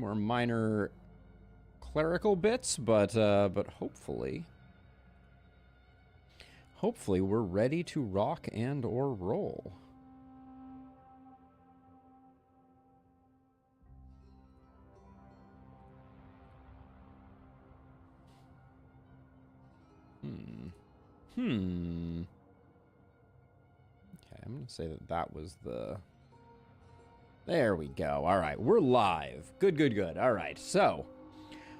more minor clerical bits, but hopefully we're ready to rock and or roll. Okay, I'm going to say that was the... There we go. All right, we're live. Good. All right, so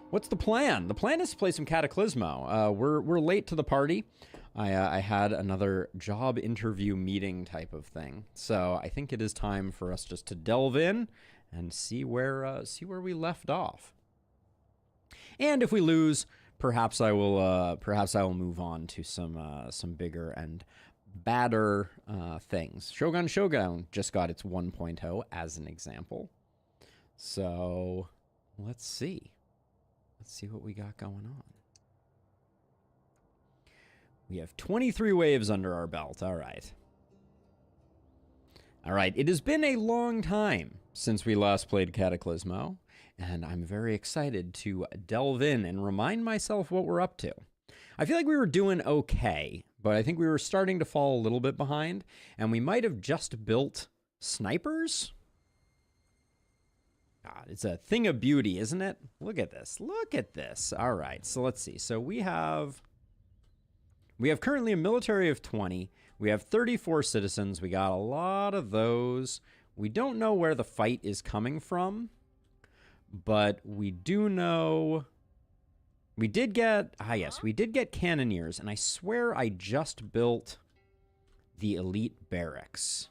what's the plan? The plan is to play some Cataclismo. We're late to the party. I had another job interview meeting type of thing, so I think it is time for us just to delve in and see where we left off. And if we lose, perhaps I will move on to some bigger and badder things. Shogun just got its 1.0 as an example. So let's see what we got going on. We have 23 waves under our belt. All right. It has been a long time since we last played Cataclismo, and I'm very excited to delve in and remind myself what we're up to. I feel like we were doing okay, but I think we were starting to fall a little bit behind, and we might have just built snipers? God, it's a thing of beauty, isn't it? Look at this. Look at this. All right, so let's see. So we have currently a military of 20. We have 34 citizens. We got a lot of those. We don't know where the fight is coming from, but we do know... We did get cannoneers, and I swear I just built the elite barracks.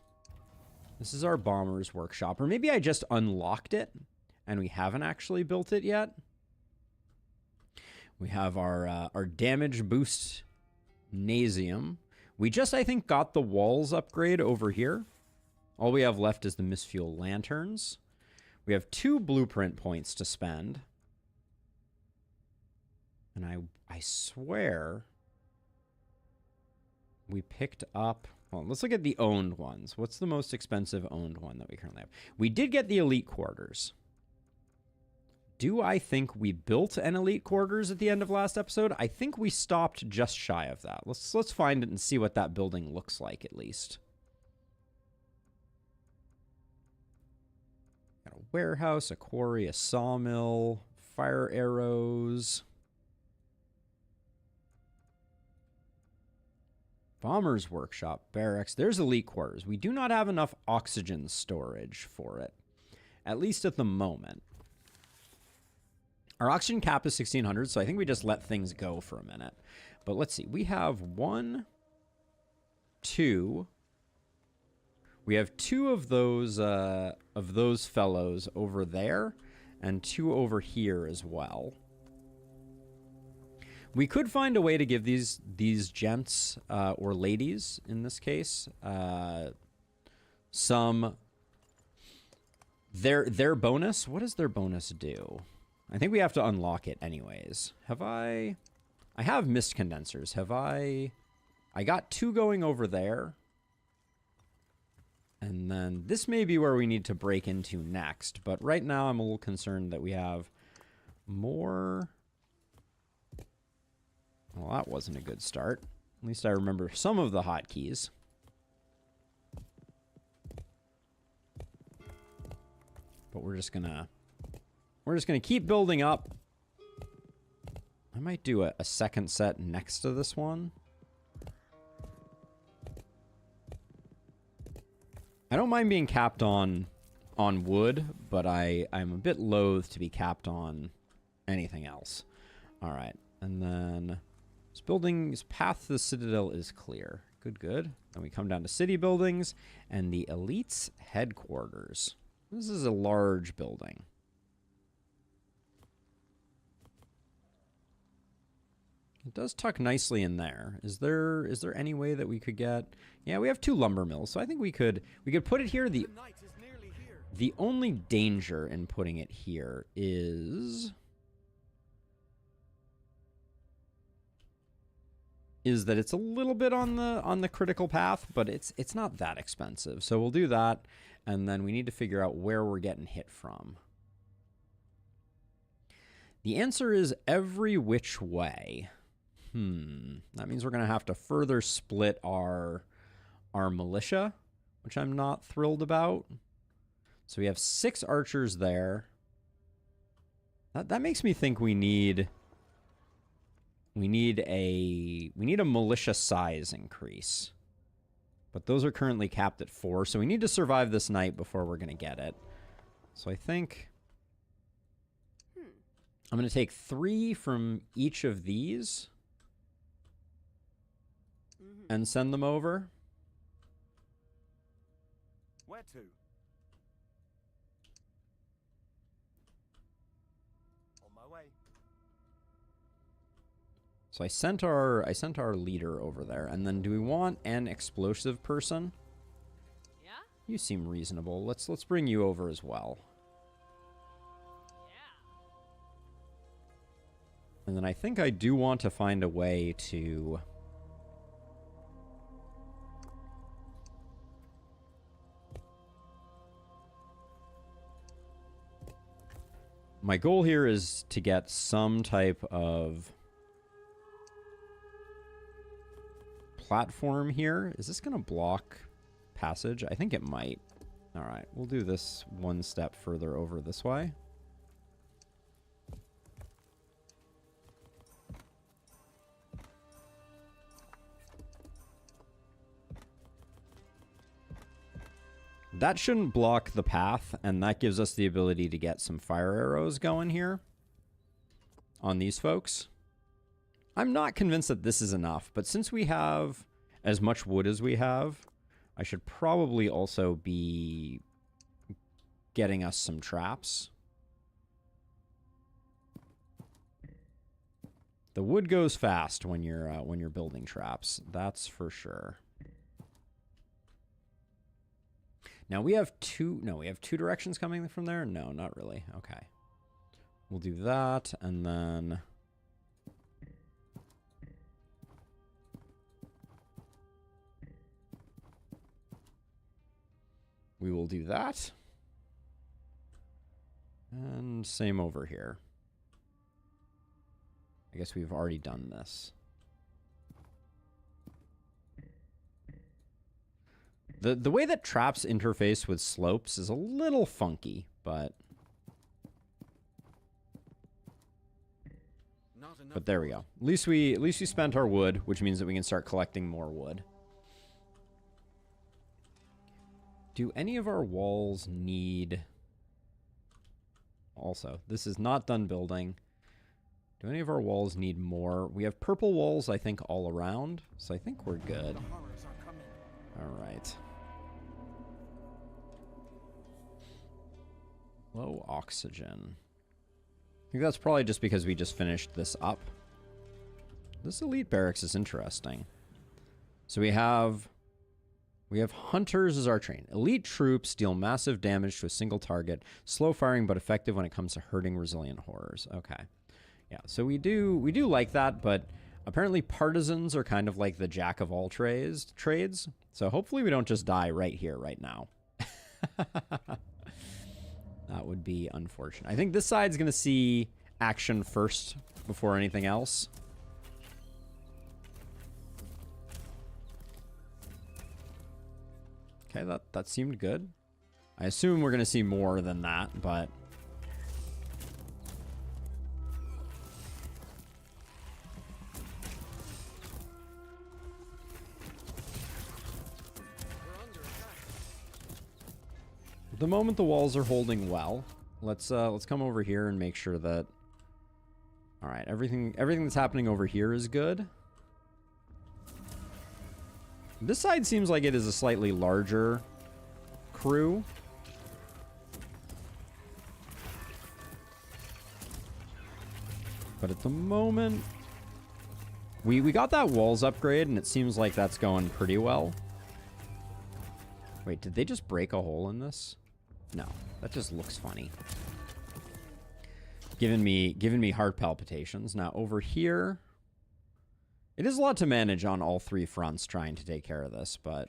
This is our bomber's workshop, or maybe I just unlocked it, and we haven't actually built it yet. We have our damage boost Nasium. We just, I think, got the walls upgrade over here. All we have left is the misfuel lanterns. We have 2 blueprint points to spend. And I swear we picked up... Well, let's look at the owned ones. What's the most expensive owned one that we currently have? We did get the elite quarters. Do I think we built an elite quarters at the end of last episode? I think we stopped just shy of that. Let's find it and see what that building looks like at least. Got a warehouse, a quarry, a sawmill, fire arrows... Bomber's workshop, barracks. There's elite quarters. We do not have enough oxygen storage for it, at least at the moment. Our oxygen cap is 1600, so I think we just let things go for a minute. But let's see. We have 1, 2. We have 2 of those fellows over there, and 2 over here as well. We could find a way to give these gents, or ladies in this case, some... Their bonus? What does their bonus do? I think we have to unlock it anyways. I have mist condensers. I got 2 going over there. And then this may be where we need to break into next. But right now I'm a little concerned that we have more... Well, that wasn't a good start. At least I remember some of the hotkeys. But we're just gonna keep building up. I might do a second set next to this one. I don't mind being capped on wood, but I'm a bit loath to be capped on anything else. All right, and then... This building's path to the Citadel is clear. Good. Then we come down to city buildings and the elite's headquarters. This is a large building. It does tuck nicely in there. Is there any way that we could get... Yeah, we have 2 lumber mills, so I think we could put it here. The only danger in putting it here is that it's a little bit on the critical path, but it's not that expensive. So we'll do that, and then we need to figure out where we're getting hit from. The answer is every which way. That means we're going to have to further split our militia, which I'm not thrilled about. So we have 6 archers there. That makes me think we need a militia size increase. But those are currently capped at 4, so we need to survive this night before we're going to get it. So I think I'm going to take 3 from each of these and send them over. Where to? On my way. So I sent our leader over there, and then do we want an explosive person? Yeah? You seem reasonable. Let's bring you over as well. Yeah. And then I think I do want to find a way to my goal here is to get some type of platform here. Is this going to block passage? I think it might. All right, we'll do this one step further over this way. That shouldn't block the path, and that gives us the ability to get some fire arrows going here on these folks. I'm not convinced that this is enough, but since we have as much wood as we have, I should probably also be getting us some traps. The wood goes fast when you're building traps, that's for sure. Now we have two directions coming from there? No, not really. Okay. We'll do that, and then we will do that. And same over here. I guess we've already done this. The way that traps interface with slopes is a little funky, but there we go. At least we spent our wood, which means that we can start collecting more wood. Do any of our walls need... Also, this is not done building. Do any of our walls need more? We have purple walls, I think, all around, so I think we're good. All right. Low oxygen. I think that's probably just because we just finished this up. This elite barracks is interesting. So we have hunters as our train. Elite troops deal massive damage to a single target. Slow firing, but effective when it comes to hurting resilient horrors. Okay. Yeah, so we do like that, but apparently partisans are kind of like the jack of all trades. So hopefully we don't just die right here, right now. That would be unfortunate. I think this side's going to see action first before anything else. Okay, that seemed good. I assume we're going to see more than that, but... the moment the walls are holding well, let's come over here and make sure that... All right, everything that's happening over here is good. This side seems like it is a slightly larger crew. But at the moment, we got that walls upgrade, and it seems like that's going pretty well. Wait, did they just break a hole in this? No, that just looks funny. Giving me heart palpitations. Now over here, it is a lot to manage on all 3 fronts trying to take care of this, but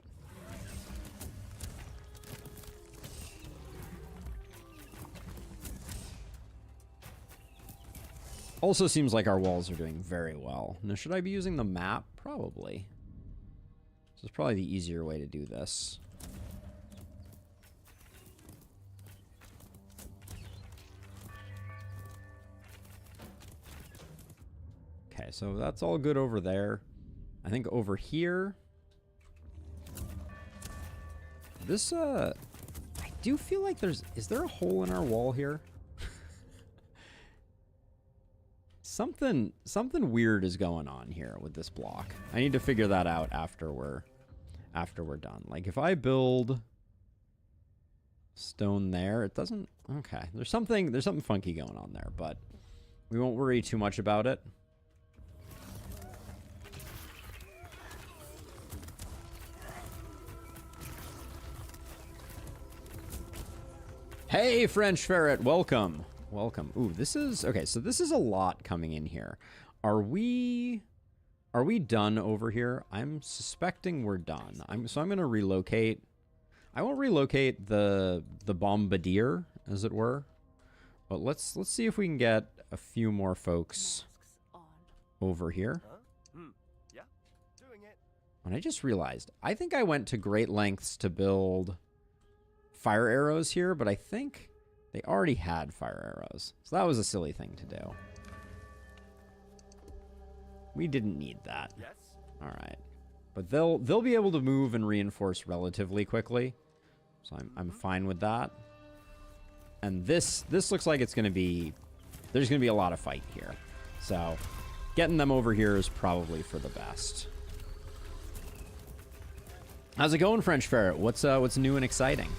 Also seems like our walls are doing very well. Now, should I be using the map? Probably. This is probably the easier way to do this. Okay, so that's all good over there. I think over here... This, I do feel like there's... Is there a hole in our wall here? Something weird is going on here with this block. I need to figure that out after we're done. Like, if I build stone there, it doesn't... Okay, there's something funky going on there, but we won't worry too much about it. Hey, French Ferret, welcome. Welcome. Ooh, this is... Okay, so this is a lot coming in here. Are we done over here? I'm suspecting we're done. So I'm going to relocate. I won't relocate the bombardier, as it were. But let's see if we can get a few more folks over here. Yeah, doing it. And I just realized, I think I went to great lengths to build fire arrows here, but I think they already had fire arrows. So that was a silly thing to do. We didn't need that. Yes. All right. But they'll be able to move and reinforce relatively quickly. So I'm fine with that. And this looks like it's going to be... There's going to be a lot of fight here. So getting them over here is probably for the best. How's it going, French Ferret? What's new and exciting?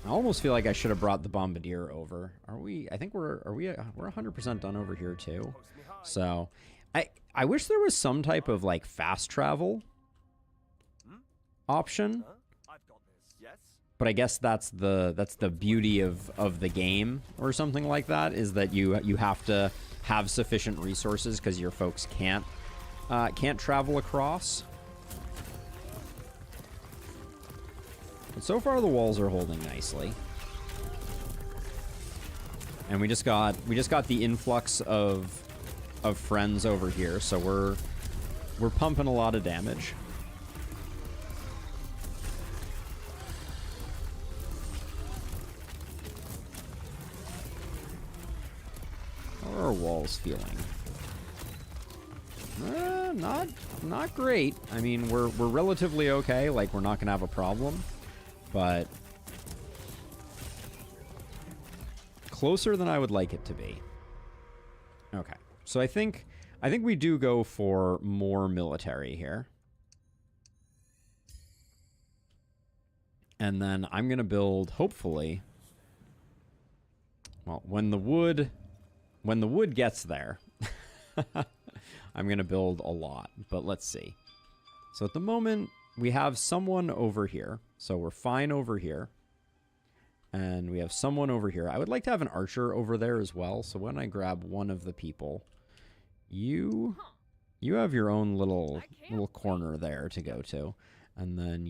I almost feel like I should have brought the bombardier over. Are we? I think we're 100% done over here too. So, I wish there was some type of like fast travel option. I've got this. Yes. But I guess that's the beauty of the game or something like that, is that you have to have sufficient resources because your folks can't travel across. But so far the walls are holding nicely. And we just got the influx of friends over here, so we're pumping a lot of damage. How are our walls feeling? Not great. I mean, we're relatively okay, like we're not gonna have a problem. But closer than I would like it to be. Okay. So I think we do go for more military here. And then I'm going to build, hopefully, well, when the wood gets there, I'm going to build a lot, but let's see. So at the moment, we have someone over here. So we're fine over here. And we have someone over here. I would like to have an archer over there as well. So when I grab one of the people, you have your own little corner there to go to. And then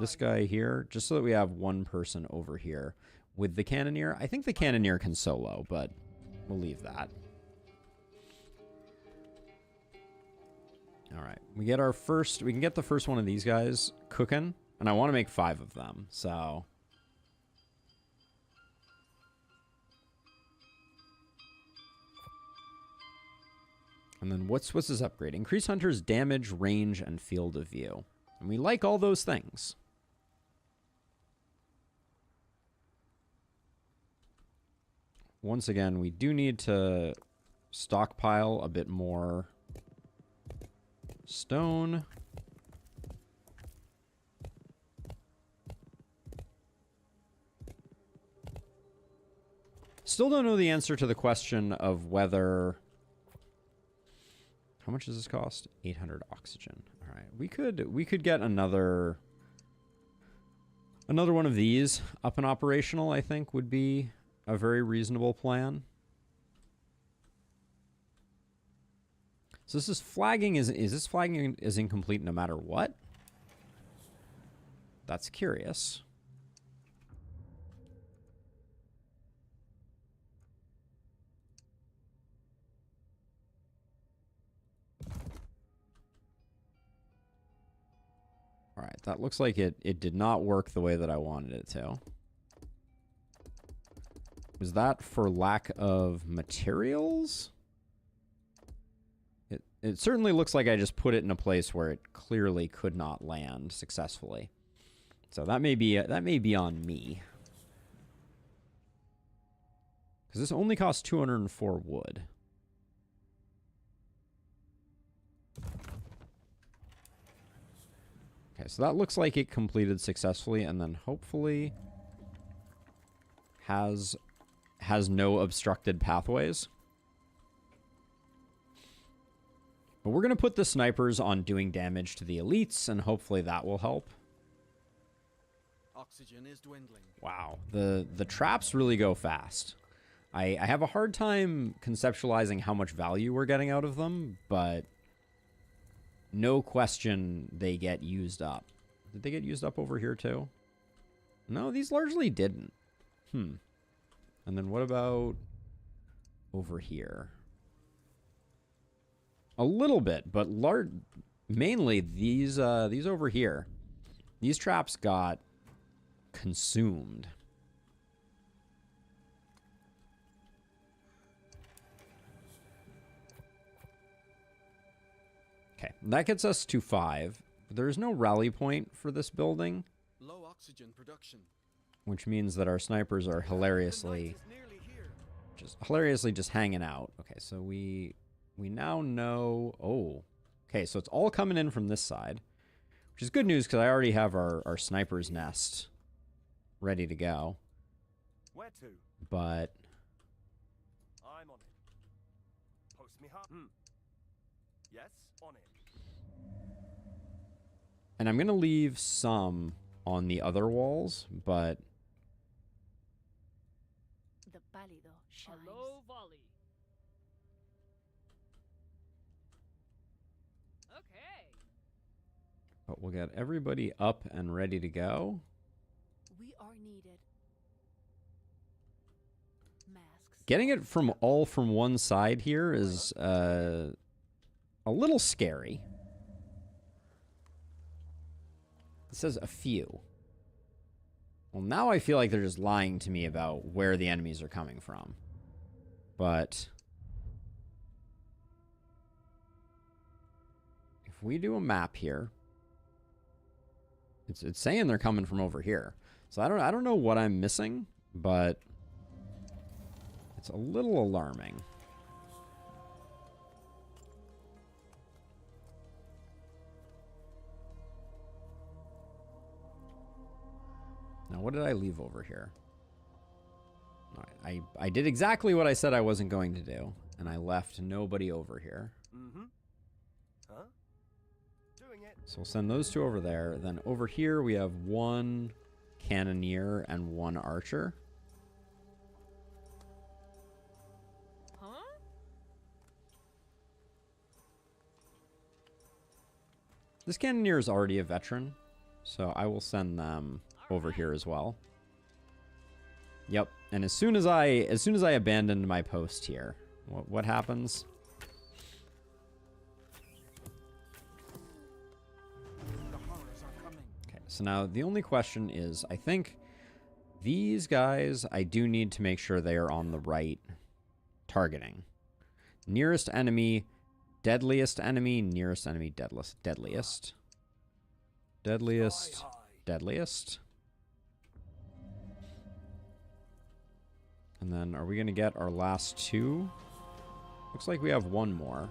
this guy here, just so that we have one person over here with the cannoneer. I think the cannoneer can solo, but we'll leave that. All right, we can get the first one of these guys cooking, and I want to make 5 of them, so. And then what's this upgrade? Increase hunters' damage, range, and field of view. And we like all those things. Once again, we do need to stockpile a bit more stone. Still don't know the answer to the question of whether... How much does this cost? 800 oxygen. All right, we could get another one of these up and operational. I think would be a very reasonable plan. So this is flagging. Is this flagging is incomplete no matter what? That's curious. that looks like it did not work the way that I wanted it to. Was that for lack of materials? It certainly looks like I just put it in a place where it clearly could not land successfully. So that may be on me. Because this only costs 204 wood. Okay, so that looks like it completed successfully, and then hopefully has no obstructed pathways. But we're going to put the snipers on doing damage to the elites, and hopefully that will help. Oxygen is dwindling. Wow, the traps really go fast. I have a hard time conceptualizing how much value we're getting out of them, but no question they get used up. Did they get used up over here too? No, these largely didn't. And then what about over here? A little bit, but mainly these over here. These traps got consumed. Okay, that gets us to 5. There's no rally point for this building. Low oxygen production. Which means that our snipers are hilariously just hanging out. Okay, so we now know... Oh, okay, so it's all coming in from this side. Which is good news because I already have our sniper's nest ready to go. Where to? But... I'm on it. Post me hot. Yes, on it. And I'm going to leave some on the other walls, but... The pálido shines. A low volley. Okay. But we'll get everybody up and ready to go. We are needed. Masks. Getting it from one side here is a little scary. It says a few. Well, now I feel like they're just lying to me about where the enemies are coming from. But if we do a map here, it's saying they're coming from over here. So I don't know what I'm missing, but it's a little alarming. Now, what did I leave over here? All right, I did exactly what I said I wasn't going to do, and I left nobody over here. Huh? Doing it. So we'll send those two over there. Then over here we have one cannoneer and one archer. Huh? This cannoneer is already a veteran, so I will send them over here as well. Yep, and as soon as I abandoned my post here, what happens? The horrors are coming. Okay, so now the only question is, I think these guys, I do need to make sure they are on the right targeting. Nearest enemy, deadliest enemy, nearest enemy, deadliest. Deadliest, deadliest. And then are we going to get our last two? Looks like we have one more.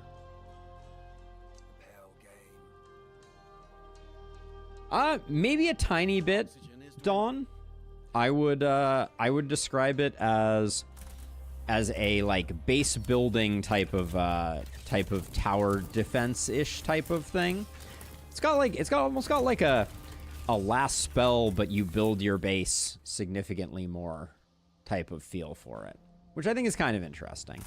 Maybe a tiny bit, Dawn. I would describe it as a like base building type of tower defense-ish type of thing. It's almost got like a last spell, but you build your base significantly more type of feel for it, which I think is kind of interesting.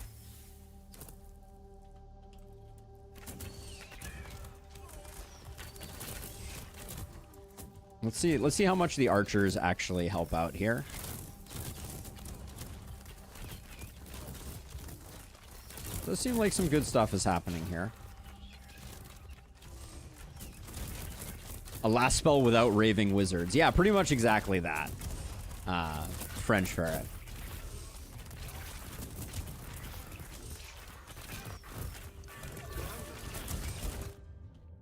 Let's see how much the archers actually help out here. Does seem like some good stuff is happening here. A last spell without raving wizards. Yeah, pretty much exactly that. French ferret.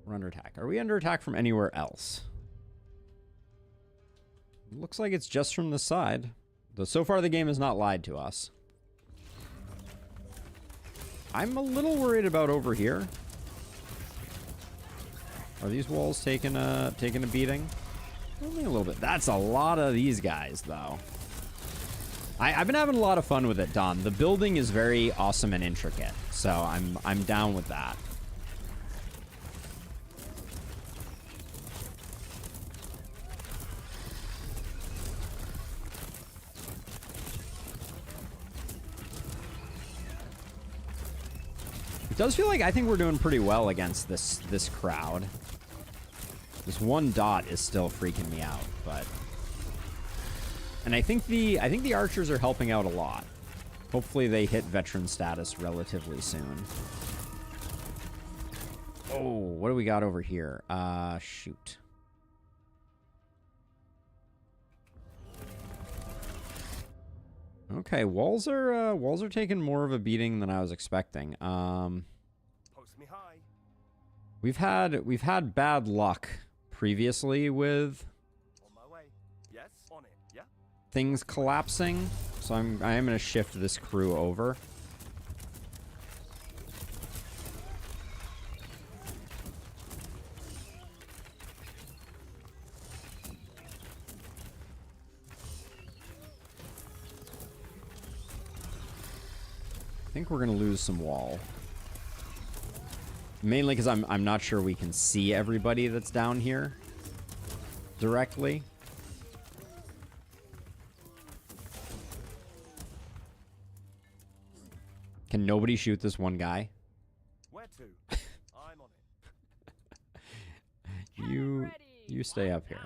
We're under attack. Are we under attack from anywhere else? Looks like it's just from the side. Though so far the game has not lied to us. I'm a little worried about over here. Are these walls taking a beating? Only a little bit. That's a lot of these guys, though. I've been having a lot of fun with it, Don. The building is very awesome and intricate, so I'm down with that. It does feel like I think we're doing pretty well against this crowd. This one dot is still freaking me out, but and I think the archers are helping out a lot. Hopefully they hit veteran status relatively soon. Oh, what do we got over here? Shoot. Okay, walls are taking more of a beating than I was expecting. Post me high. We've had bad luck previously with On my way. Yes, on it. Yeah. things collapsing, so I am going to shift this crew over. I think we're going to lose some wall. Mainly because I'm not sure we can see everybody that's down here directly. Can nobody shoot this one guy? Where to? I'm on it. You stay up here.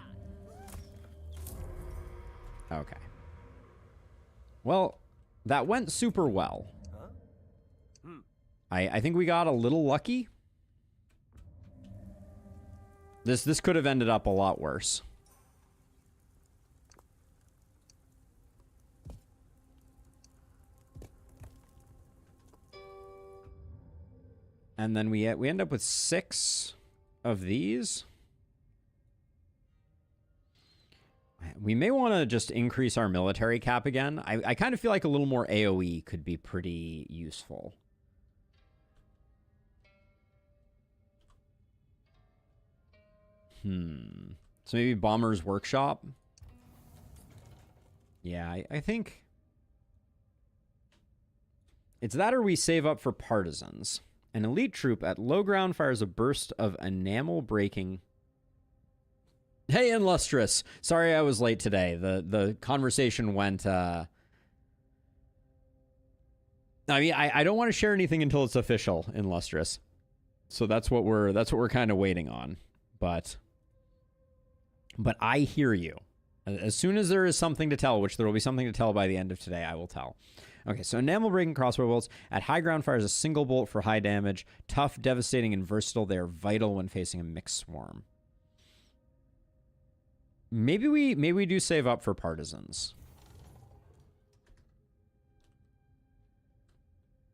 Okay. Well, that went super well. I think we got a little lucky. This could have ended up a lot worse. And then we end up with 6 of these. We may want to just increase our military cap again. I kind of feel like a little more AoE could be pretty useful. So maybe Bomber's Workshop. Yeah, I think it's that or we save up for Partisans. An elite troop at low ground fires a burst of enamel breaking. Hey, Illustrious. Sorry I was late today. The conversation went I mean, I don't want to share anything until it's official, Illustrious. So that's what we're kind of waiting on. But I hear you. As soon as there is something to tell, which there will be something to tell by the end of today, I will tell. Okay, so enamel breaking crossbow bolts at high ground fires a single bolt for high damage. Tough, devastating, and versatile. They are vital when facing a mixed swarm. Maybe we do save up for Partisans.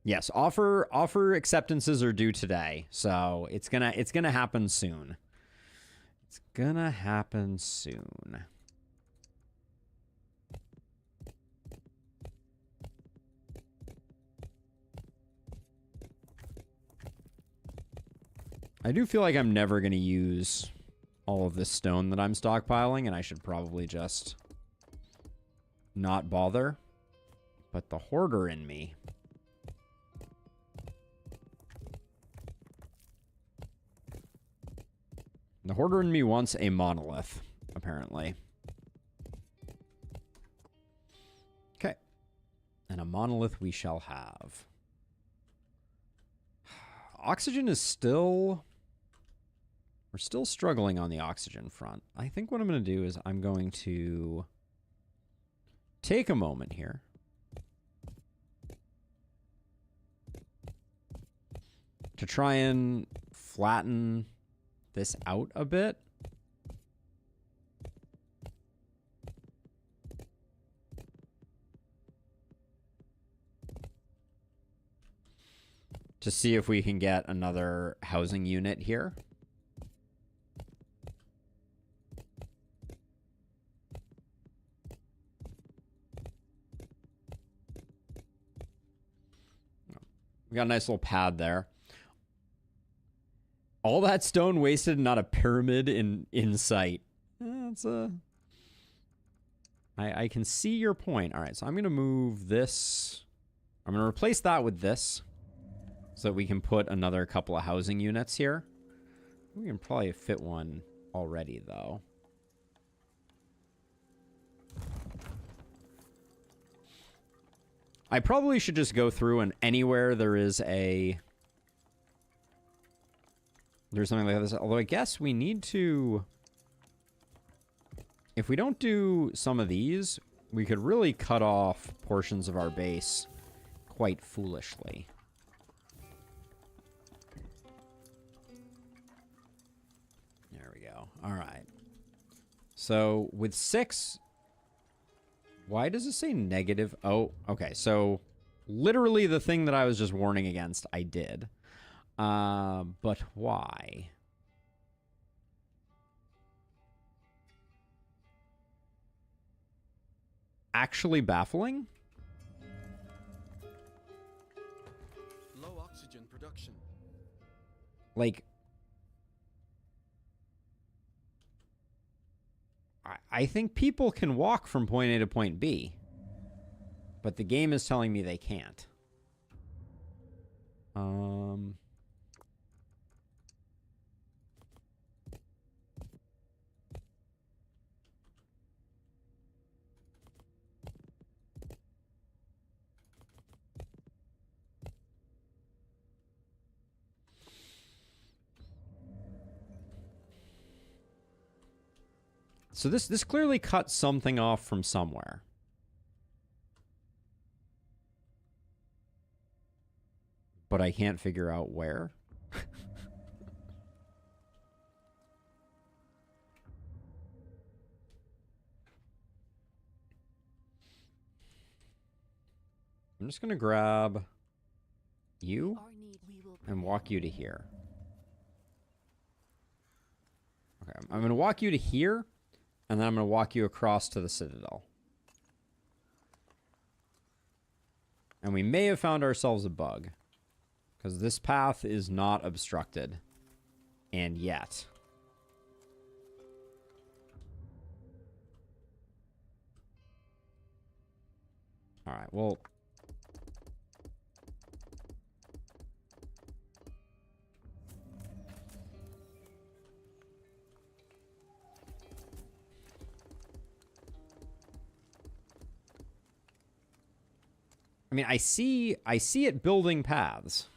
Yes, offer acceptances are due today, so it's gonna happen soon. It's gonna happen soon. I do feel like I'm never gonna use all of this stone that I'm stockpiling, and I should probably just not bother. But the hoarder in me. The hoarder in me wants a monolith, apparently. Okay. And a monolith we shall have. Oxygen is still... We're still struggling on the oxygen front. I think what I'm going to do is I'm going to take a moment here. To try and flatten this out a bit. to see if we can get another housing unit here. We got a nice little pad there. All that stone wasted, not a pyramid in sight. That's a... I can see your point. All right, so I'm going to move this. I'm going to replace that with this so that we can put another couple of housing units here. We can probably fit one already, though. I probably should just go through and anywhere there is a... There's something like this. Although I guess we need to... If we don't do some of these, we could really cut off portions of our base quite foolishly. There we go. All right. So with 6... Why does it say negative? Oh, okay. So literally the thing that I was just warning against, I did. But why? Actually baffling? Low oxygen production. Like, I think people can walk from point A to point B, but the game is telling me they can't. So this clearly cut something off from somewhere. But I can't figure out where. I'm just going to grab you and walk you to here. Okay, I'm going to walk you to here. And then I'm going to walk you across to the Citadel. And we may have found ourselves a bug. Because this path is not obstructed. And yet. Alright, well... I mean, I see it building paths.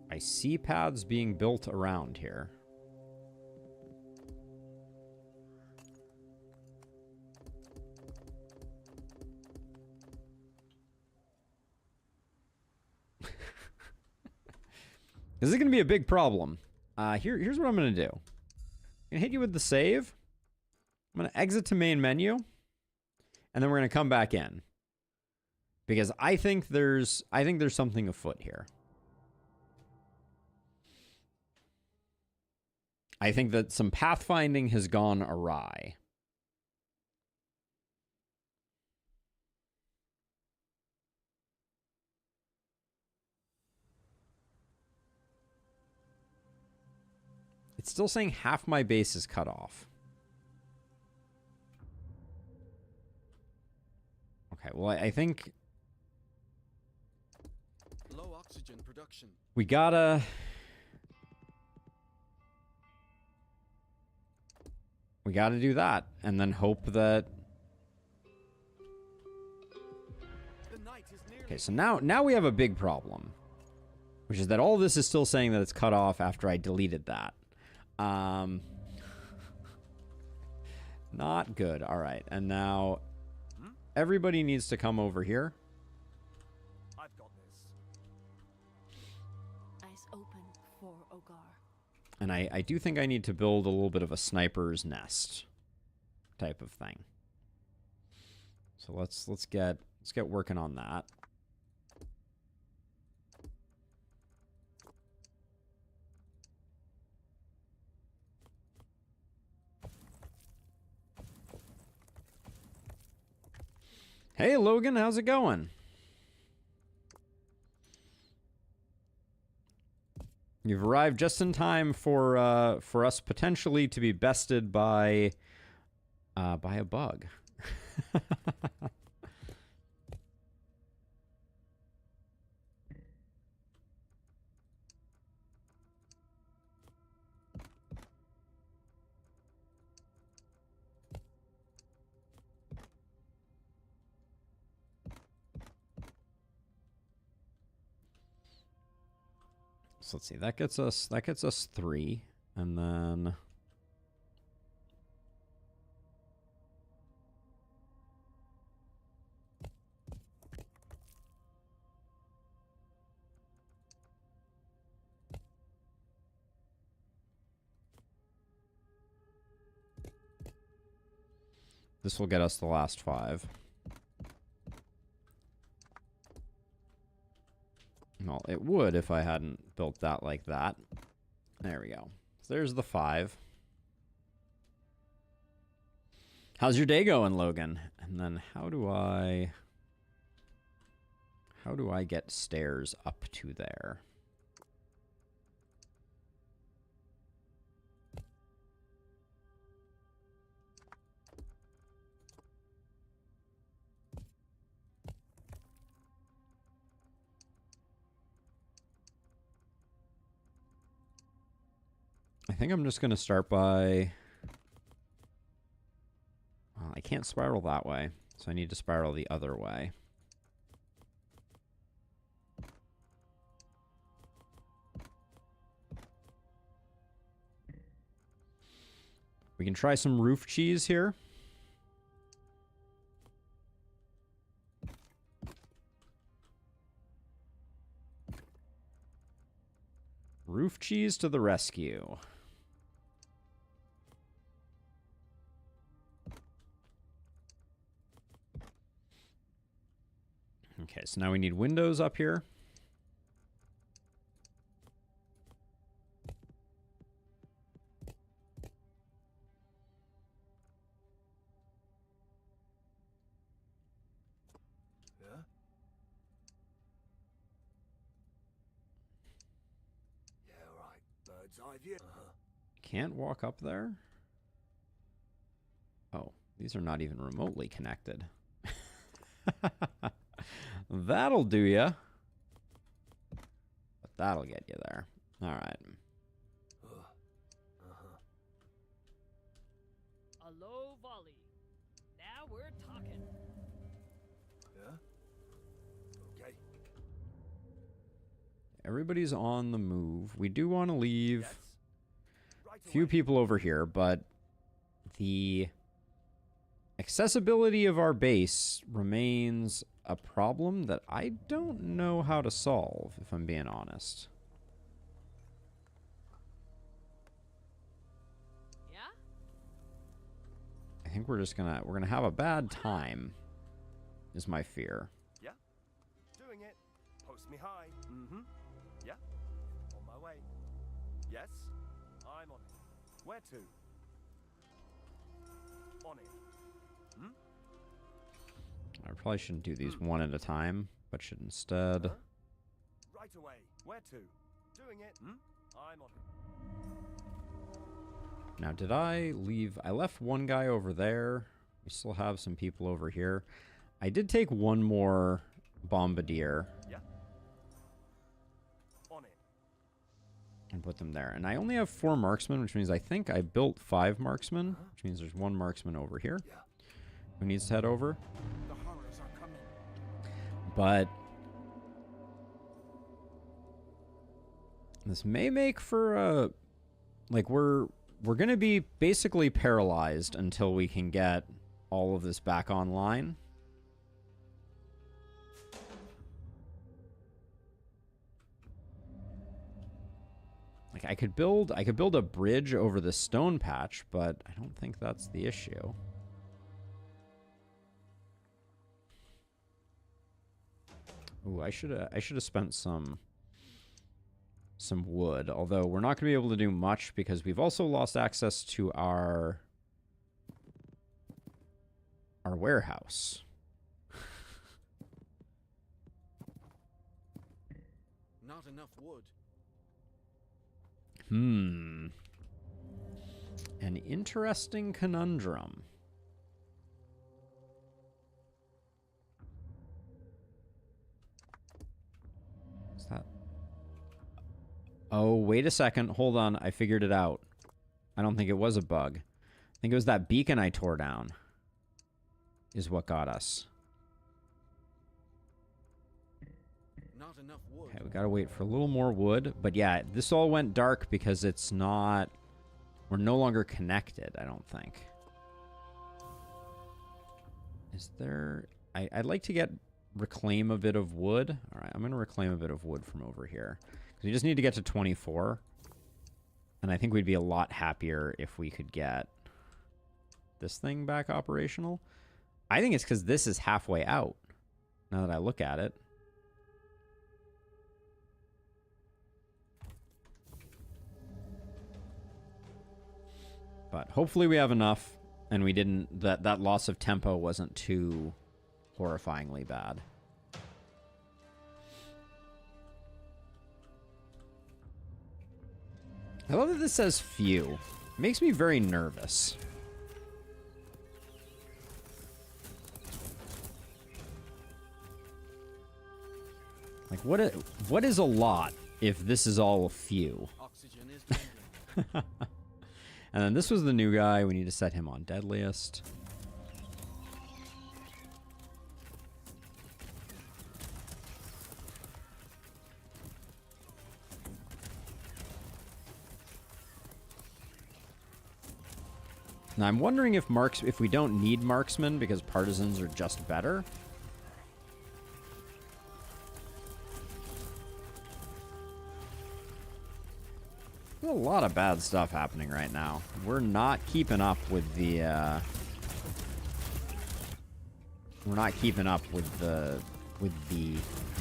I see paths being built around here. This is going to be a big problem. Here's what I'm going to do. I'm going to hit you with the save. I'm going to exit to main menu. And then we're going to come back in. Because I think there's something afoot here. I think that some pathfinding has gone awry. It's still saying half my base is cut off. Okay, well, I think Low oxygen production. we gotta do that and then hope that... The night is nearly... Okay, so now we have a big problem, which is that all this is still saying that it's cut off after I deleted that. Not good. All right, and now everybody needs to come over here. I've got this. Eyes open for Ogar. And I do think I need to build a little bit of a sniper's nest type of thing. So let's get working on that. Hey Logan, how's it going? You've arrived just in time for us potentially to be bested by a bug. So let's see. That gets us 3, and then this will get us the last 5. Well, it would if I hadn't built that like that. There we go. So there's the 5. How's your day going, Logan? And then how do I get stairs up to there? I think I'm just going to start by... Well, I can't spiral that way, so I need to spiral the other way. We can try some roof cheese here. Roof cheese to the rescue. Okay, so now we need windows up here. Yeah? Yeah, right. Bird's eye view. Can't walk up there? Oh, these are not even remotely connected. That'll do ya. But that'll get you there. All right. A low volley. Now we're talking. Yeah? Okay. Everybody's on the move. We do want to leave Yes. Right a few away. people over here, but the accessibility of our base remains a problem that I don't know how to solve, if I'm being honest. Yeah? I think we're gonna have a bad time, is my fear. Yeah? Doing it. Post me high. Mm-hmm. Yeah? On my way. Yes? I'm on it. Where to? On it. Hmm? I probably shouldn't do these one at a time, but should instead... Huh? Right away. Where to? Doing it. Hmm? I'm on it. Now, did I leave... I left one guy over there. We still have some people over here. I did take one more bombardier Yeah? On it. and put them there. And I only have 4 marksmen, which means I think I built 5 marksmen, which means there's 1 marksman over here. Yeah. Who needs to head over? The horrors are coming. But this may make for a... Like, we're going to be basically paralyzed until we can get all of this back online. Like, I could build a bridge over the stone patch, but I don't think that's the issue. Ooh, I should have spent some wood, although we're not going to be able to do much because we've also lost access to our warehouse. Not enough wood. An interesting conundrum. What's that? Oh, wait a second. Hold on. I figured it out. I don't think it was a bug. I think it was that beacon I tore down is what got us. Not enough wood. Okay, we gotta wait for a little more wood. But yeah, this all went dark because it's not... We're no longer connected, I don't think. Is there... I'd like to reclaim a bit of wood. All right, I'm gonna reclaim a bit of wood from over here. Because we just need to get to 24. And I think we'd be a lot happier if we could get this thing back operational. I think it's because this is halfway out, now that I look at it. But hopefully we have enough, and we didn't... That loss of tempo wasn't too horrifyingly bad. I love that this says few. It makes me very nervous. Like, what is a lot if this is all a few? Oxygen is dwindling. And then this was the new guy. We need to set him on deadliest. Now I'm wondering if we don't need marksmen because partisans are just better. There's a lot of bad stuff happening right now. We're not keeping up with the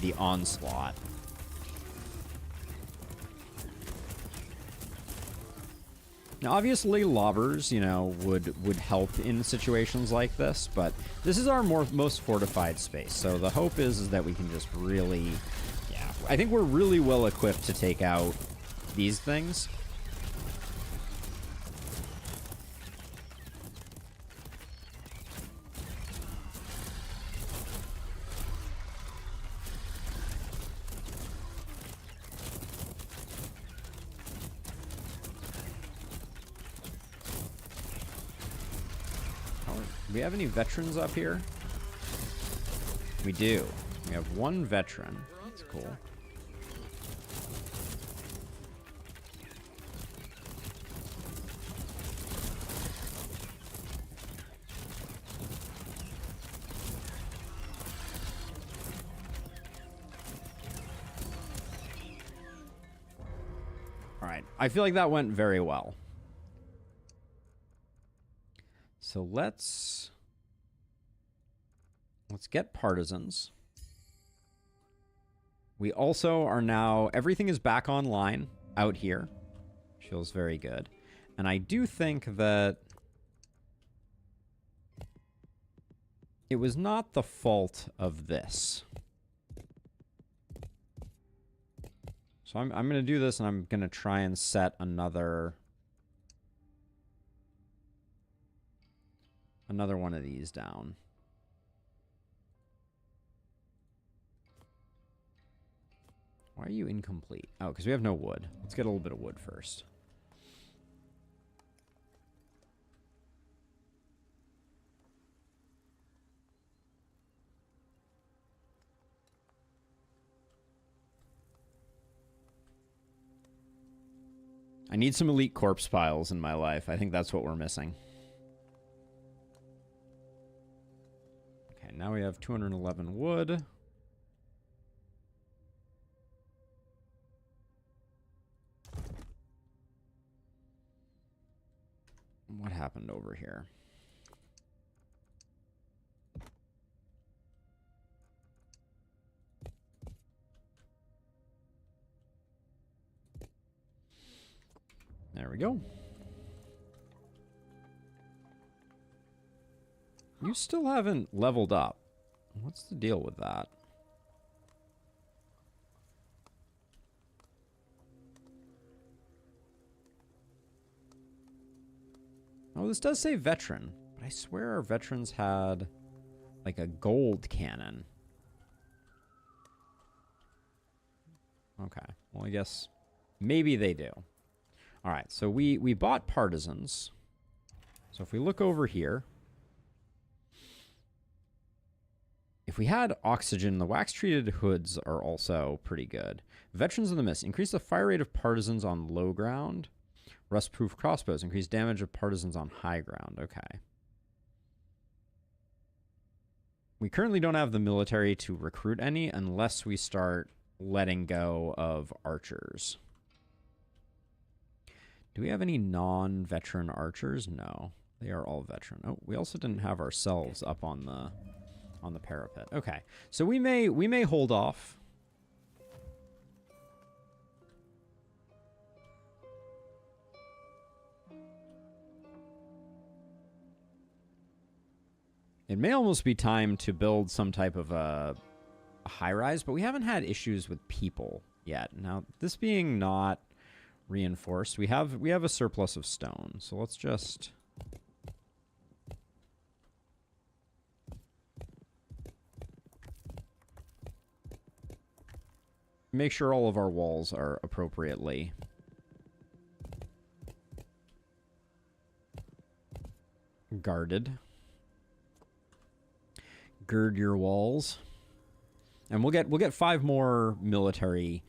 the onslaught. Now, obviously, lobbers, you know, would help in situations like this, but this is our most fortified space. So the hope is that we can just really, yeah, I think we're really well equipped to take out these things. Do we have any veterans up here? We do. We have one veteran. That's cool. All right. I feel like that went very well. So let's get partisans. We also are now, everything is back online out here. Feels very good. And I do think that it was not the fault of this. So I'm going to do this, and I'm going to try and set another one of these down. Why are you incomplete? Oh, because we have no wood. Let's get a little bit of wood first. I need some elite corpse piles in my life. I think that's what we're missing. Okay, now we have 211 wood. What happened over here? There we go. You still haven't leveled up. What's the deal with that? Oh, this does say veteran, but I swear our veterans had like a gold cannon. Okay, well I guess maybe they do. All right, so we bought partisans. So if we look over here, if we had oxygen, the wax-treated hoods are also pretty good. Veterans of the Mist. Increase the fire rate of partisans on low ground. Rust-proof crossbows. Increase damage of partisans on high ground. Okay. We currently don't have the military to recruit any unless we start letting go of archers. Do we have any non-veteran archers? No. They are all veteran. Oh, we also didn't have ourselves up on the parapet. Okay. So we may hold off. It may almost be time to build some type of a high-rise, but we haven't had issues with people yet. Now, this being not reinforced, we have a surplus of stone, so let's just make sure all of our walls are appropriately guarded. Gird your walls. And we'll get 5 more military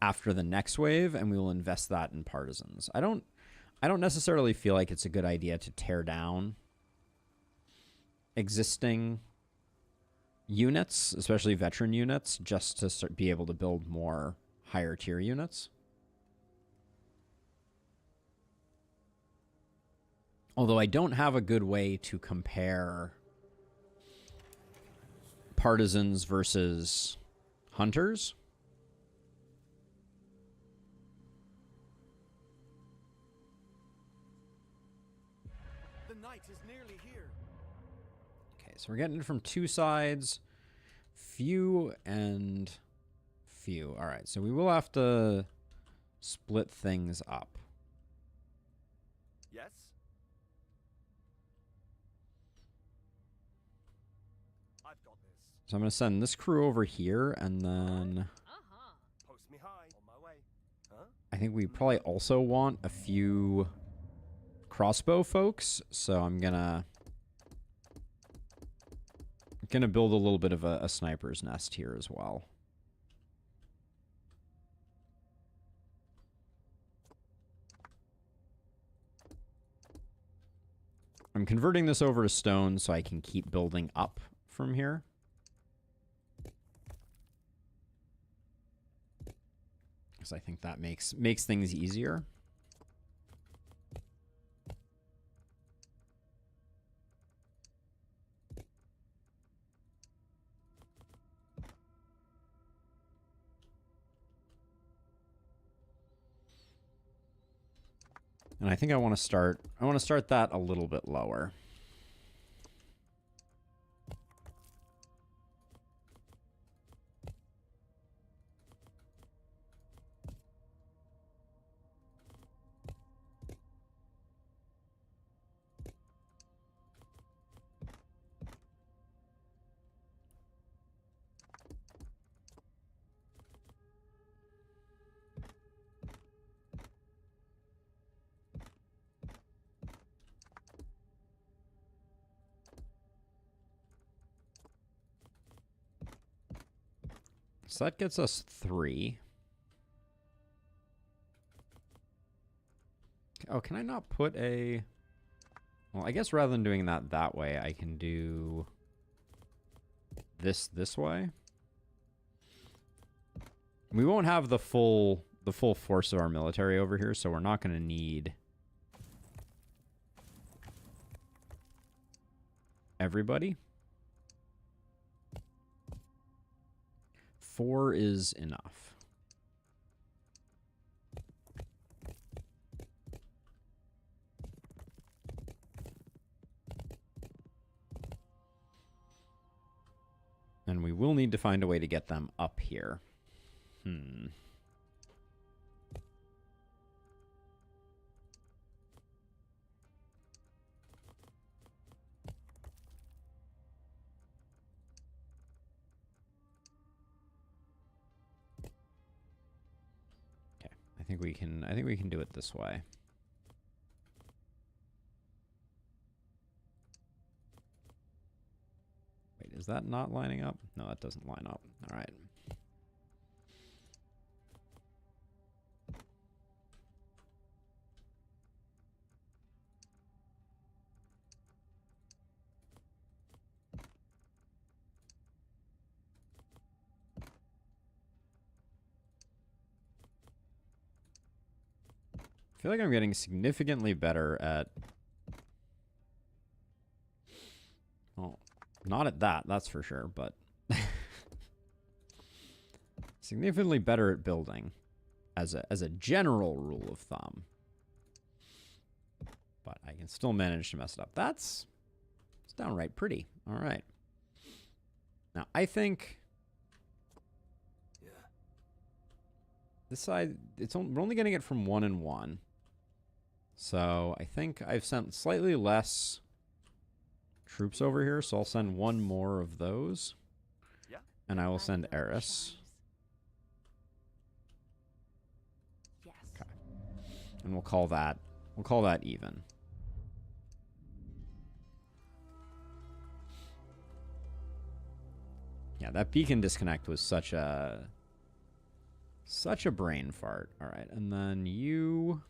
after the next wave, and we will invest that in partisans. I don't necessarily feel like it's a good idea to tear down existing units, especially veteran units, just to be able to build more higher tier units. Although I don't have a good way to compare partisans versus hunters. The night is nearly here. Okay, so we're getting it from 2 sides. Few and few. All right, so we will have to split things up. Yes? I've got this. So I'm going to send this crew over here, and then Uh-huh. Post me high. On my way. Huh? I think we probably also want a few crossbow folks, so I'm gonna build a little bit of a sniper's nest here as well. I'm converting this over to stone so I can keep building up from here. Because I think that makes things easier. And I think I want to start that a little bit lower. So that gets us 3. Oh, can I not put a... Well, I guess rather than doing that way, I can do this way. We won't have the full force of our military over here, so we're not going to need everybody. 4 is enough. And we will need to find a way to get them up here. I think we can do it this way. Wait, is that not lining up? No, that doesn't line up. All right. I feel like I'm getting significantly better at... Well, not at that, that's for sure, but... significantly better at building as a general rule of thumb. But I can still manage to mess it up. It's downright pretty. All right. Now, I think... Yeah. This side, we're only getting it from 1 and 1. So I think I've sent slightly less troops over here, so I'll send 1 more of those. Yeah. And I will send Eris. Yes. Okay. And we'll call that even. Yeah, that beacon disconnect was such a brain fart. All right, and then you...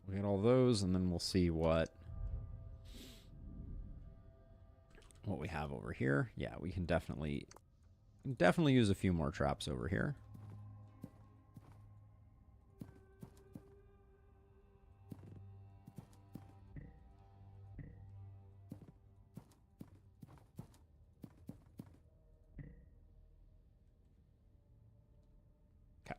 We get all those, and then we'll see what we have over here. Yeah, we can definitely use a few more traps over here. Okay.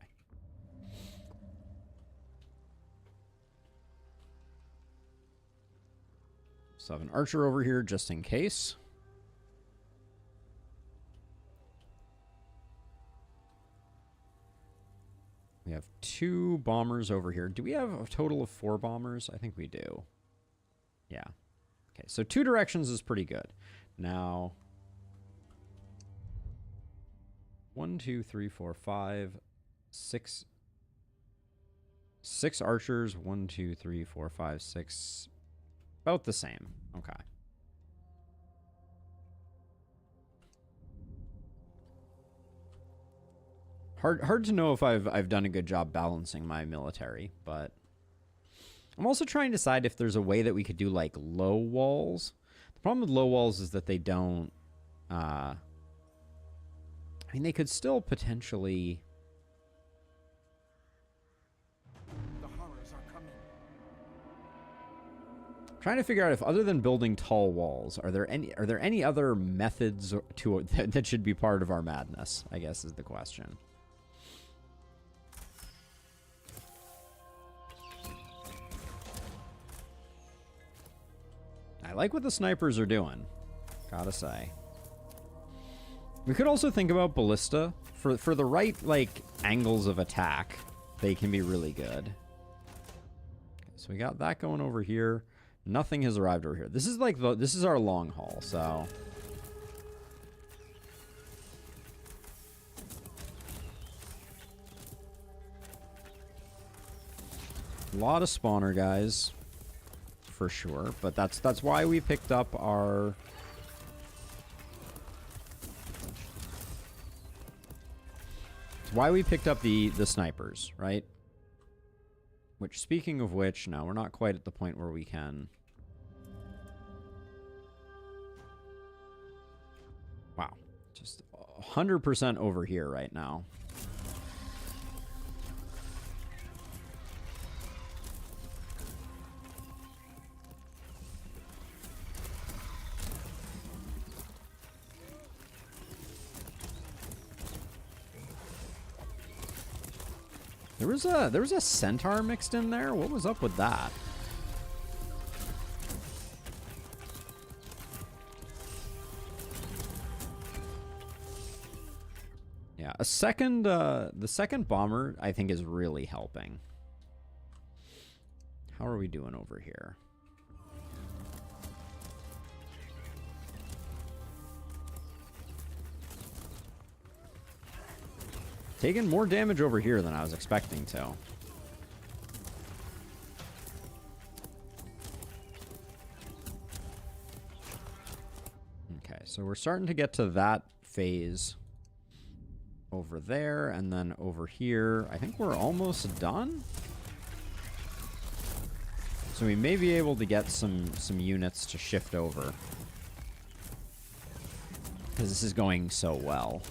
So I have an archer over here just in case. We have 2 bombers over here. Do we have a total of 4 bombers? I think we do. Yeah. Okay, so 2 directions is pretty good. Now, 1, 2, 3, 4, 5, 6. 6 archers. 1, 2, 3, 4, 5, 6. About the same. Okay. Hard to know if I've done a good job balancing my military, but I'm also trying to decide if there's a way that we could do like low walls. The problem with low walls is that they don't I mean, they could still potentially... The horrors are coming. Trying to figure out if, other than building tall walls, are there any other methods to that should be part of our madness, I guess is the question. I like what the snipers are doing, gotta say. We could also think about ballista. For the right, like, angles of attack, they can be really good. Okay, so we got that going over here. Nothing has arrived over here. This is like this is our long haul, so... A lot of spawner guys, for sure, but that's why we picked up our... It's why we picked up the snipers, right? Which, speaking of which, no, we're not quite at the point where we can... Just 100% over here right now. There was a centaur mixed in there. What was up with that? Yeah, the second bomber I think is really helping. How are we doing over here? Taking more damage over here than I was expecting to. Okay, so we're starting to get to that phase over there, and then over here. I think we're almost done. So we may be able to get some units to shift over. Because this is going so well.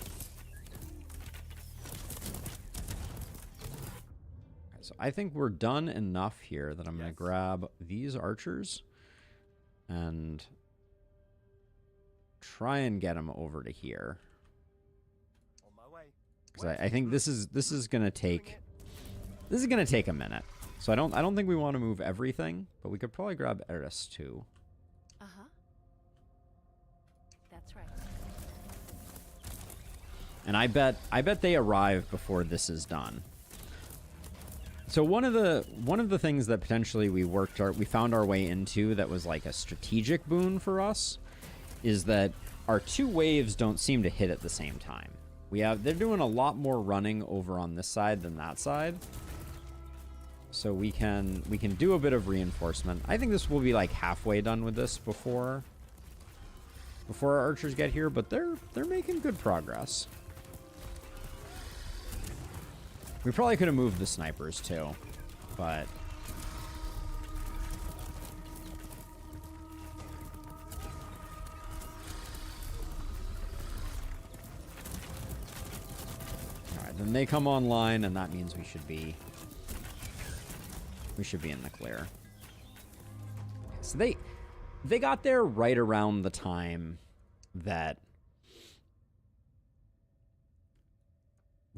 So I think we're done enough here that I'm going to grab these archers and try and get them over to here. On my way. Because I think this is going to take a minute. So I don't think we want to move everything, but we could probably grab Eris too. Uh-huh. That's right. And I bet they arrive before this is done. So one of the things that potentially we found our way into that was like a strategic boon for us is that our two waves don't seem to hit at the same time. They're doing a lot more running over on this side than that side. So we can do a bit of reinforcement. I think this will be like halfway done with this before our archers get here, but they're making good progress. We probably could have moved the snipers too, but all right, then they come online, and that means we should be in the clear. So they got there right around the time that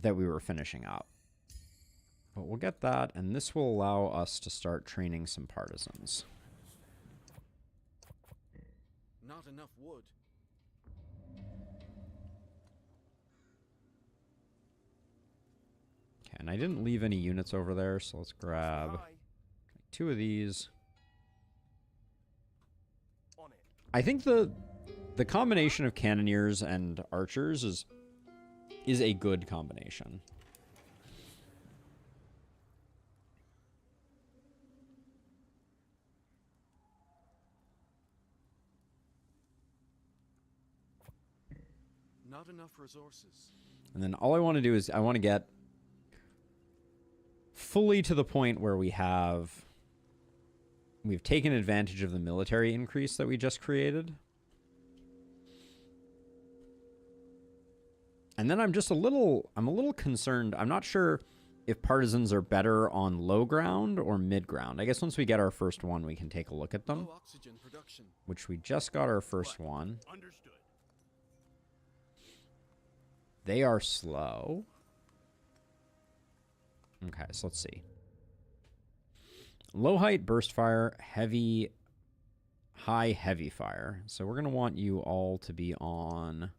we were finishing up. But we'll get that, and this will allow us to start training some partisans. Not enough wood. Okay, and I didn't leave any units over there, so let's grab 2 of these. On it. I think the combination of cannoneers and archers is a good combination. Not enough resources. And then all I want to do is I want to get fully to the point where we've taken advantage of the military increase that we just created. And then I'm a little concerned. I'm not sure if partisans are better on low ground or mid ground. I guess once we get our first one, we can take a look at them. Low oxygen production. Which we just got our first one. Understood. They are slow. Okay, so let's see. Low height burst fire, high heavy fire. So we're going to want you all to be on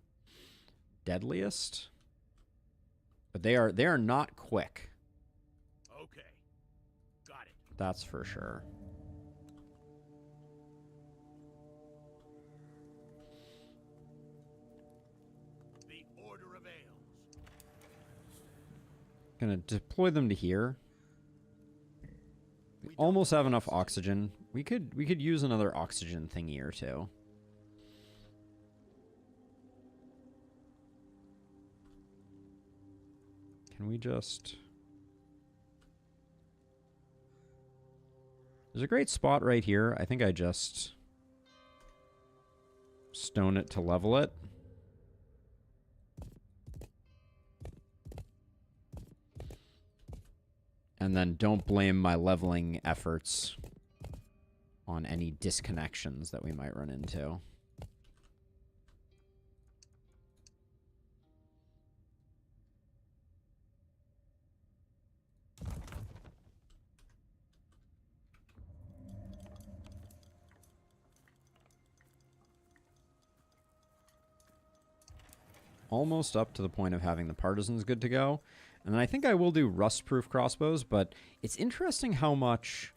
deadliest. But they are not quick. Okay. Got it. That's for sure. The order avails. Gonna deploy them to here. We almost have enough oxygen. We could use another oxygen thingy or two. Can we just... There's a great spot right here. I think I just stone it to level it. And then don't blame my leveling efforts on any disconnections that we might run into. Almost up to the point of having the partisans good to go. And then I think I will do rust-proof crossbows, but it's interesting how much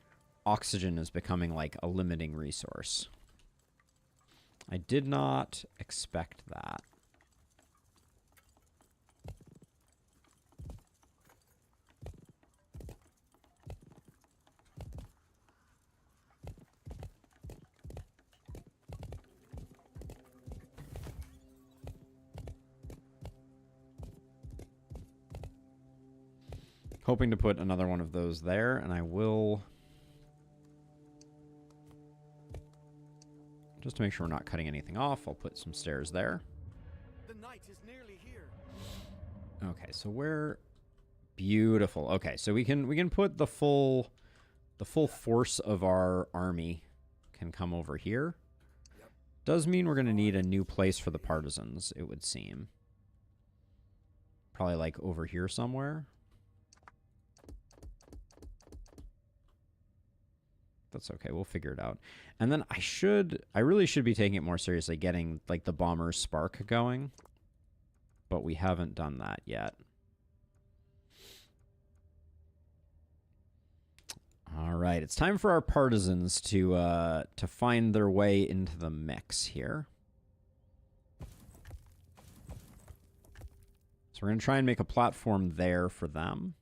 oxygen is becoming like a limiting resource. I did not expect that. Hoping to put another one of those there, and I will... Just to make sure we're not cutting anything off, I'll put some stairs there. The night is nearly here. Okay, so we're... Beautiful. Okay, so we can put the full force of our army can come over here. Does mean we're going to need a new place for the partisans, it would seem. Probably like over here somewhere. That's okay. We'll figure it out. And then I really should be taking it more seriously, getting like the bomber's spark going. But we haven't done that yet. All right, it's time for our partisans to find their way into the mix here. So we're going to try and make a platform there for them.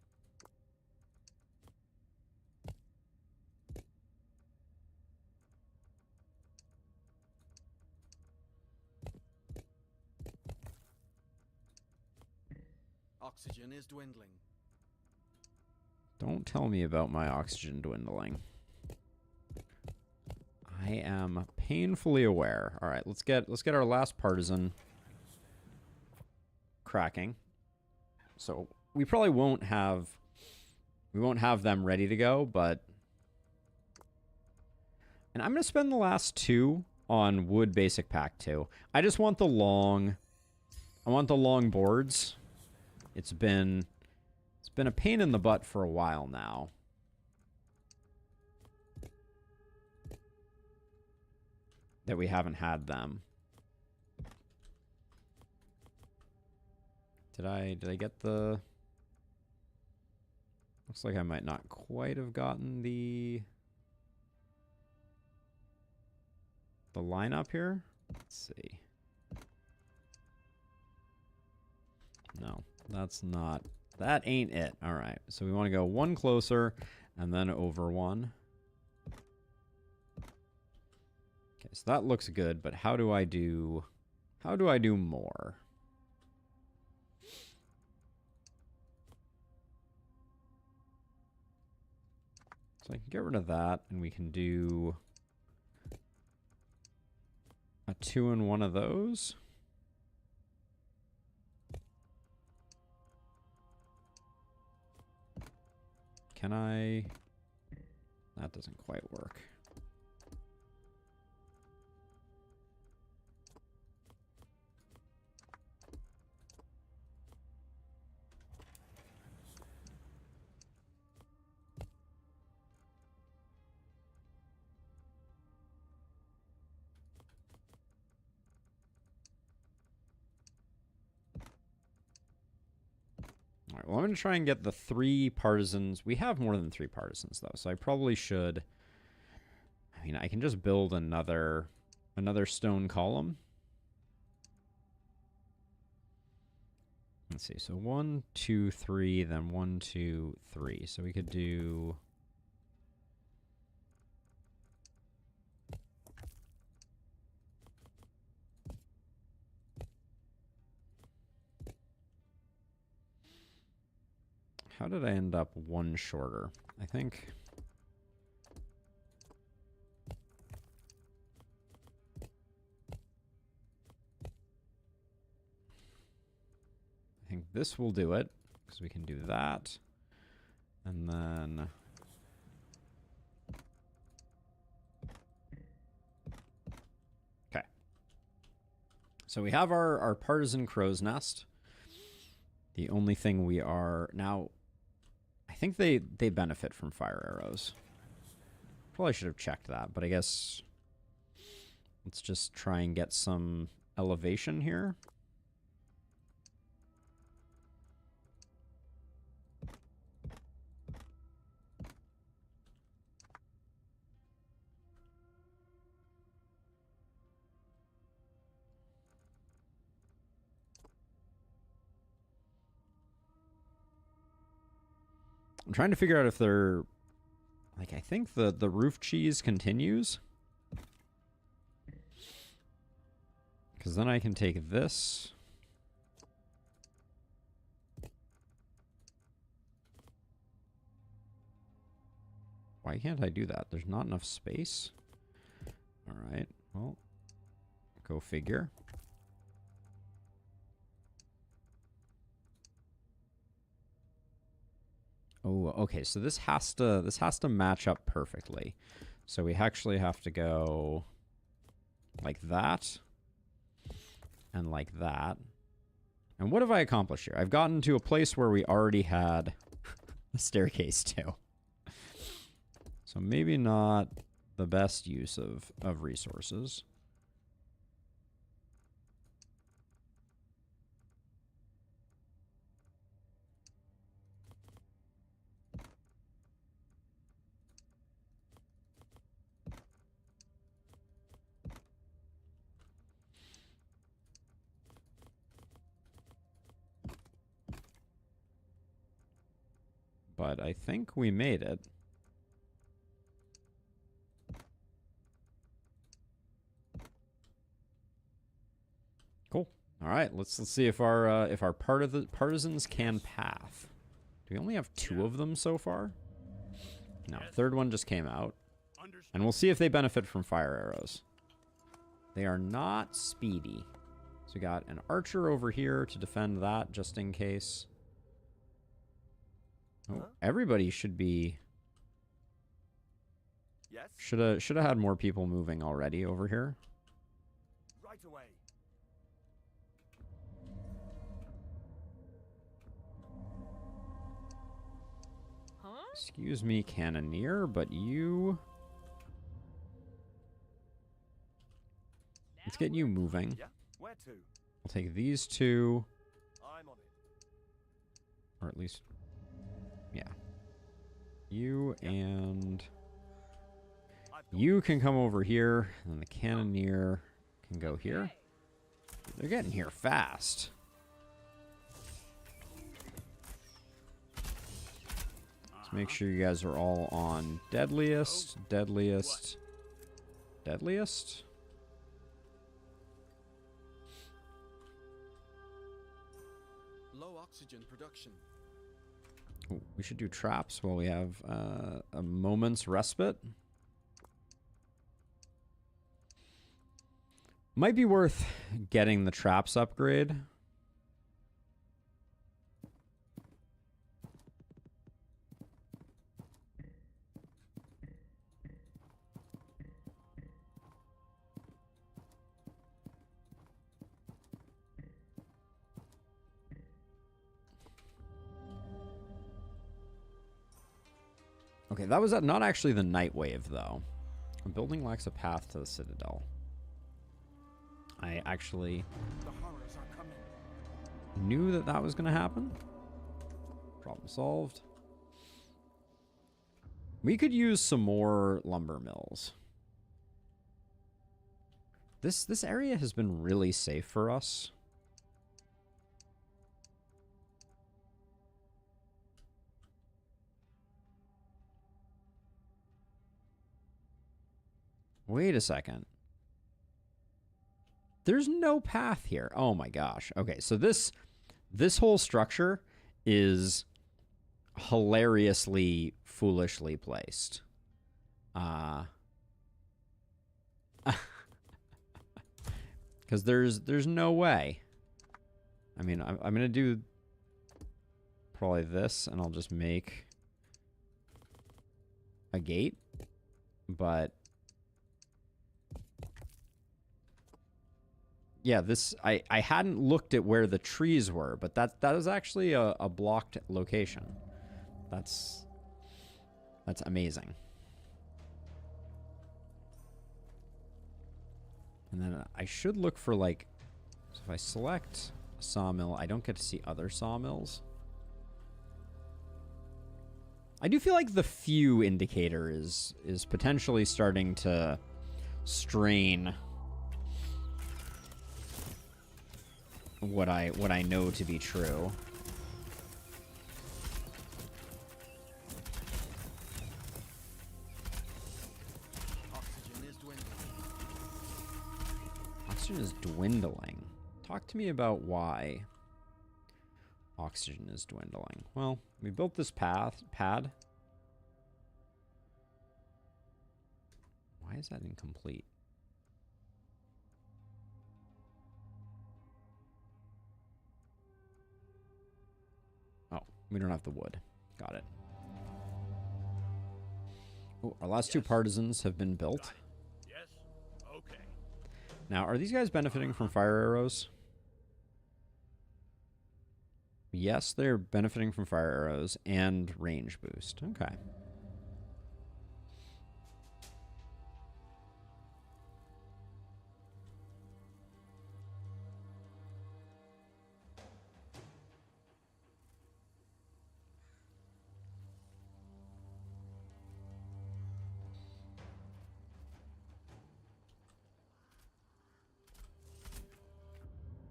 Oxygen is dwindling. Don't tell me about my oxygen dwindling. I am painfully aware. All right, let's get our last partisan cracking. So we probably won't have them ready to go, but and I'm going to spend the last 2 on wood basic pack 2. I just want the long boards. It's been a pain in the butt for a while now. That we haven't had them. Did I get the... Looks like I might not quite have gotten the lineup here. Let's see. No, that's not... That ain't it. All right. So we want to go 1 closer and then over 1. Okay, so that looks good, but how do I do more? So I can get rid of that and we can do a 2 in 1 of those. Can I? That doesn't quite work. All right, well, I'm going to try and get the 3 partisans. We have more than 3 partisans, though, so I probably should... I mean, I can just build another stone column. Let's see, so 1, 2, 3, then 1, 2, 3. So we could do... How did I end up 1 shorter? I think... this will do it, because we can do that. And then... Okay. So we have our partisan crow's nest. The only thing we are... Now, I think they benefit from fire arrows. Probably should have checked that, but I guess... Let's just try and get some elevation here. I'm trying to figure out if they're... Like, I think the roof cheese continues. Because then I can take this. Why can't I do that? There's not enough space. All right. Well, go figure. Oh, okay. So this has to match up perfectly. So we actually have to go like that. And like that. And what have I accomplished here? I've gotten to a place where we already had a staircase too. So maybe not the best use of resources. But I think we made it. Cool. All right, let's see if our partisans can path. Do we only have 2 of them so far? No, third one just came out. And we'll see if they benefit from fire arrows. They are not speedy. So we got an archer over here to defend that just in case. Oh, everybody should be... Yes? Should have had more people moving already over here. Right away. Huh? Excuse me, cannoneer, but you... Let's get you moving. Yeah? Where to? I'll take these 2, I'm on it. or at least... Yeah. You and... You can come over here, and then the cannoneer can go here. They're getting here fast. Let's make sure you guys are all on deadliest, deadliest, deadliest. Low oxygen production. Ooh, we should do traps while we have a moment's respite. Might be worth getting the traps upgrade. Okay, that was not actually the night wave, though. A building lacks a path to the citadel. I actually The horrors are coming. knew that that was going to happen. Problem solved. We could use some more lumber mills. This area has been really safe for us. Wait a second. There's no path here. Oh my gosh. Okay, so this whole structure is hilariously foolishly placed. Because there's no way. I mean, I'm gonna do probably this, and I'll just make a gate, but yeah, this I hadn't looked at where the trees were, but that is actually a blocked location. That's amazing. And then I should look for, like, so if I select a sawmill, I don't get to see other sawmills. I do feel like the few indicator is potentially starting to strain what I know to be true. Oxygen is dwindling. Oxygen is dwindling. Talk to me about why oxygen is dwindling. Well, we built this pad. Why is that incomplete? Oh, we don't have the wood. Got it. Oh, our last two partisans have been built. Yes? Okay. Now, are these guys benefiting from fire arrows? Yes, they're benefiting from fire arrows and range boost. Okay.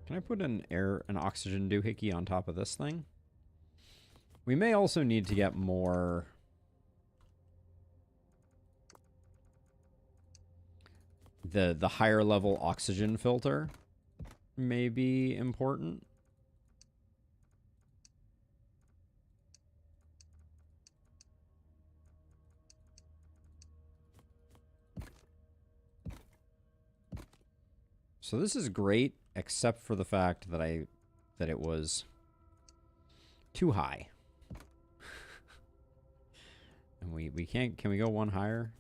Can I put an oxygen doohickey on top of this thing? We may also need to get more the higher level oxygen filter may be important. So this is great, except for the fact that it was too high. And we can't, can we go one higher?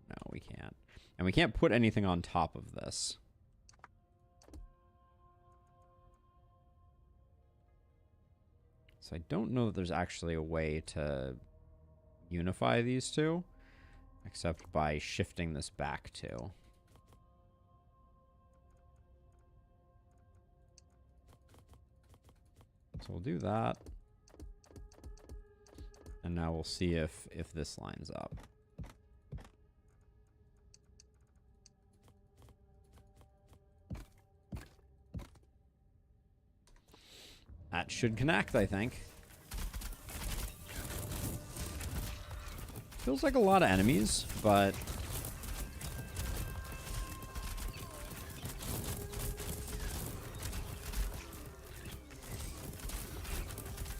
No, we can't. And we can't put anything on top of this. So I don't know that there's actually a way to unify these two, except by shifting this back too. So we'll do that. And now we'll see if this lines up. That should connect, I think. Feels like a lot of enemies, but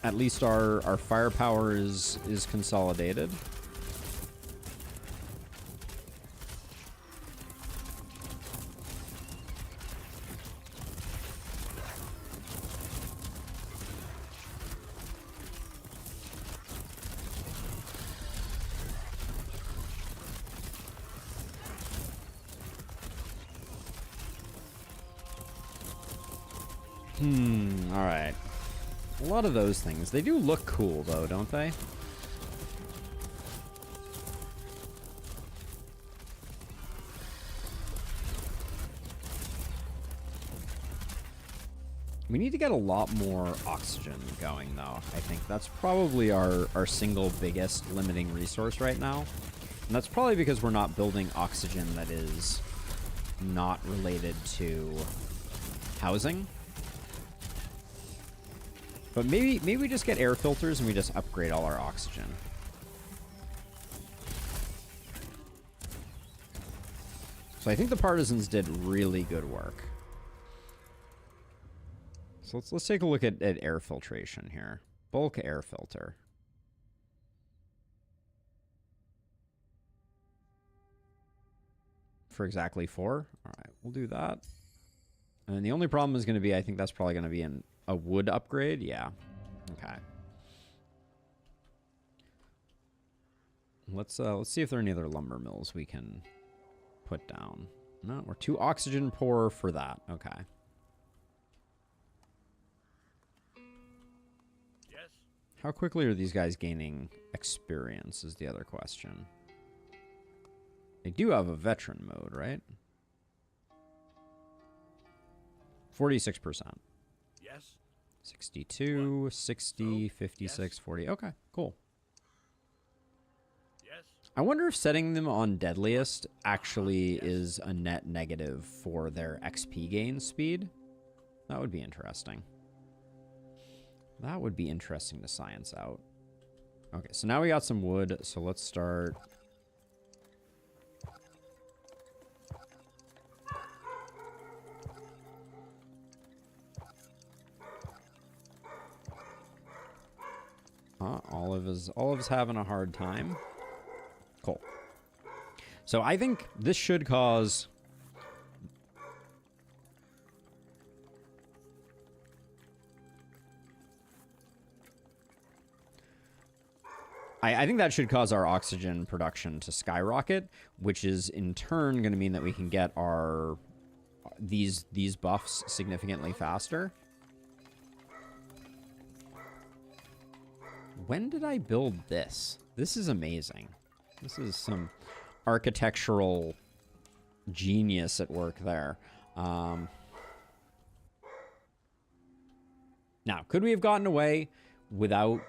at least our firepower is consolidated. All right. A lot of those things. They do look cool, though, don't they? We need to get a lot more oxygen going, though. I think that's probably our single biggest limiting resource right now. And that's probably because we're not building oxygen that is not related to housing. But maybe we just get air filters and we just upgrade all our oxygen. So I think the partisans did really good work. So let's take a look at air filtration here. Bulk air filter. For exactly 4. All right, we'll do that. And the only problem is going to be, I think that's probably going to be a wood upgrade. Yeah. Okay. Let's see if there are any other lumber mills we can put down. No, we're too oxygen poor for that. Okay. Yes. How quickly are these guys gaining experience is the other question. They do have a veteran mode, right? 46%. Yes. 62, 60, 56, 40. Okay, cool. Yes. I wonder if setting them on deadliest actually is a net negative for their XP gain speed. That would be interesting. That would be interesting to science out. Okay, so now we got some wood, so let's start. Olive's having a hard time. Cool. So I think this should cause... I think that should cause our oxygen production to skyrocket, which is in turn going to mean that we can get our these buffs significantly faster. When did I build this? This is amazing. This is some architectural genius at work there. Now, could we have gotten away without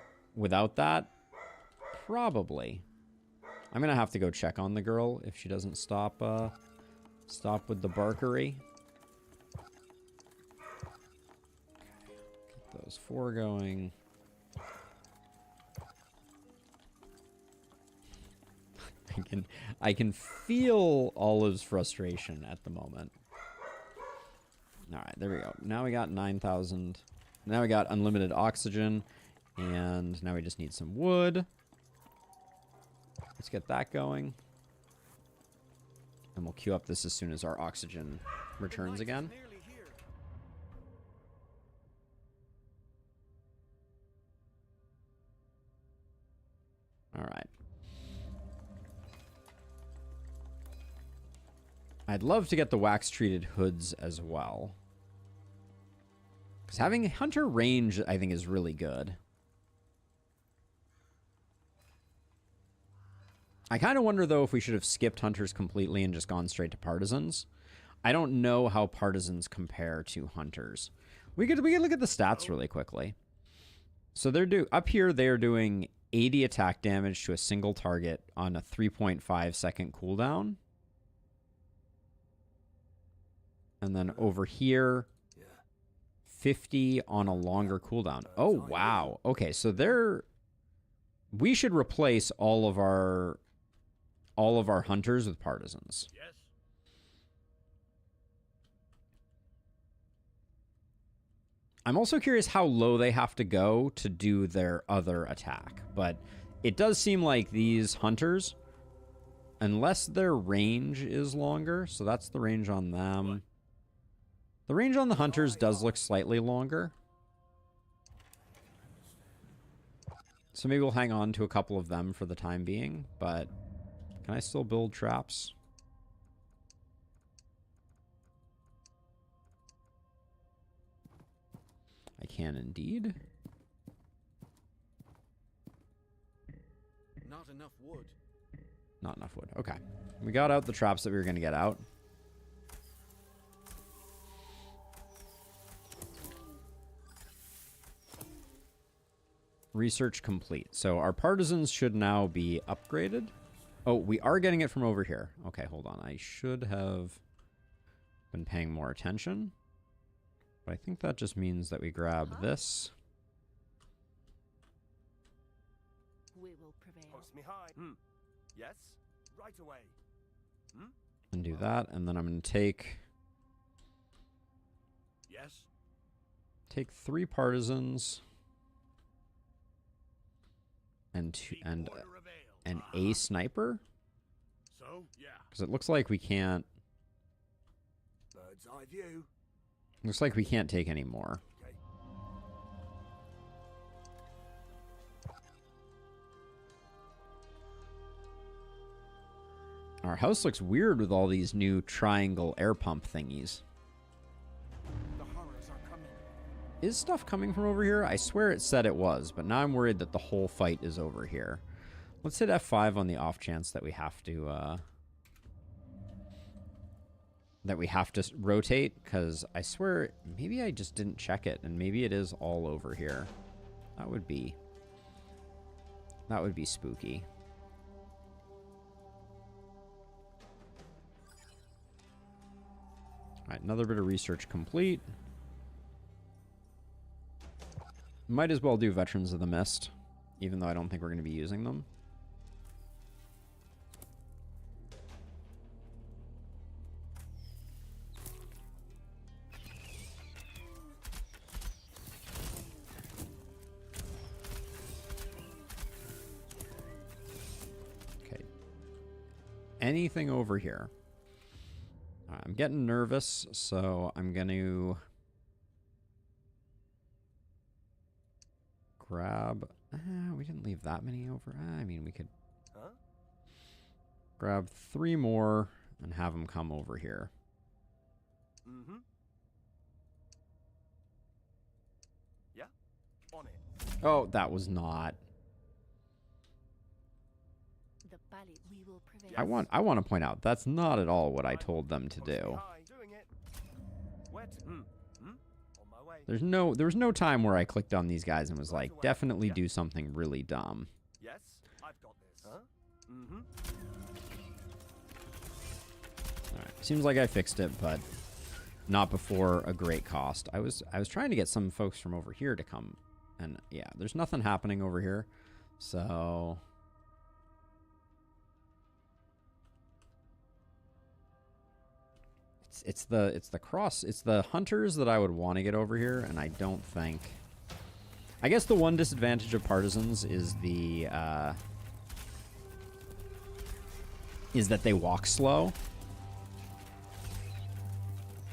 that? Probably. I'm gonna have to go check on the girl if she doesn't stop with the barkery. Get those 4 going. I can feel Olive's frustration at the moment. All right, there we go. Now we got 9,000. Now we got unlimited oxygen, and now we just need some wood. Let's get that going. And we'll queue up this as soon as our oxygen returns again. All right. I'd love to get the wax-treated hoods as well. Because having hunter range, I think, is really good. I kind of wonder, though, if we should have skipped hunters completely and just gone straight to partisans. I don't know how partisans compare to hunters. We could look at the stats really quickly. So up here, they are doing 80 attack damage to a single target on a 3.5 second cooldown. And then over here, 50 on a longer cooldown. Oh, wow. Okay, so we should replace all of our hunters with partisans. Yes. I'm also curious how low they have to go to do their other attack. But it does seem like these hunters, unless their range is longer, so that's the range on them. The range on the hunters does look slightly longer. So maybe we'll hang on to a couple of them for the time being, but can I still build traps? I can indeed. Not enough wood. Not enough wood. Okay. We got out the traps that we were going to get out. Research complete. So our partisans should now be upgraded. Oh, we are getting it from over here. Okay, hold on. I should have been paying more attention. But I think that just means that we grab this. We will prevail. Post me high. Yes. Right away. And do that. And then I'm going to take Yes. 3 partisans. And an A sniper? So, yeah. Because it looks like we can't... Bird's eye view. Looks like we can't take any more. Okay. Our house looks weird with all these new triangle air pump thingies. The horrors are coming. Is stuff coming from over here? I swear it said it was, but now I'm worried that the whole fight is over here. Let's hit F5 on the off chance that we have to, rotate, because I swear maybe I just didn't check it, and maybe it is all over here. That would be spooky. All right, another bit of research complete. Might as well do Veterans of the Mist, even though I don't think we're going to be using them. Okay. Anything over here? I'm getting nervous, so I'm going to grab... we didn't leave that many over. I mean, we could grab 3 more and have them come over here. Mm-hmm. Yeah, on it. Oh, that was not... The ballot we will prevail. I want to point out, that's not at all what I told them to Post me do. high. Doing it. Wet. On my way. There was no time where I clicked on these guys and was like, definitely do something really dumb. Yes, I've got this. Huh? Mm-hmm. Alright, seems like I fixed it, but not before a great cost. I was trying to get some folks from over here to come, and yeah, there's nothing happening over here, so... It's the hunters that I would want to get over here, and I don't think... I guess the one disadvantage of partisans is is that they walk slow.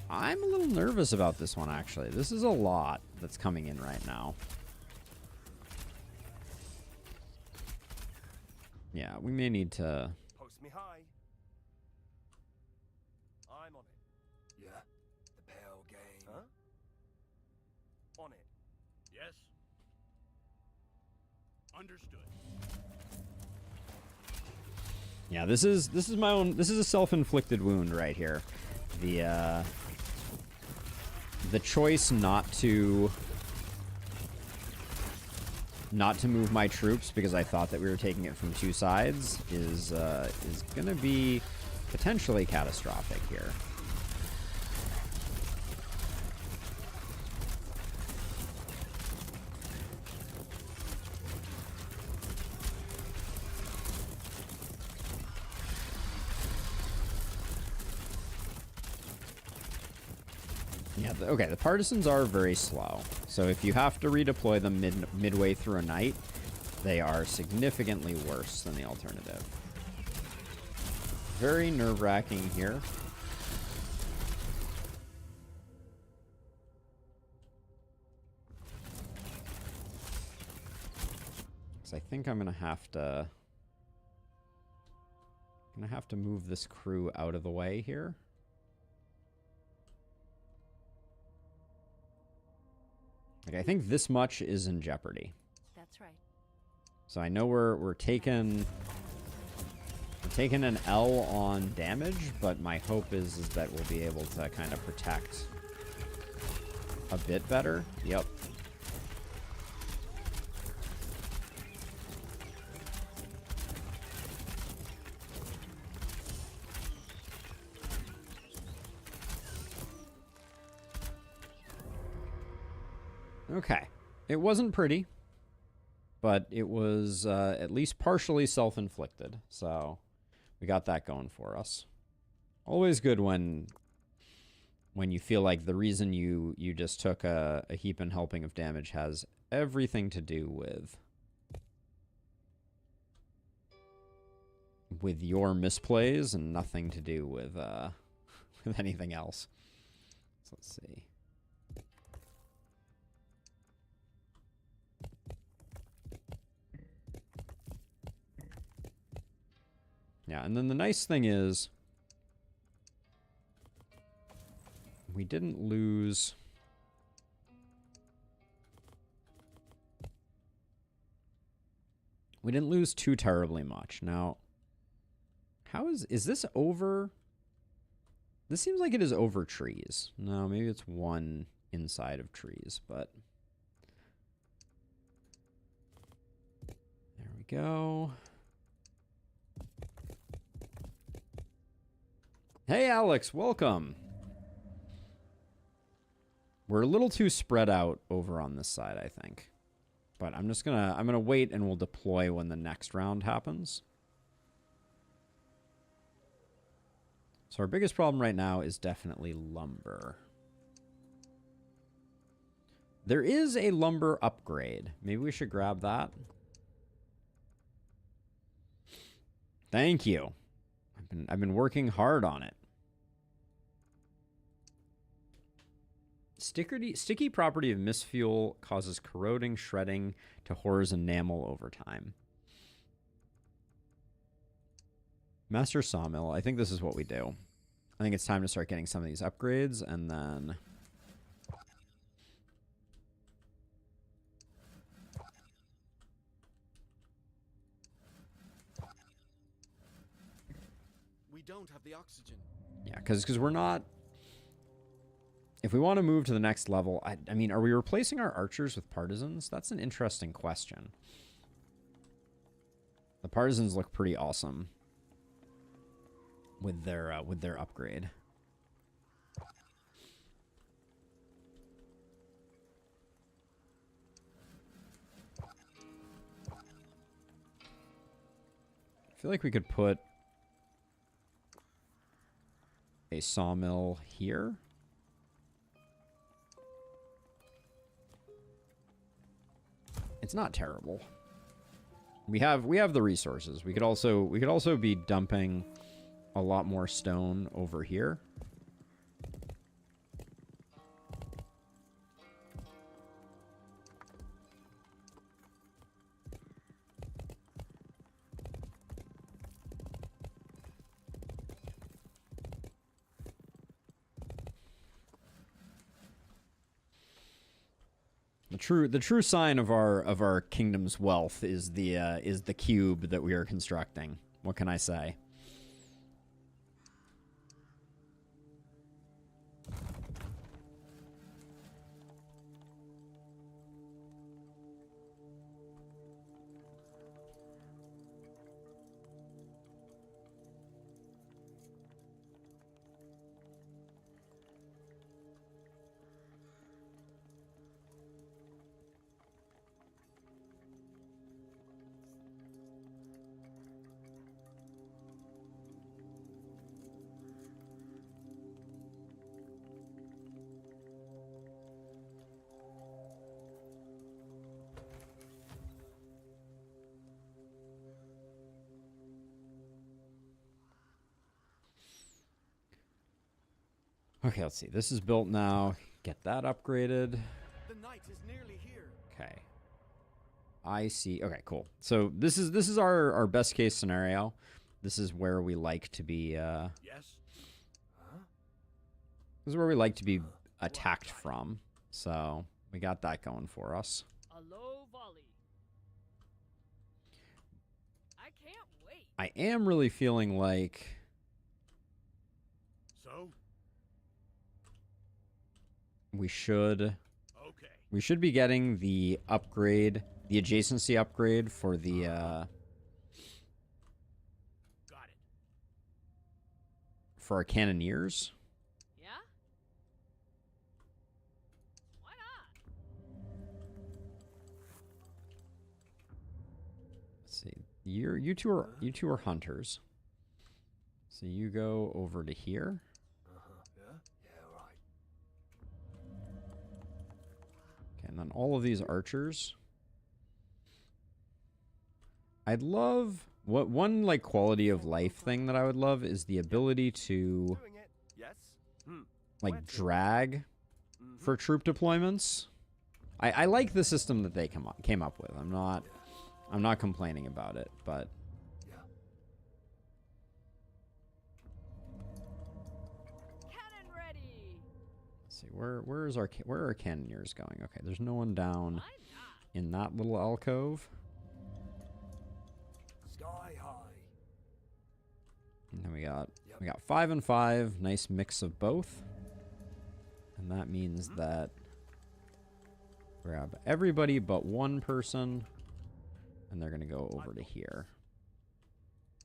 I'm a little nervous about this one, actually. This is a lot that's coming in right now. Yeah, we may need to... Post me high. I'm on it. Yeah, the pale game. Huh? On it. Yes. Understood. Yeah, this is my own... This is a self-inflicted wound right here. The choice not to move my troops because I thought that we were taking it from 2 sides is going to be potentially catastrophic here. Yeah, okay, the partisans are very slow. So if you have to redeploy them midway through a night, they are significantly worse than the alternative. Very nerve-wracking here. So I think I'm gonna have to move this crew out of the way here. Like, I think this much is in jeopardy. That's right. So I know we're taking an L on damage, but my hope is that we'll be able to kind of protect a bit better. Yep. Okay. It wasn't pretty, but it was at least partially self-inflicted, so we got that going for us. Always good when you feel like the reason you just took a heap and helping of damage has everything to do with your misplays and nothing to do with with anything else. So let's see. Yeah, and then the nice thing is we didn't lose... We didn't lose too terribly much. Now, how is this over? This seems like it is over trees. No, maybe it's one inside of trees, but... There we go. Hey, Alex, welcome. We're a little too spread out over on this side, I think. But I'm gonna wait and we'll deploy when the next round happens. So our biggest problem right now is definitely lumber. There is a lumber upgrade. Maybe we should grab that. Thank you. I've been working hard on it. Sticky property of misfuel causes corroding, shredding to horrors enamel over time. Master Sawmill. I think this is what we do. I think it's time to start getting some of these upgrades, and then... We don't have the oxygen. Yeah, because we're not... If we want to move to the next level, I mean, are we replacing our archers with partisans? That's an interesting question. The partisans look pretty awesome with their upgrade. I feel like we could put a sawmill here. It's not terrible. We have the resources. We could also be dumping a lot more stone over here. The true sign of our kingdom's wealth is the cube that we are constructing. What can I say? Okay, let's see. This is built now. Get that upgraded. The night is nearly here. Okay. I see. Okay, cool. So this is our best case scenario. This is where we like to be Yes. this is where we like to be attacked from. So we got that going for us. A low volley. I can't wait. I am really feeling like So? we should Okay. be getting the upgrade, the adjacency upgrade for the Got it. for our cannoneers. Yeah? Why not? Let's see. You two are hunters. So you go over to here. And then all of these archers. I'd love one like quality of life thing that I would love is the ability to Doing it. Yes. like drag for troop deployments. I like the system that they came up with. I'm not complaining about it, but see. Where are our cannoneers going? Okay, there's no one down Why not? in that little alcove. Sky high. And then we got 5 and 5, nice mix of both. And that means that grab everybody but one person, and they're gonna go over to here.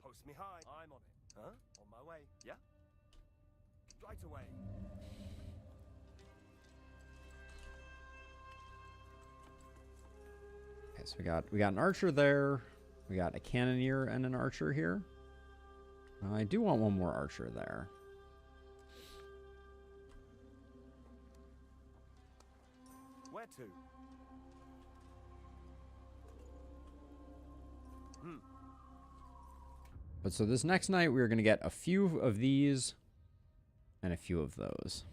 Post me high. I'm on it. Huh? On my way. Yeah. Right away. Okay, so we got an archer there. We got a cannoneer and an archer here. I do want one more archer there. Where to? But so this next night, we're going to get a few of these and a few of those.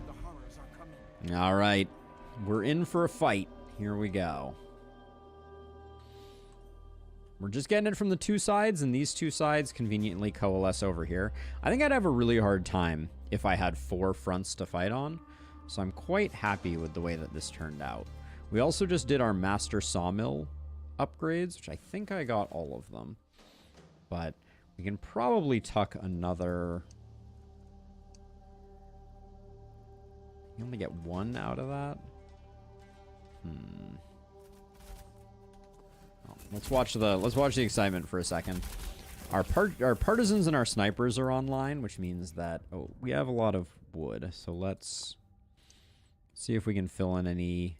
The horrors are coming. All right. We're in for a fight. Here we go. We're just getting it from the two sides, and these two sides conveniently coalesce over here. I think I'd have a really hard time if I had 4 fronts to fight on, so I'm quite happy with the way that this turned out. We also just did our master sawmill upgrades, which I think I got all of them. But we can probably tuck another... You only get 1 out of that? Let's watch the excitement for a second. Our partisans and our snipers are online, which means that we have a lot of wood. So let's see if we can fill in any.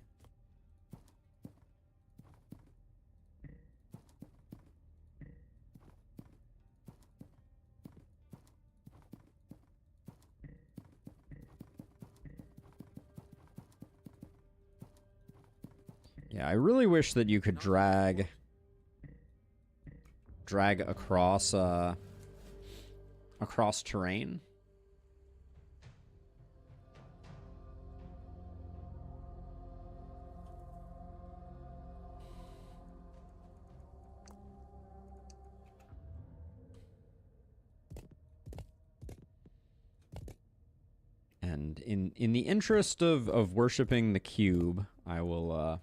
Yeah, I really wish that you could drag across across terrain. And in the interest of worshiping the cube, I will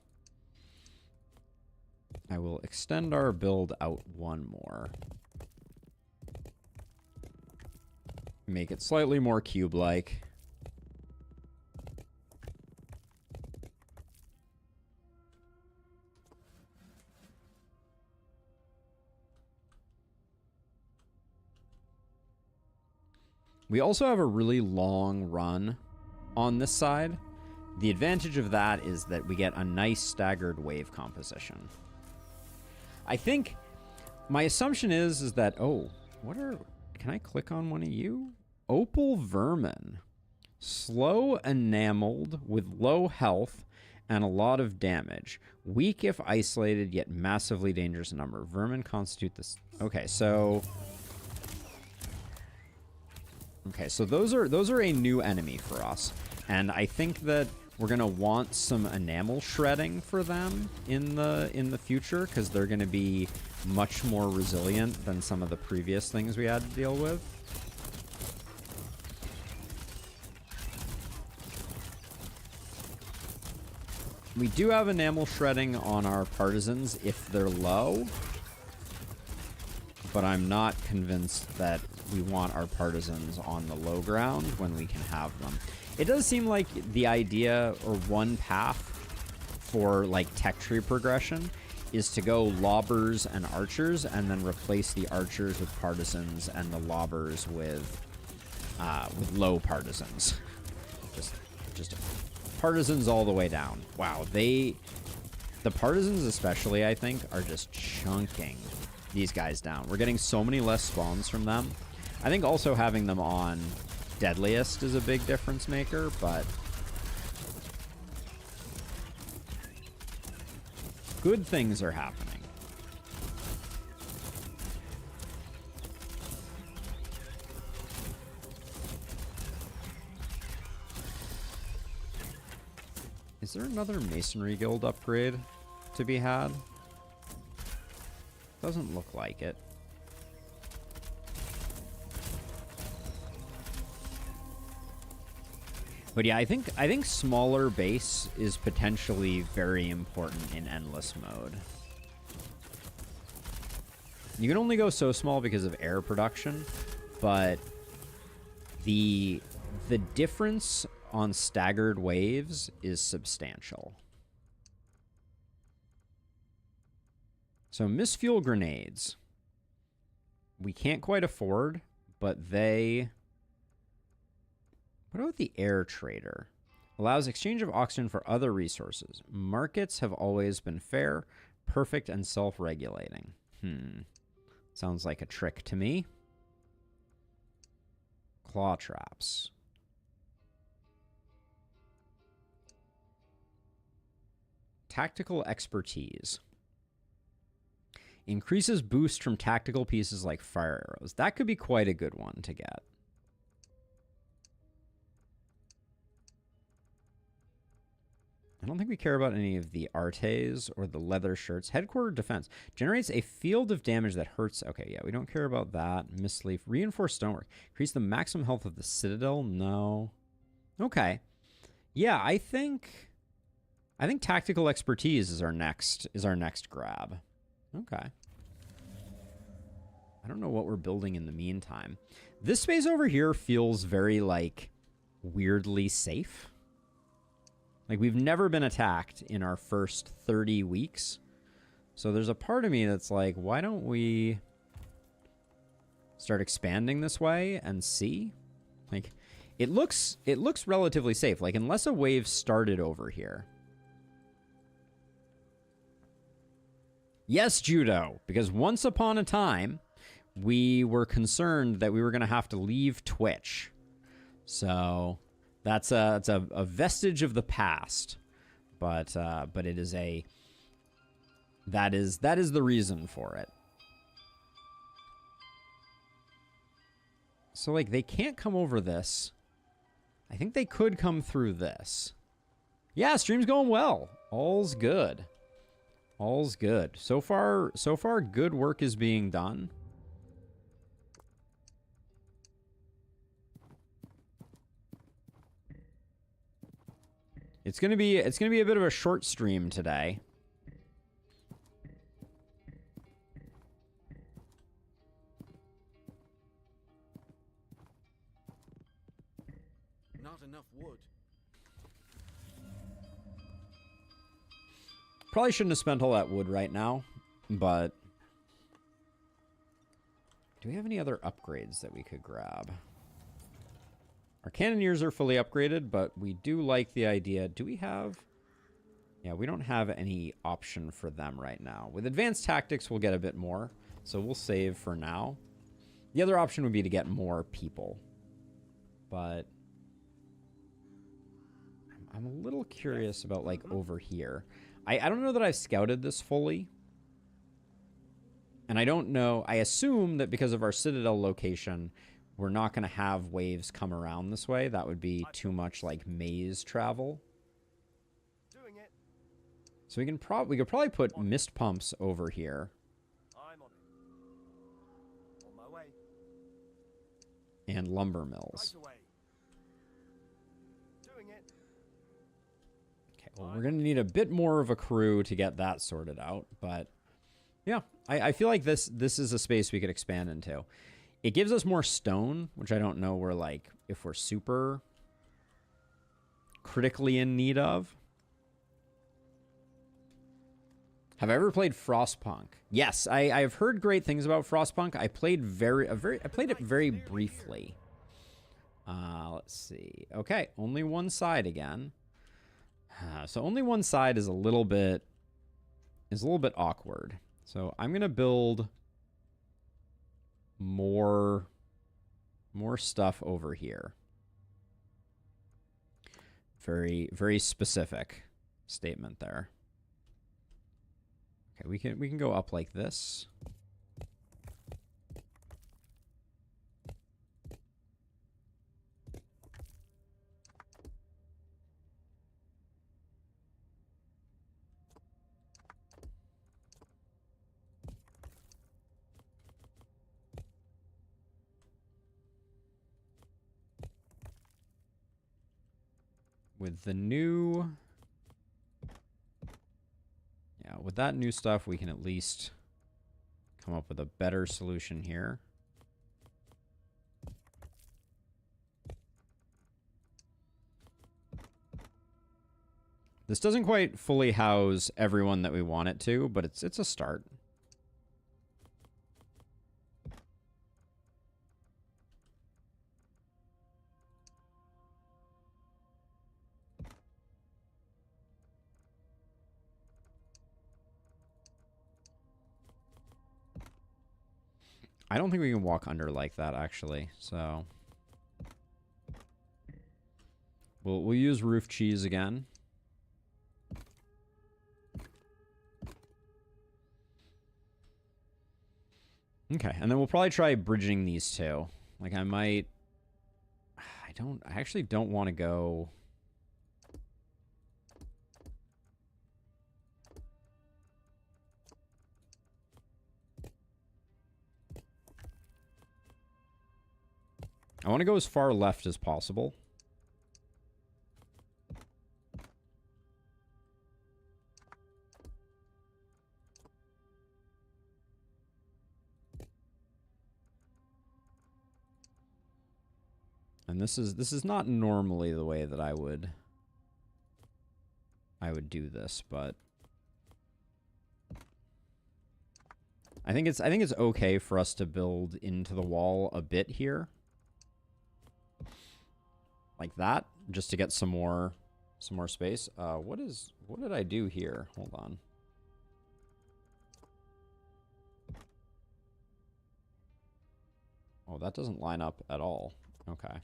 extend our build out 1 more. Make it slightly more cube-like. We also have a really long run on this side. The advantage of that is that we get a nice staggered wave composition. I think my assumption is that, can I click on one of you? Opal Vermin. Slow enameled with low health and a lot of damage. Weak if isolated, yet massively dangerous in number. Vermin constitute this. Okay, so those are a new enemy for us. And I think that we're gonna want some enamel shredding for them in the future, because they're gonna be much more resilient than some of the previous things we had to deal with. We do have enamel shredding on our partisans if they're low, but I'm not convinced that we want our partisans on the low ground when we can have them. It does seem like the idea, or one path for like tech tree progression, is to go lobbers and archers, and then replace the archers with partisans and the lobbers with low partisans. Just partisans all the way down. Wow, the partisans especially, I think, are just chunking these guys down. We're getting so many less spawns from them. I think also having them on deadliest is a big difference maker, but good things are happening. Is there another Masonry Guild upgrade to be had? Doesn't look like it. But yeah, I think smaller base is potentially very important in endless mode. You can only go so small because of air production, but the difference on staggered waves is substantial. So misfuel grenades, we can't quite afford, but they... What about the air trader? Allows exchange of oxygen for other resources. Markets have always been fair, perfect, and self-regulating. Sounds like a trick to me. Claw traps. Tactical expertise. Increases boost from tactical pieces like fire arrows. That could be quite a good one to get. I don't think we care about any of the artes or the leather shirts. Headquarter defense. Generates a field of damage that hurts. Okay, yeah, we don't care about that. Misleaf. Reinforced stonework. Increase the maximum health of the citadel. No. Okay. Yeah, I think tactical expertise is our next grab. Okay. I don't know what we're building in the meantime. This space over here feels very, like, weirdly safe. Like, we've never been attacked in our first 30 weeks. So there's a part of me that's like, why don't we start expanding this way and see? Like, it looks relatively safe. Like, unless a wave started over here. Yes, Judo, because once upon a time, we were concerned that we were going to have to leave Twitch. So... It's a vestige of the past, but it is that is the reason for it. So like they can't come over this. I think they could come through this. Yeah, stream's going well. All's good. All's good. So far good work is being done. It's gonna be a bit of a short stream today. Not enough wood. Probably shouldn't have spent all that wood right now, but do we have any other upgrades that we could grab? Our cannoneers are fully upgraded, but we do like the idea. Do we have... Yeah, we don't have any option for them right now. With advanced tactics, we'll get a bit more, so we'll save for now. The other option would be to get more people. But I'm a little curious about, like, over here. I don't know that I've scouted this fully. And I don't know... I assume that because of our Citadel location... We're not going to have waves come around this way. That would be too much like maze travel. Doing it. So we could probably put mist pumps over here. I'm on it. On my way. And lumber mills. Right away. Doing it. Okay, well, we're going to need a bit more of a crew to get that sorted out, but yeah, I feel like this is a space we could expand into. It gives us more stone, which I don't know if we're super critically in need of. Have I ever played Frostpunk? Yes, I've heard great things about Frostpunk. I played it very briefly. Let's see. Okay, only one side again. So only one side is a little bit awkward. So I'm gonna build more stuff over here. Very, very specific statement there. Okay, we can go up like this. with the new... Yeah, with that new stuff, we can at least come up with a better solution here. This doesn't quite fully house everyone that we want it to, but it's a start. I don't think we can walk under like that, actually, so... We'll use roof cheese again. Okay, and then we'll probably try bridging these two. Like, I might... I actually don't want to go... I want to go as far left as possible. And this is not normally the way that I would do this, but I think it's okay for us to build into the wall a bit here. Like that, just to get some more space. What did I do here? Hold on. Oh, that doesn't line up at all. Okay.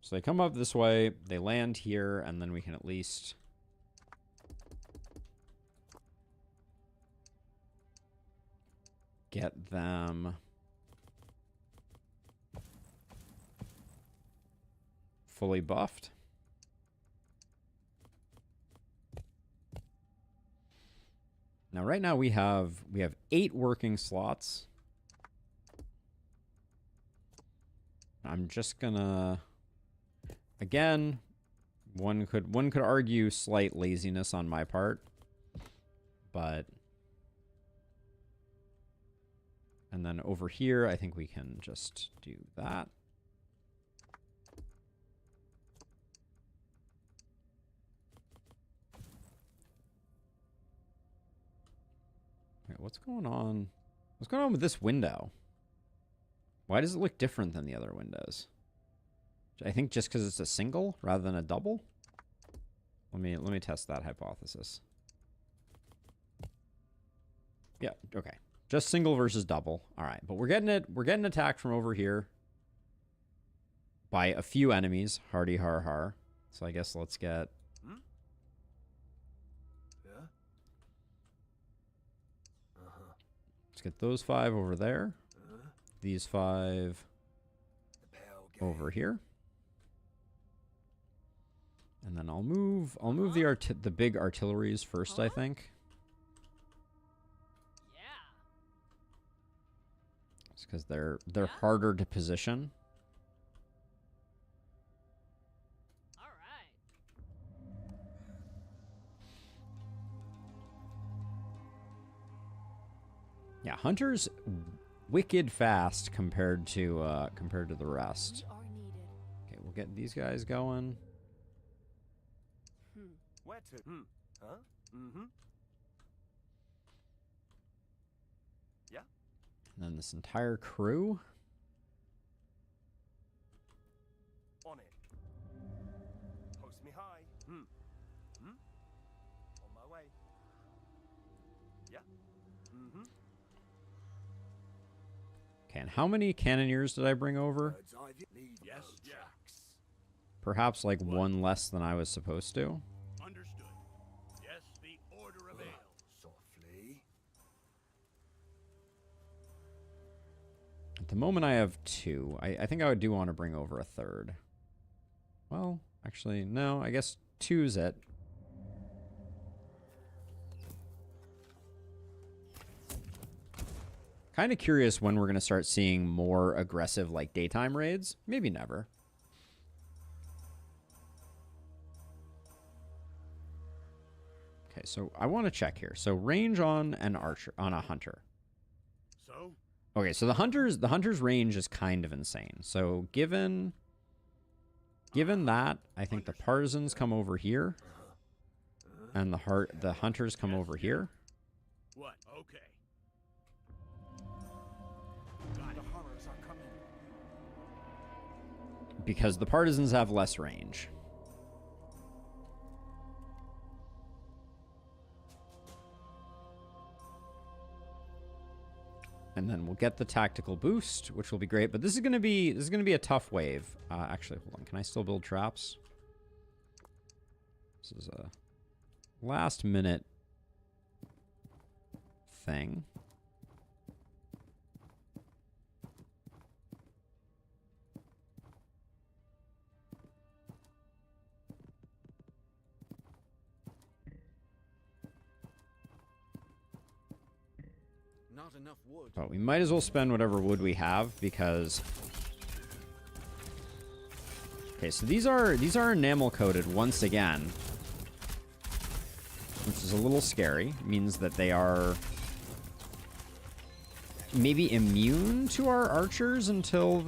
So they come up this way, they land here, and then we can at least... get them... fully buffed. Now, right now we have 8 working slots. I'm just gonna... Again, one could argue slight laziness on my part, but... And then over here, I think we can just do that. Wait, what's going on? What's going on with this window? Why does it look different than the other windows? I think just because it's a single rather than a double. Let me test that hypothesis. Yeah, okay. Just single versus double. All right, but we're getting attacked from over here by a few enemies. Hardy har har. So I guess let's get... Yeah. Let's get those 5 over there. These 5 over here. And then I'll move the big artilleries first, I think. Yeah. It's because they're harder to position. All right. Yeah, Hunter's wicked fast compared to the rest. We are needed. Okay, we'll get these guys going. Where to? Huh? Mm-hmm. Yeah. And then this entire crew. On it. Post me high. On my way. Yeah. Okay, and how many cannoneers did I bring over? Yes, Jax. Perhaps like one less than I was supposed to. Understood. Yes, the order of ale. Softly. At the moment, I have 2. I think I do want to bring over a 3rd. Well, actually, no. I guess 2's it. Kind of curious when we're going to start seeing more aggressive, like, daytime raids. Maybe never. Okay, so I want to check here. So range on an archer, on a hunter. So? Okay, so the hunter's range is kind of insane. So given that, I think the partisans come over here, and the hunters come over here. What? Okay. The horrors are coming. Because the partisans have less range. And then we'll get the tactical boost, which will be great. But this is gonna be a tough wave. Actually, hold on. Can I still build traps? This is a last minute thing. Not enough wood. But we might as well spend whatever wood we have because... Okay, so these are enamel coated once again. Which is a little scary. It means that they are maybe immune to our archers until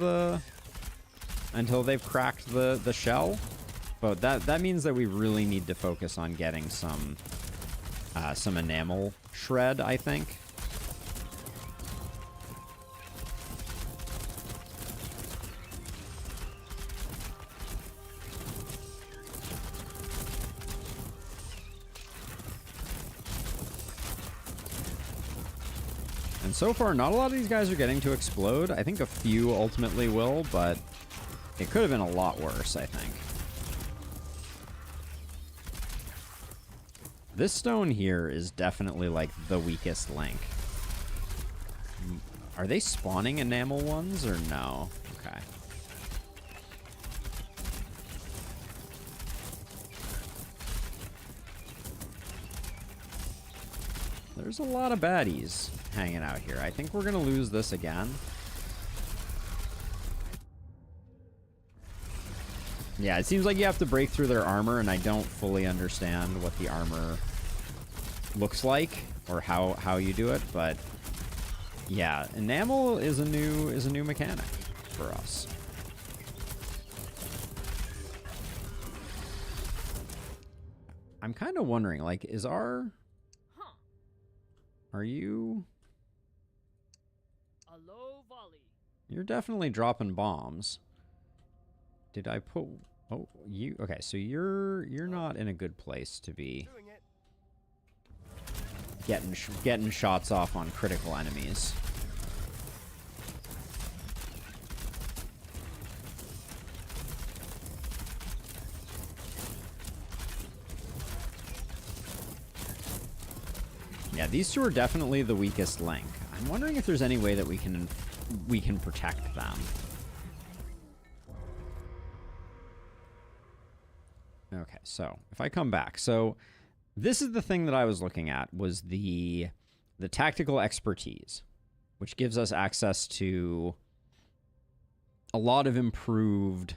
they've cracked the shell. But that means that we really need to focus on getting some enamel shred, I think. And so far, not a lot of these guys are getting to explode. I think a few ultimately will, but it could have been a lot worse, I think. This stone here is definitely, like, the weakest link. Are they spawning enamel ones, or no? Okay. There's a lot of baddies hanging out here. I think we're going to lose this again. Yeah, it seems like you have to break through their armor, and I don't fully understand what the armor looks like or how you do it, but yeah, enamel is a new mechanic for us. I'm kind of wondering, like, are you... A low volley. You're definitely dropping bombs. Did I put... Oh, you... Okay, so you're not in a good place to be getting shots off on critical enemies. Yeah, these two are definitely the weakest link. I'm wondering if there's any way that we can protect them. Okay, so if I come back, so this is the thing that I was looking at, was the tactical expertise, which gives us access to a lot of improved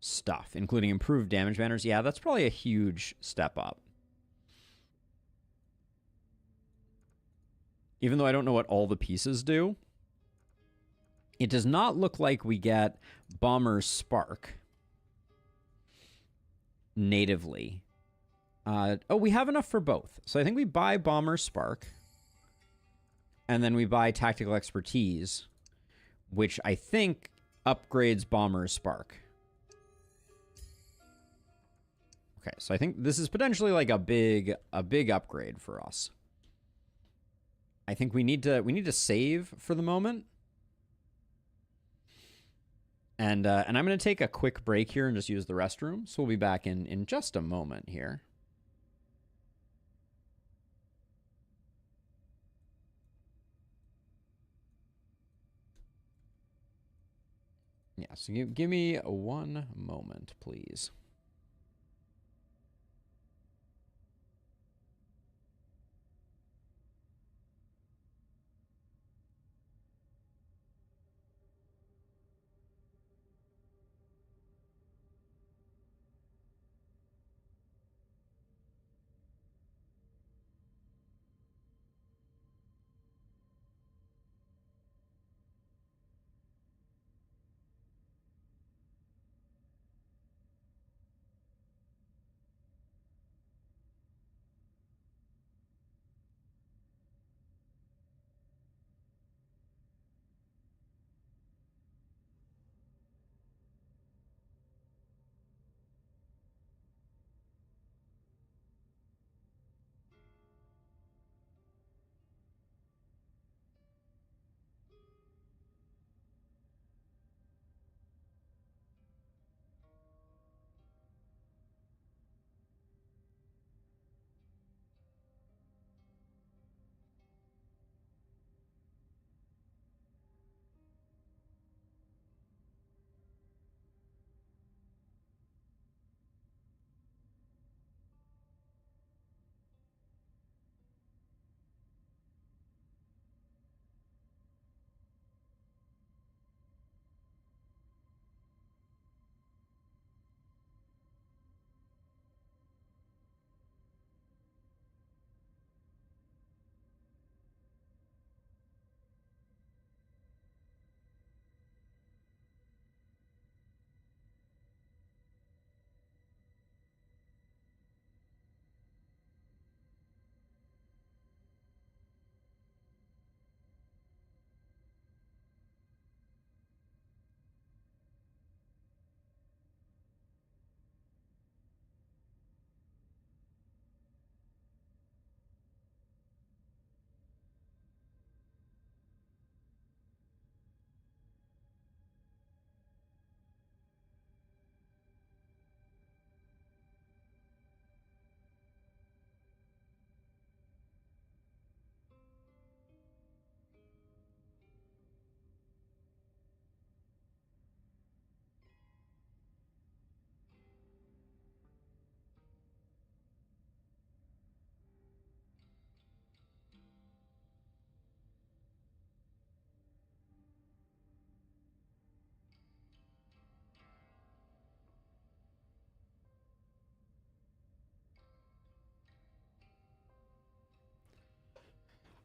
stuff, including improved damage banners. Yeah, that's probably a huge step up. Even though I don't know what all the pieces do, it does not look like we get Bomber's Spark natively. Oh, we have enough for both. So I think we buy Bomber's Spark, and then we buy Tactical Expertise, which I think upgrades Bomber's Spark. Okay, so I think this is potentially like a big upgrade for us. I think we need to save for the moment. And I'm going to take a quick break here and just use the restroom. So we'll be back in just a moment here. Yeah, so give me one moment, please.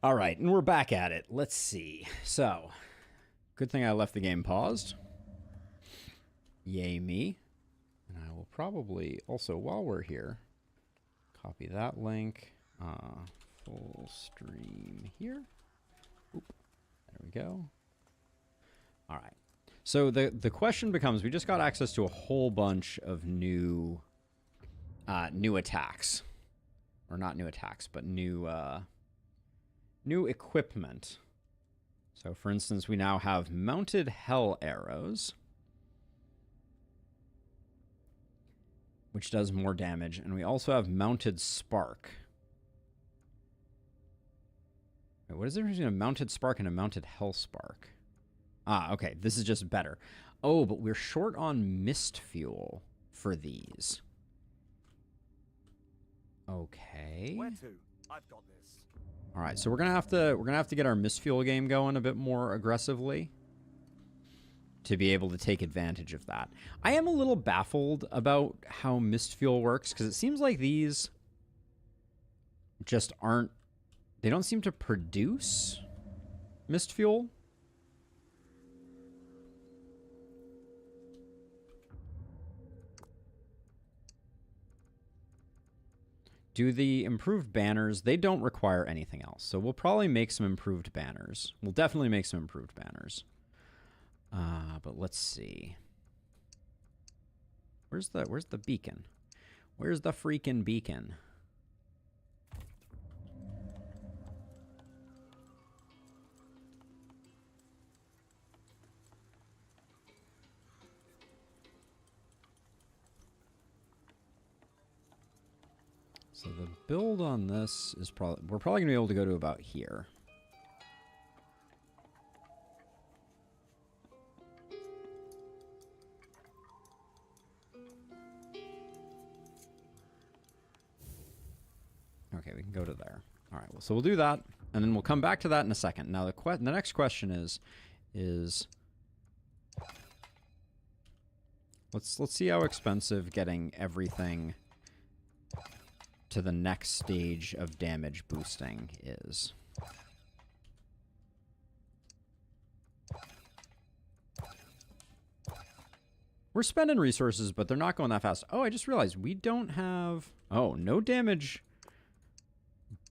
All right, and we're back at it. Let's see. So, good thing I left the game paused. Yay me. And I will probably also, while we're here, copy that link. Full stream here. Oop, there we go. All right. So the question becomes, we just got access to a whole bunch of new attacks. Or not new attacks, but new equipment. So for instance, we now have mounted hell arrows, which does more damage, and we also have mounted spark. Wait, what is the difference between a mounted spark and a mounted hell spark? Ah, okay, this is just better. Oh, but we're short on mist fuel for these. Okay. Where to? I've got this. All right, so we're gonna have to get our mist fuel game going a bit more aggressively to be able to take advantage of that. I am a little baffled about how mist fuel works, because it seems like these just aren't. They don't seem to produce mist fuel. Do the improved banners, they don't require anything else. So we'll probably make some improved banners. We'll definitely make some improved banners. But let's see. Where's the beacon? Where's the freaking beacon? So the build on this is probably, we're probably gonna be able to go to about here. Okay, we can go to there. All right, well, so we'll do that, and then we'll come back to that in a second. Now the next question is let's see how expensive getting everything to the next stage of damage boosting is. We're spending resources, but they're not going that fast. Oh, I just realized we don't have... Oh, no damage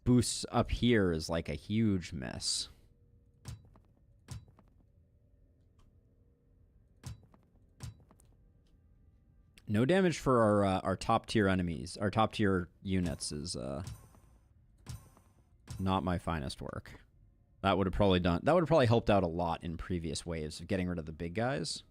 boosts up here is like a huge miss. No damage for our top tier enemies. Our top tier units is not my finest work. That would have probably helped out a lot in previous waves of getting rid of the big guys.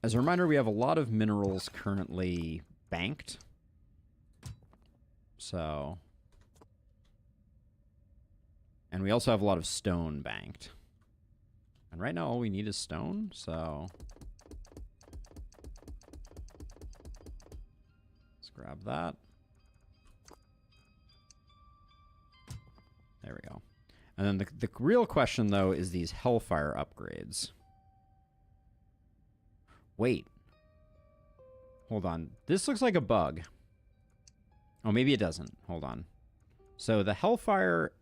As a reminder, we have a lot of minerals currently banked. So... And we also have a lot of stone banked. And right now all we need is stone, so... Let's grab that. There we go. And then the real question, though, is these Hellfire upgrades. Wait. Hold on. This looks like a bug. Oh, maybe it doesn't. Hold on. So the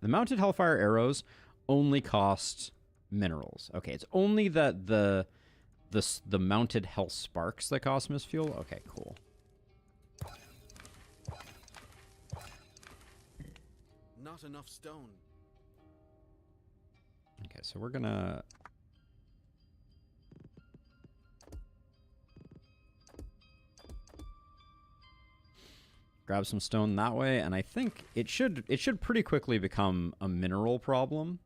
mounted Hellfire arrows only cost minerals. Okay, it's only the mounted Hell Sparks that cost mist fuel. Okay, cool. Not enough stone. Okay, so we're gonna... grab some stone that way, and I think it should pretty quickly become a mineral problem.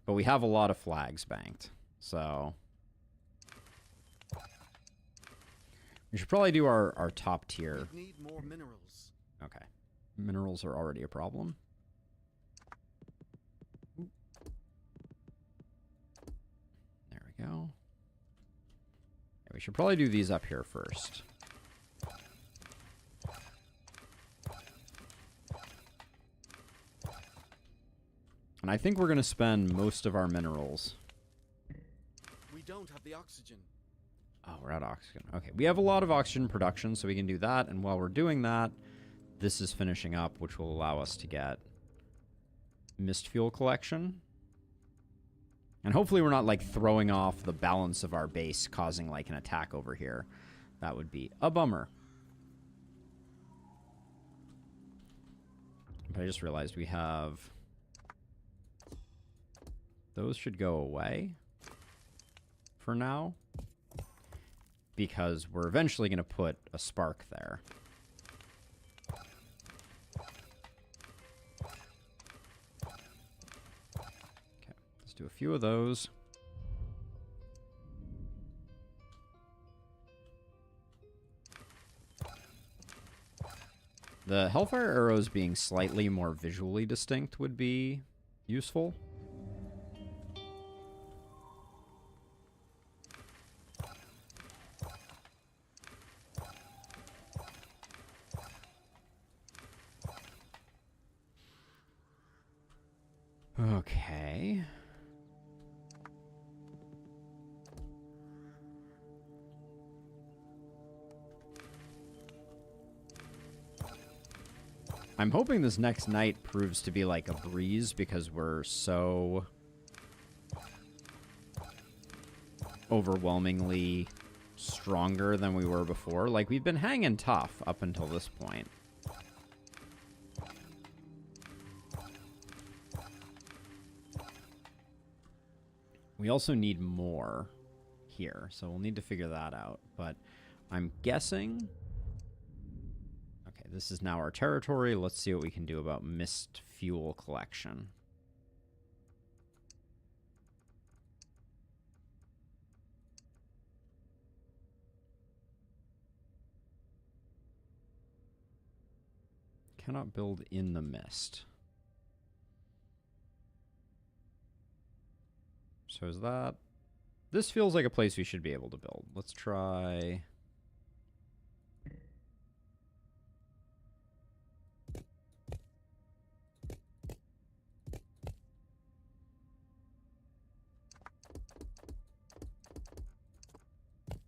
But we have a lot of flags banked, so we should probably do our top tier. We need more minerals. Okay, minerals are already a problem. There we go. Yeah, we should probably do these up here first. And I think we're going to spend most of our minerals. We don't have the oxygen. Oh, we're at oxygen. Okay, we have a lot of oxygen production, so we can do that. And while we're doing that, this is finishing up, which will allow us to get mist fuel collection. And hopefully we're not, like, throwing off the balance of our base, causing, like, an attack over here. That would be a bummer. But I just realized we have... Those should go away for now, because we're eventually going to put a spark there. Okay, let's do a few of those. The Hellfire arrows being slightly more visually distinct would be useful. Okay. I'm hoping this next night proves to be like a breeze because we're so overwhelmingly stronger than we were before. Like, we've been hanging tough up until this point. We also need more here, so we'll need to figure that out. But I'm guessing... Okay, this is now our territory. Let's see what we can do about mist fuel collection. Cannot build in the mist. So is that... This feels like a place we should be able to build. Let's try...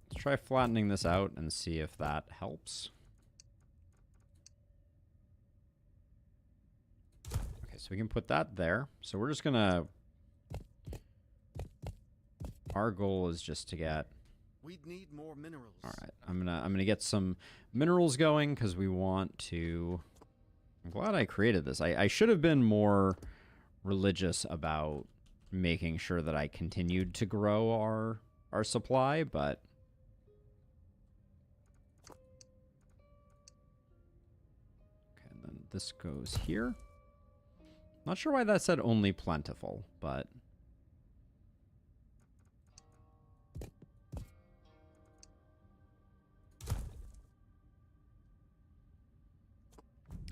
Let's try flattening this out and see if that helps. Okay, so we can put that there. So we're just gonna... Our goal is just to get... We'd need more minerals. All right, I'm gonna get some minerals going because we want to... I'm glad I created this. I should have been more religious about making sure that I continued to grow our supply, but... Okay, and then this goes here. Not sure why that said only plentiful, but...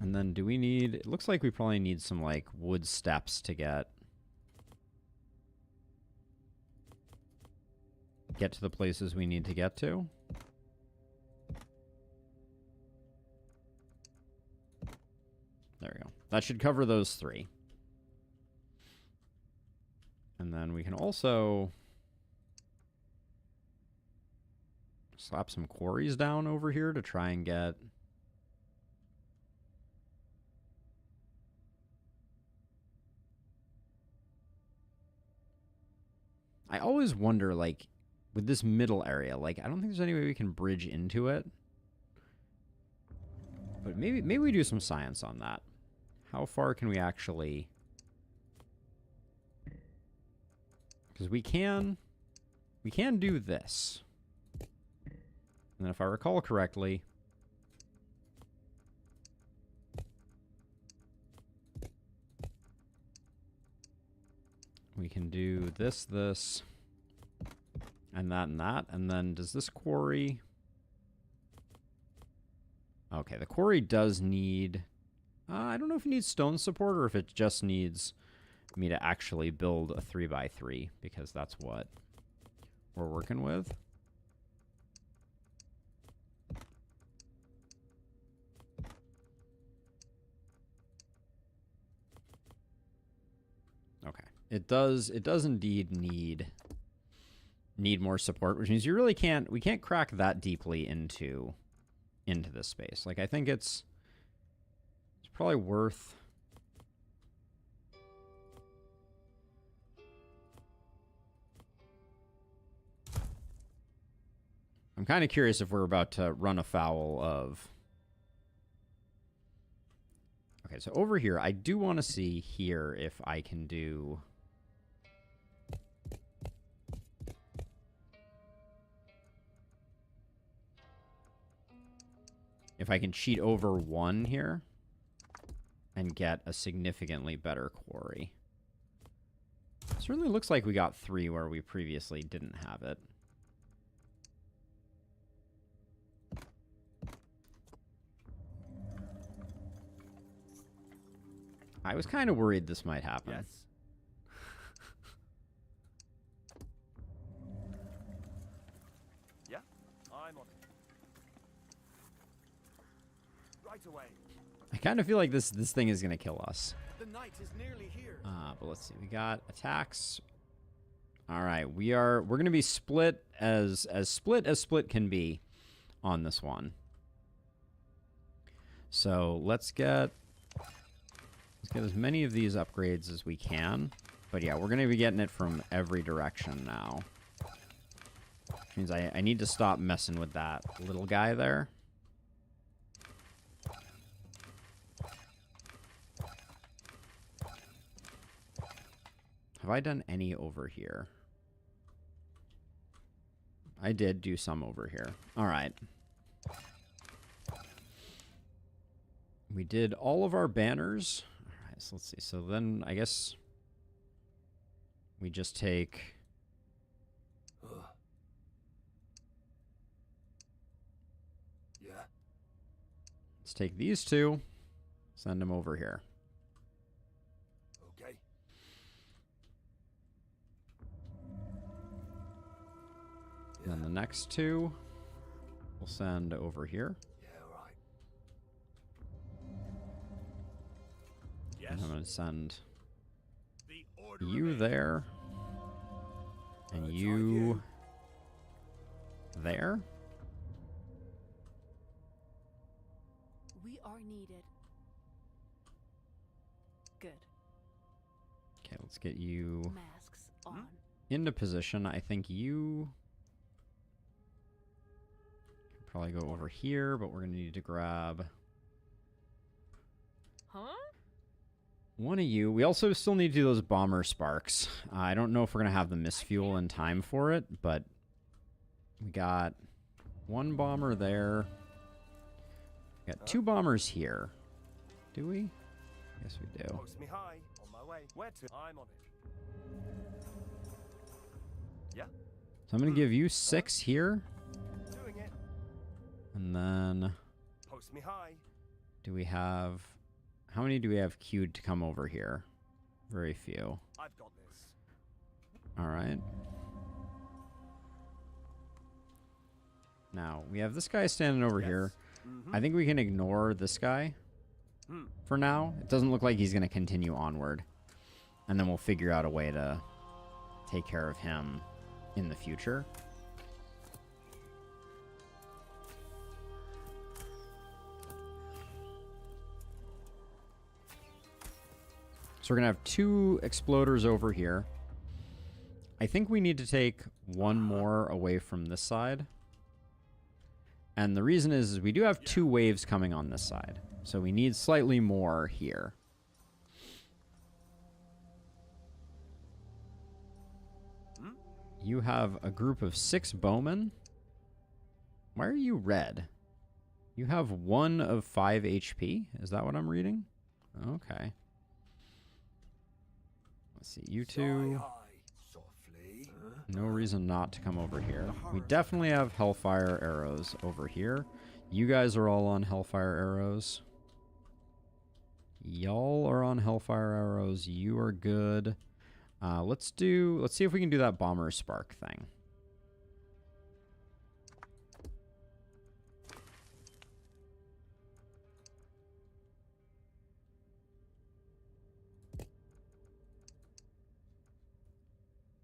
And then do we need... It looks like we probably need some, like, wood steps to get to the places we need to get to. There we go. That should cover those three. And then we can also slap some quarries down over here to try and get... I always wonder, like, with this middle area, like, I don't think there's any way we can bridge into it. But maybe we do some science on that. How far can we actually... Because we can do this. And then if I recall correctly... We can do this, and that. And then does this quarry... Okay, the quarry does need... I don't know if it needs stone support or if it just needs me to actually build a 3x3, because that's what we're working with. Okay. It does indeed need need more support, which means you really can't, we can't crack that deeply into this space. Like, I think it's probably worth... I'm kind of curious if we're about to run afoul of... Okay, so over here, I do want to see here if I can do... If I can cheat over 1 here and get a significantly better quarry. Certainly looks like we got 3 where we previously didn't have it. I was kind of worried this might happen. Yes. Yeah, I'm on it. Right away. I kind of feel like this thing is going to kill us. The night is nearly here. But let's see. We got attacks. All right, we're going to be split as split can be on this one. So let's get as many of these upgrades as we can. But yeah, we're going to be getting it from every direction now. Which means I need to stop messing with that little guy there. Have I done any over here? I did do some over here. All right. We did all of our banners. All right, so let's see. So then I guess we just take... Yeah. Let's take these 2, send them over here. Okay. And then the next 2 we'll send over here. Yeah, right. Yes. And I'm going to send The order you remains. there. And you there. We are needed. Good. Okay, let's get you Masks on. into position. I think you can probably go over here, but we're going to need to grab Huh? one of you. We also still need to do those bomber sparks. I don't know if we're going to have the mist fuel in time for it, but we got 1 bomber there. We got 2 bombers here. Do we? Yes, we do. Post me high. On my way. Where to? I'm on it. Yeah. So I'm going to give you 6 here. Doing it. And then Post me high. do we have... How many do we have queued to come over here? Very few. I've got this. All right. Now, we have this guy standing over Yes. here. Mm-hmm. I think we can ignore this guy for now. It doesn't look like he's going to continue onward. And then we'll figure out a way to take care of him in the future. So we're going to have 2 exploders over here. I think we need to take 1 more away from this side. And the reason is we do have 2 waves coming on this side. So we need slightly more here. You have a group of 6 bowmen. Why are you red? You have 1 of 5 HP? Is that what I'm reading? Okay. Let's see, you 2. Softly. No reason not to come over here. We definitely have Hellfire arrows over here. You guys are all on Hellfire arrows. Y'all are on Hellfire arrows. You are good. Let's see if we can do that bomber spark thing.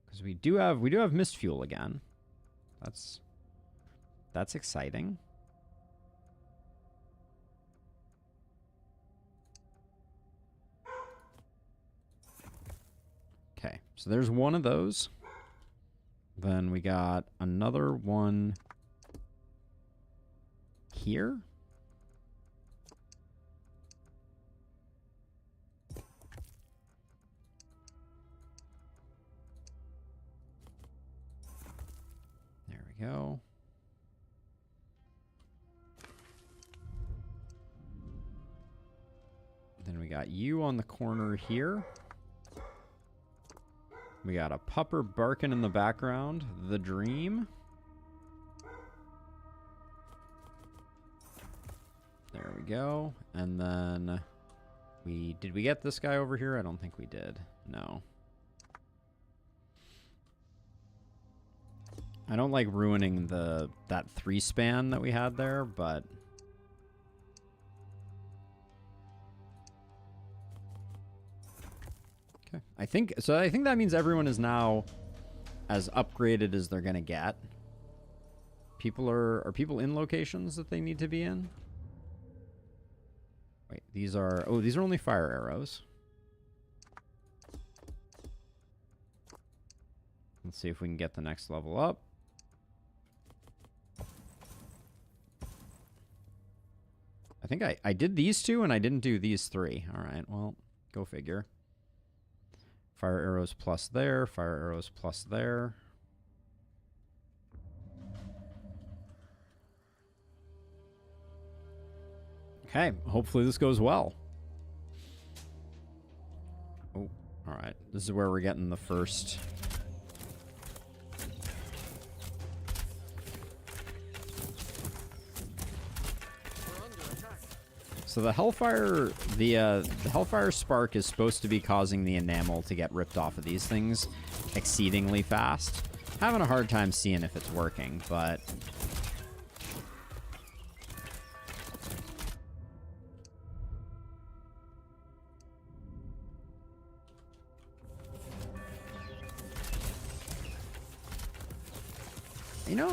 Because Because we do have mist fuel again. That's exciting. Okay, so there's one of those. Then we got another one here. There we go. Then we got you on the corner here. We got a pupper barking in the background. The dream. There we go. And then did we get this guy over here? I don't think we did. No. I don't like ruining that 3-span that we had there, but okay. I think that means everyone is now as upgraded as they're gonna get. Are people in locations that they need to be in? Wait, these are only fire arrows. Let's see if we can get the next level up. I think I did these two and I didn't do these three. All right, well, go figure. Fire arrows plus there, fire arrows plus there. Okay, hopefully this goes well. Oh, all right. This is where we're getting the first. So the Hellfire, the Hellfire Spark is supposed to be causing the enamel to get ripped off of these things exceedingly fast. Having a hard time seeing if it's working, but you know,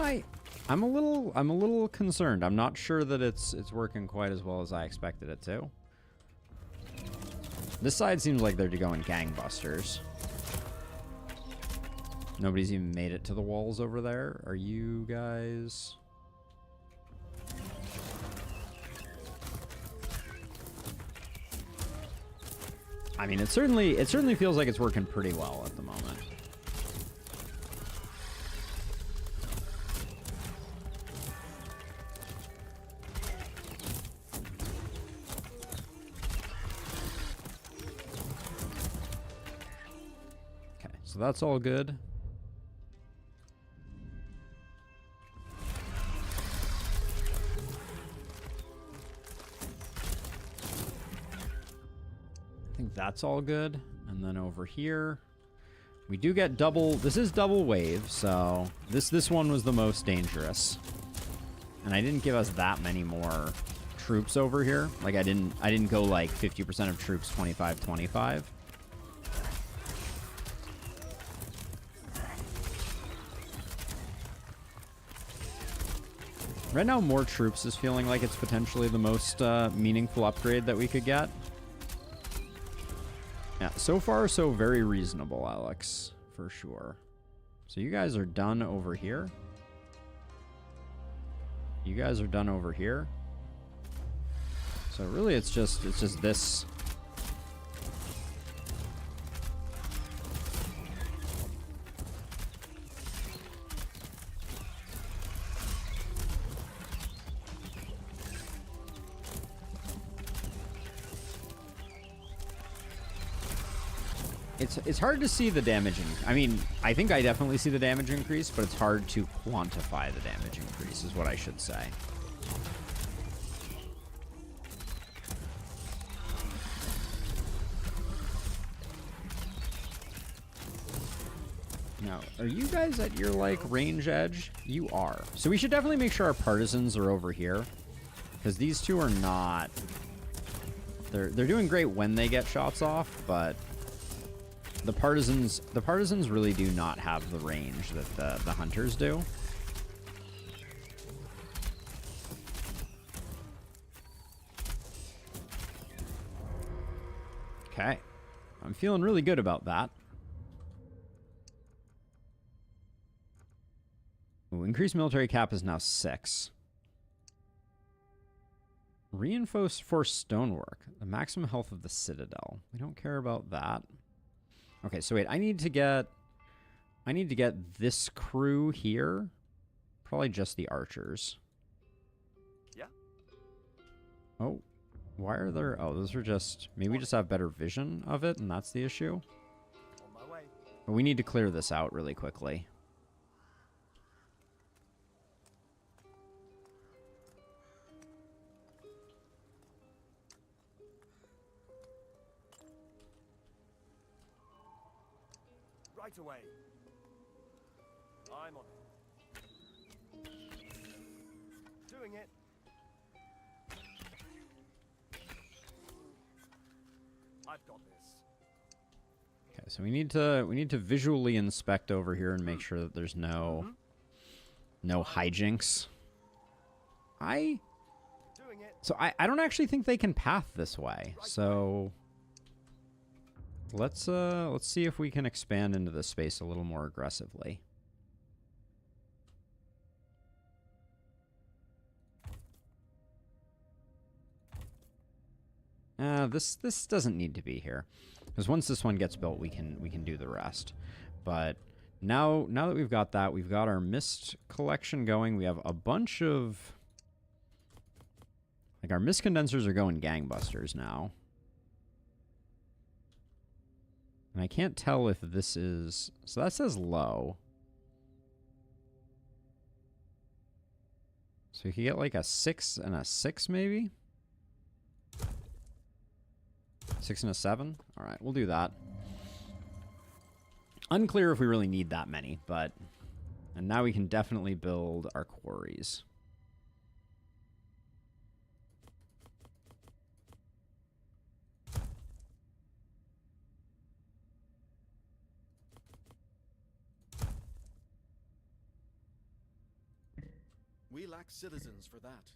I'm a little concerned. I'm not sure that it's working quite as well as I expected it to. This side seems like they're going gangbusters. Nobody's even made it to the walls over there. Are you guys? I mean, it certainly feels like it's working pretty well at the moment. So that's all good. I think that's all good. And then over here, we do get double. This is double wave, so this one was the most dangerous. And I didn't give us that many more troops over here. Like I didn't go like 50% of troops 25-25. Right now, more troops is feeling like it's potentially the most meaningful upgrade that we could get. Yeah, so far, so very reasonable, Alex, for sure. So you guys are done over here. You guys are done over here. So really, it's just this. It's hard to see the damage. I mean, I think I definitely see the damage increase, but it's hard to quantify the damage increase, is what I should say. Now, are you guys at your, like, range edge? You are. So we should definitely make sure our partisans are over here, because these two are not. They're doing great when they get shots off, but The partisans really do not have the range that the hunters do. Okay. I'm feeling really good about that. Ooh, increased military cap is now 6. Reinforce stonework. The maximum health of the citadel. We don't care about that. Okay, so wait, I need to get this crew here. Probably just the archers. Yeah. Oh, why are there... Oh, those are just... Maybe we just have better vision of it, and that's the issue. On my way. But we need to clear this out really quickly. Right away. I'm on it. Doing it. I've got this. Okay, so we need to visually inspect over here and make sure that there's no hijinks. Doing it. So I don't actually think they can path this way. So let's see if we can expand into this space a little more aggressively. This doesn't need to be here, because once this one gets built, we can do the rest. But now that we've got that, we've got our mist collection going. We have a bunch of, like, our mist condensers are going gangbusters now. And I can't tell if this is... So that says low. So we could get like a 6 and a 6 maybe? 6 and a 7? Alright, we'll do that. Unclear if we really need that many, but... And now we can definitely build our quarries. We lack citizens for that.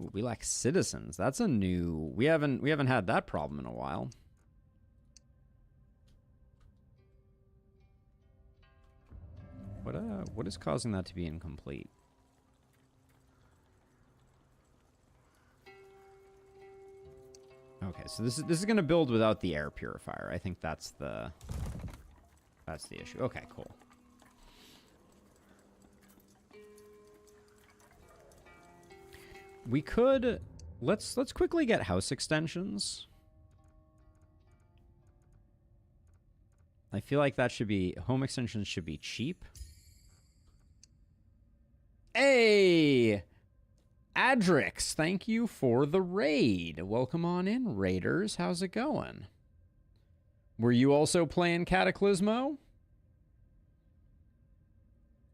Ooh, we lack citizens. That's a new... We haven't had that problem in a while. What is causing that to be incomplete? Okay, so this is going to build without the air purifier. I think that's the issue. Okay, cool. We could... Let's quickly get house extensions. I feel like that should be... Home extensions should be cheap. Hey! Adrix, thank you for the raid. Welcome on in, raiders. How's it going? Were you also playing Cataclismo?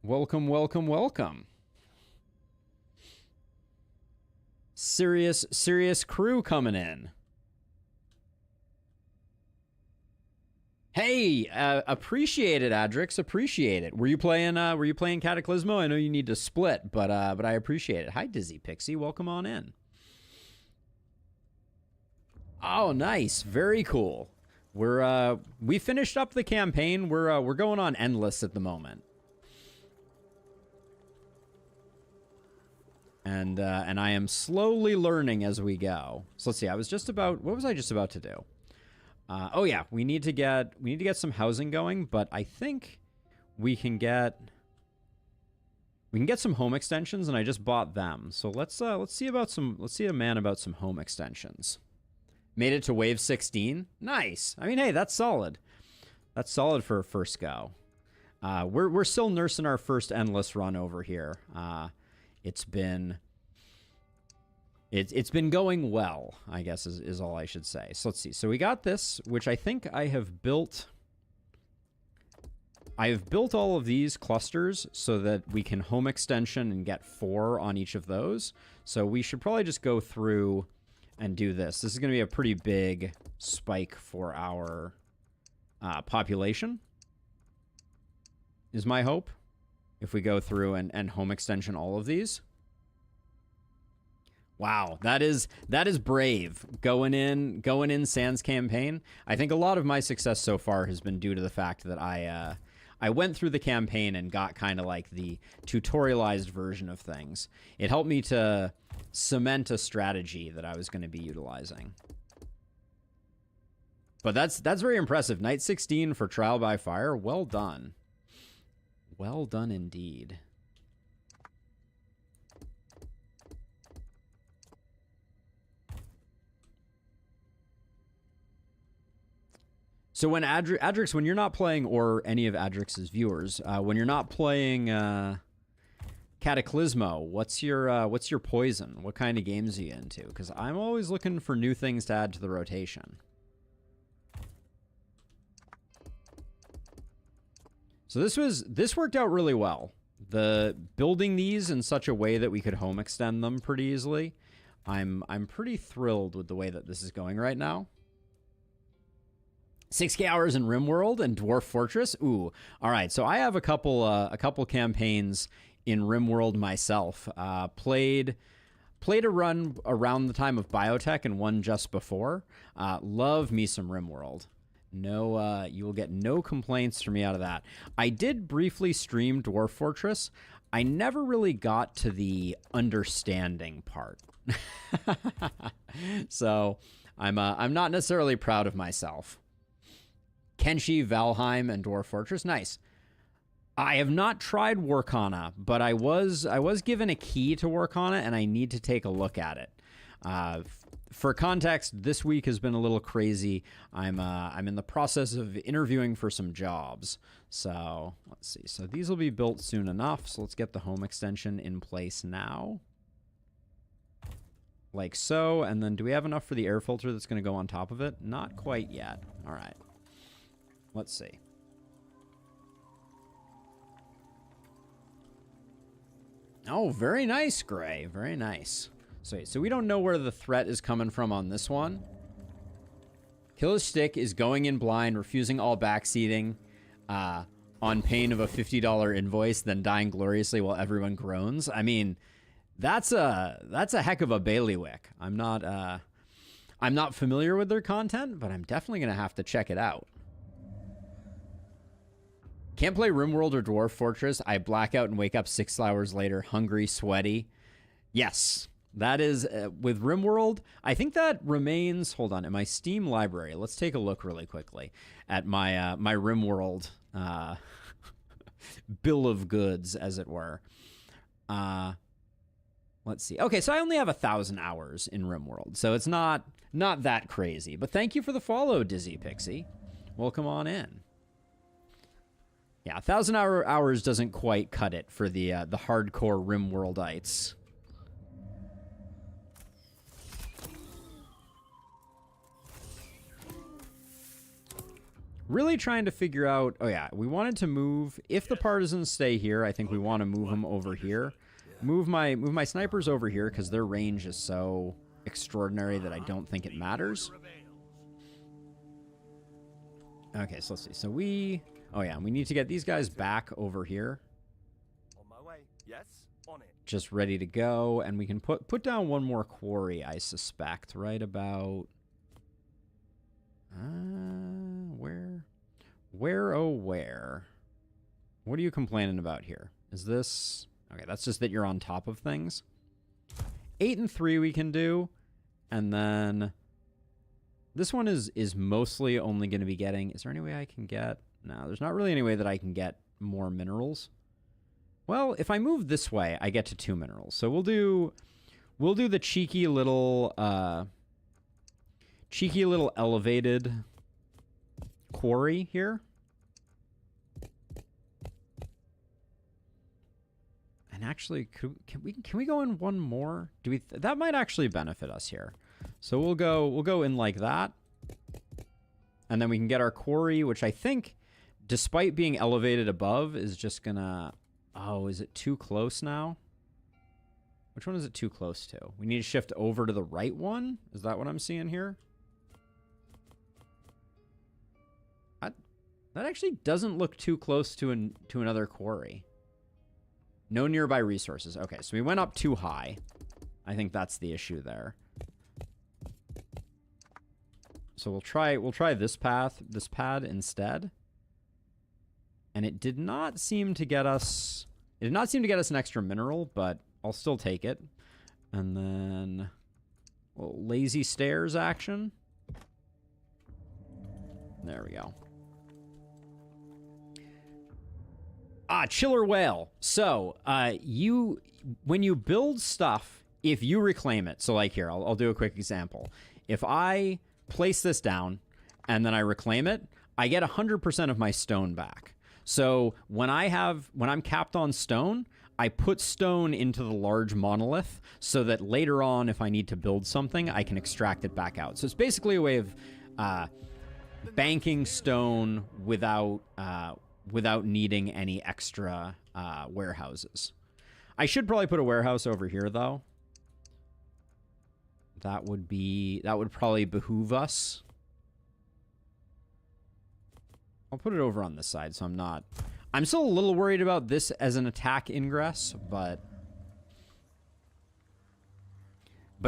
Welcome, welcome, welcome. Serious crew coming in. Hey, appreciate it, Adrix. Appreciate it. Were you playing Cataclismo? I know you need to split, but I appreciate it. Hi, Dizzy Pixie. Welcome on in. Oh, nice. Very cool. We finished up the campaign. We're going on endless at the moment. And I am slowly learning as we go. So let's see. What was I just about to do? Oh yeah, we need to get some housing going, but I think we can get some home extensions, and I just bought them. So let's see a man about some home extensions. Made it to wave 16. Nice. I mean, hey, that's solid. That's solid for a first go. We're still nursing our first endless run over here. It's been going well, I guess is all I should say. So let's see. So we got this, which I think I have built. I have built all of these clusters so that we can home extension and get 4 on each of those. So we should probably just go through and do this. This is going to be a pretty big spike for our population is my hope. If we go through and home extension all of these. Wow, that is brave. Going in Sans campaign. I think a lot of my success so far has been due to the fact that I went through the campaign and got kind of like the tutorialized version of things. It helped me to cement a strategy that I was going to be utilizing. But that's very impressive. Night 16 for Trial by Fire. Well done. Well done indeed. So when Adrix, when you're not playing, or any of Adrix's viewers, when you're not playing Cataclismo, what's your poison? What kind of games are you into? Because I'm always looking for new things to add to the rotation. So this worked out really well. The building these in such a way that we could home extend them pretty easily. I'm pretty thrilled with the way that this is going right now. 6K hours in RimWorld and Dwarf Fortress. Ooh, all right. So I have a couple campaigns in RimWorld myself. Played a run around the time of Biotech and one just before. Love me some RimWorld. No, you will get no complaints from me out of that. I did briefly stream Dwarf Fortress. I never really got to the understanding part. So I'm not necessarily proud of myself. Kenshi, Valheim, and Dwarf Fortress. Nice. I have not tried Warkana, but I was given a key to Warkana, and I need to take a look at it. For context, this week has been a little crazy. I'm in the process of interviewing for some jobs. So let's see. So these will be built soon enough. So let's get the home extension in place now. Like so. And then do we have enough for the air filter that's going to go on top of it? Not quite yet. All right. Let's see. Oh, very nice, Gray. Very nice. So we don't know where the threat is coming from on this one. Killer Stick is going in blind, refusing all backseating on pain of a $50 invoice, then dying gloriously while everyone groans. I mean, that's a heck of a bailiwick. I'm not familiar with their content, but I'm definitely going to have to check it out. Can't play RimWorld or Dwarf Fortress. I black out and wake up 6 hours later, hungry, sweaty. Yes. That is, with RimWorld, I think that remains, hold on, in my Steam library. Let's take a look really quickly at my my RimWorld bill of goods, as it were. Let's see. Okay, so I only have 1,000 hours in RimWorld, so it's not that crazy. But thank you for the follow, Dizzy Pixie. Welcome on in. Yeah, 1,000 hours doesn't quite cut it for the hardcore RimWorldites. Really trying to figure out... Oh, yeah. We wanted to move... If the partisans stay here, I think we want to move them over here. Move my snipers over here, because their range is so extraordinary that I don't think it matters. Okay, so let's see. So we... Oh, yeah. We need to get these guys back over here. On my way. Yes, on it. Just ready to go. And we can put down one more quarry, I suspect, right about... Where, oh, where? What are you complaining about here? Is this... Okay, that's just that you're on top of things. 8 and 3 we can do. And then... This one is mostly only going to be getting... Is there any way I can get... No, there's not really any way that I can get more minerals. Well, if I move this way, I get to 2 minerals. So we'll do the cheeky little elevated quarry here. And actually, can we go in one more? Do we? That might actually benefit us here. So we'll go in like that, and then we can get our quarry, which I think, despite being elevated above, is just gonna... Oh, is it too close now? Which one is it too close to? We need to shift over to the right one? Is that what I'm seeing here? That actually doesn't look too close to another quarry. No nearby resources. Okay, so we went up too high. I think that's the issue there. So we'll try this pad instead. And it did not seem to get us an extra mineral, but I'll still take it. And then lazy stairs action. There we go. Chiller whale. So, when you build stuff, if you reclaim it, so like here, I'll do a quick example. If I place this down and then I reclaim it, I get 100% of my stone back. So when I'm capped on stone, I put stone into the large monolith so that later on, if I need to build something, I can extract it back out. So it's basically a way of banking stone without needing any extra warehouses. I should probably put a warehouse over here, though. That would probably behoove us. I'll put it over on this side, so I'm still a little worried about this as an attack ingress, but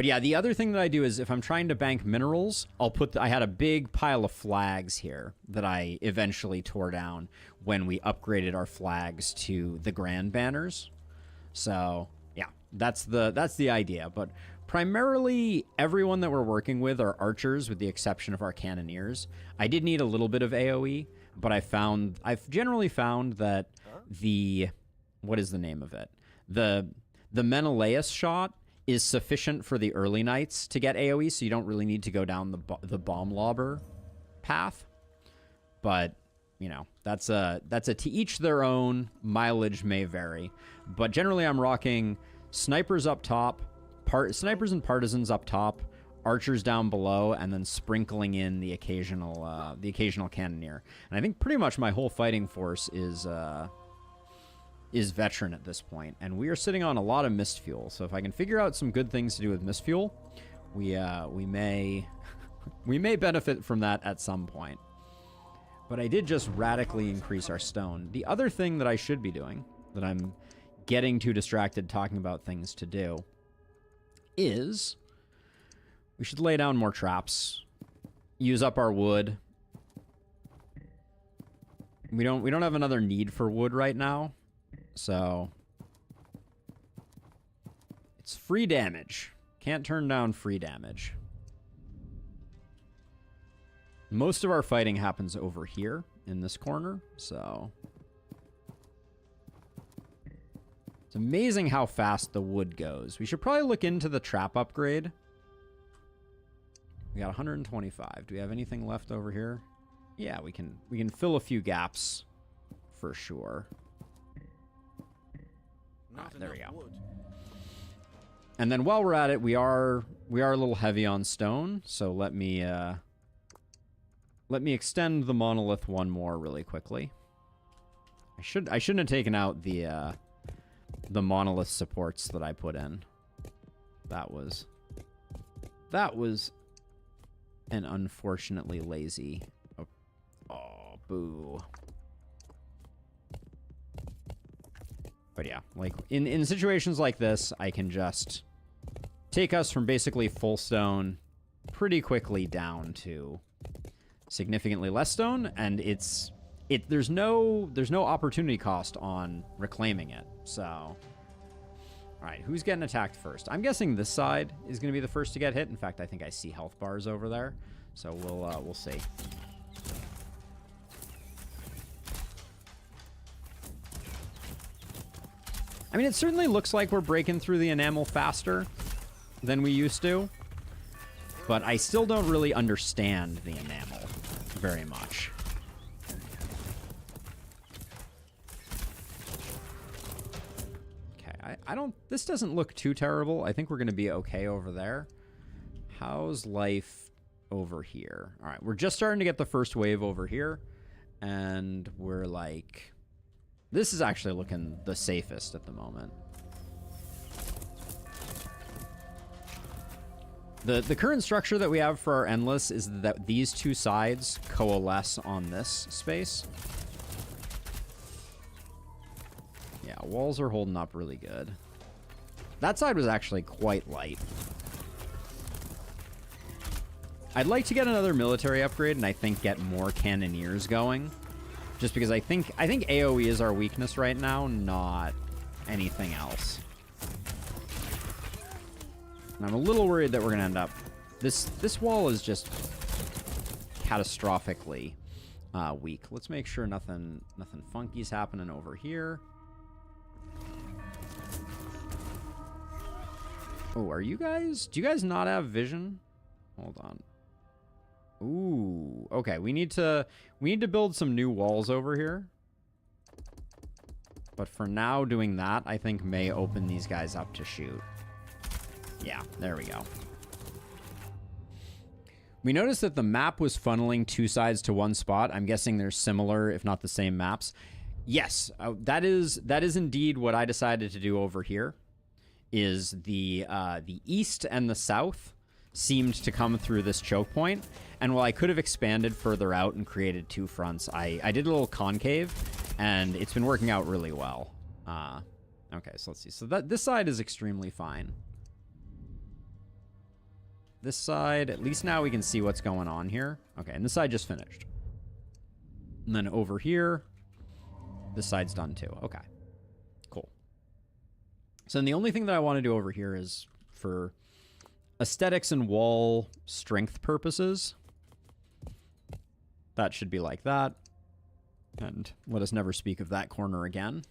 yeah, the other thing that I do is if I'm trying to bank minerals, I had a big pile of flags here that I eventually tore down when we upgraded our flags to the grand banners. So, yeah, that's the idea, but primarily everyone that we're working with are archers with the exception of our cannoneers. I did need a little bit of AoE, but I've generally found that what is the name of it? The Menelaus shot is sufficient for the early knights to get AoE, so you don't really need to go down the bomb lobber path. But, you know, that's a to each their own. Mileage may vary. But generally I'm rocking snipers up top, snipers and partisans up top, archers down below, and then sprinkling in the occasional cannoneer. And I think pretty much my whole fighting force is veteran at this point. And we are sitting on a lot of mist fuel. So if I can figure out some good things to do with mist fuel, we may benefit from that at some point. But I did just radically increase our stone. The other thing that I should be doing, that I'm getting too distracted talking about things to do, is we should lay down more traps, use up our wood. We don't have another need for wood right now, so it's free damage. Can't turn down free damage. Most of our fighting happens over here in this corner, so it's amazing how fast the wood goes. We should probably look into the trap upgrade. We got 125. Do we have anything left over here? Yeah, we can fill a few gaps for sure. There we go. Wood. And then while we're at it, we are a little heavy on stone, so let me extend the monolith one more really quickly. I shouldn't have taken out the monolith supports that I put in. That was an unfortunately lazy. Oh, boo. But yeah, like in situations like this, I can just take us from basically full stone pretty quickly down to significantly less stone, and there's no opportunity cost on reclaiming it. So, all right, who's getting attacked first? I'm guessing this side is going to be the first to get hit. In fact, I think I see health bars over there, so we'll see. I mean, it certainly looks like we're breaking through the enamel faster than we used to, but I still don't really understand the enamel very much. Okay, this doesn't look too terrible. I think we're going to be okay over there. How's life over here? All right, we're just starting to get the first wave over here, and we're like... This is actually looking the safest at the moment. The current structure that we have for our endless is that these two sides coalesce on this space. Yeah, walls are holding up really good. That side was actually quite light. I'd like to get another military upgrade and I think get more cannoneers going. Just because I think AoE is our weakness right now, not anything else. And I'm a little worried that we're gonna end up... This wall is just catastrophically weak. Let's make sure nothing funky's happening over here. Oh, are you guys... Do you guys not have vision? Hold on. Ooh, okay. We need to build some new walls over here. But for now, doing that, I think may open these guys up to shoot. Yeah, there we go. We noticed that the map was funneling two sides to one spot. I'm guessing they're similar, if not the same maps. Yes, that is indeed what I decided to do over here. Is the east and the south seemed to come through this choke point. And while I could have expanded further out and created two fronts, I did a little concave, and it's been working out really well. Okay, so let's see. So this side is extremely fine. This side, at least now we can see what's going on here. Okay, and this side just finished. And then over here, this side's done too. Okay, cool. So then the only thing that I want to do over here is for aesthetics and wall strength purposes. That should be like that. And let us never speak of that corner again.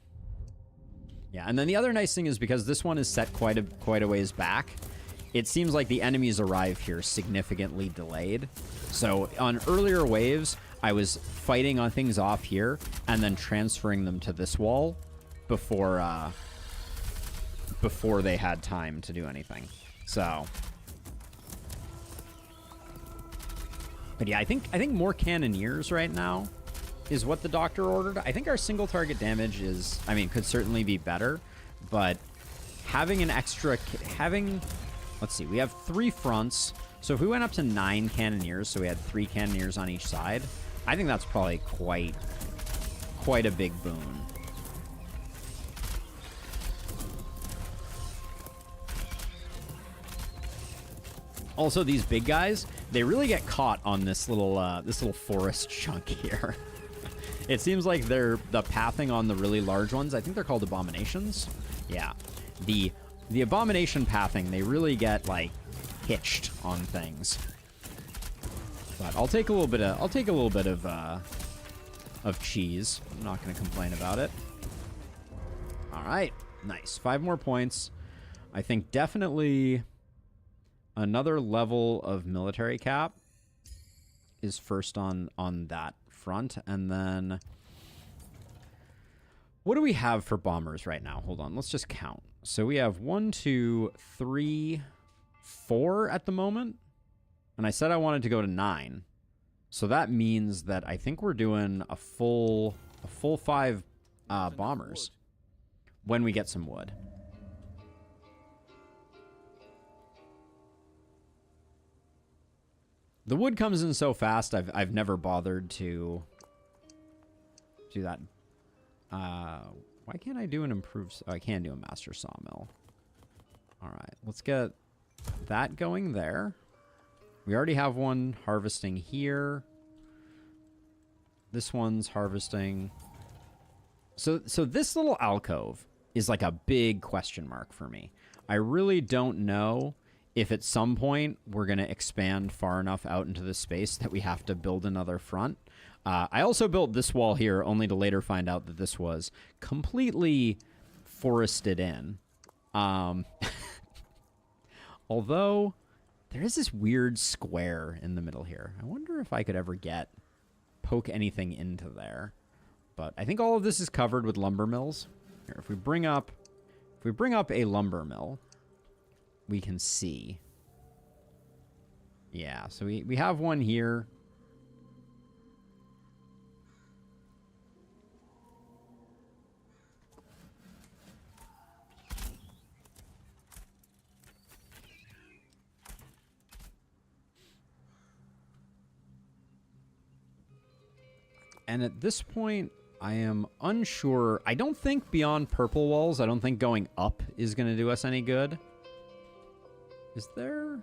Yeah, and then the other nice thing is because this one is set quite a ways back, it seems like the enemies arrive here significantly delayed. So on earlier waves, I was fighting on things off here and then transferring them to this wall before they had time to do anything. So, but yeah, I think more cannoneers right now is what the doctor ordered. I think our single target damage is, I mean, could certainly be better, but having an extra, let's see, we have 3 fronts. So if we went up to 9 cannoneers, so we had 3 cannoneers on each side, I think that's probably quite a big boon. Also, these big guys, they really get caught on this little forest chunk here. It seems like the pathing on the really large ones, I think they're called abominations. Yeah. The abomination pathing, they really get like hitched on things. But I'll take a little bit of cheese. I'm not going to complain about it. All right. Nice. 5 more points. I think definitely another level of military cap is first on that front. And then what do we have for bombers right now? Hold on. Let's just count. So we have 1, 2, 3, 4 at the moment. And I said I wanted to go to 9. So that means that I think we're doing a full 5 bombers when we get some wood. The wood comes in so fast, I've never bothered to do that. Why can't I do an improved... Oh, I can do a master sawmill. All right, let's get that going there. We already have one harvesting here. This one's harvesting. So this little alcove is like a big question mark for me. I really don't know if at some point we're going to expand far enough out into the space that we have to build another front. I also built this wall here only to later find out that this was completely forested in. Although there is this weird square in the middle here. I wonder if I could ever poke anything into there. But I think all of this is covered with lumber mills. Here, if we bring up a lumber mill, we can see. Yeah, so we have one here. And at this point, I am unsure. I don't think beyond purple walls, I don't think going up is going to do us any good. Is there...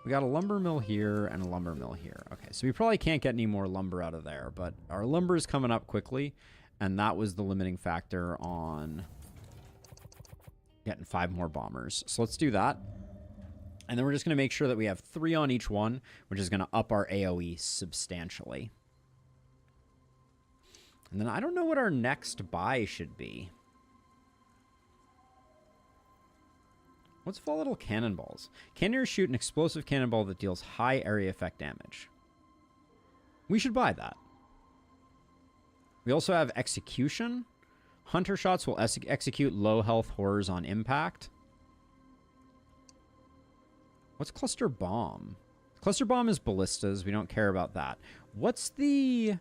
We got a lumber mill here and a lumber mill here. Okay, so we probably can't get any more lumber out of there, but our lumber is coming up quickly, and that was the limiting factor on getting 5 more bombers. So let's do that. And then we're just going to make sure that we have 3 on each one, which is going to up our AoE substantially. And then I don't know what our next buy should be. What's volatile cannonballs? Cannoneers shoot an explosive cannonball that deals high area effect damage. We should buy that. We also have execution. Hunter shots will execute low health horrors on impact. What's cluster bomb? Cluster bomb is ballistas. We don't care about that. What's the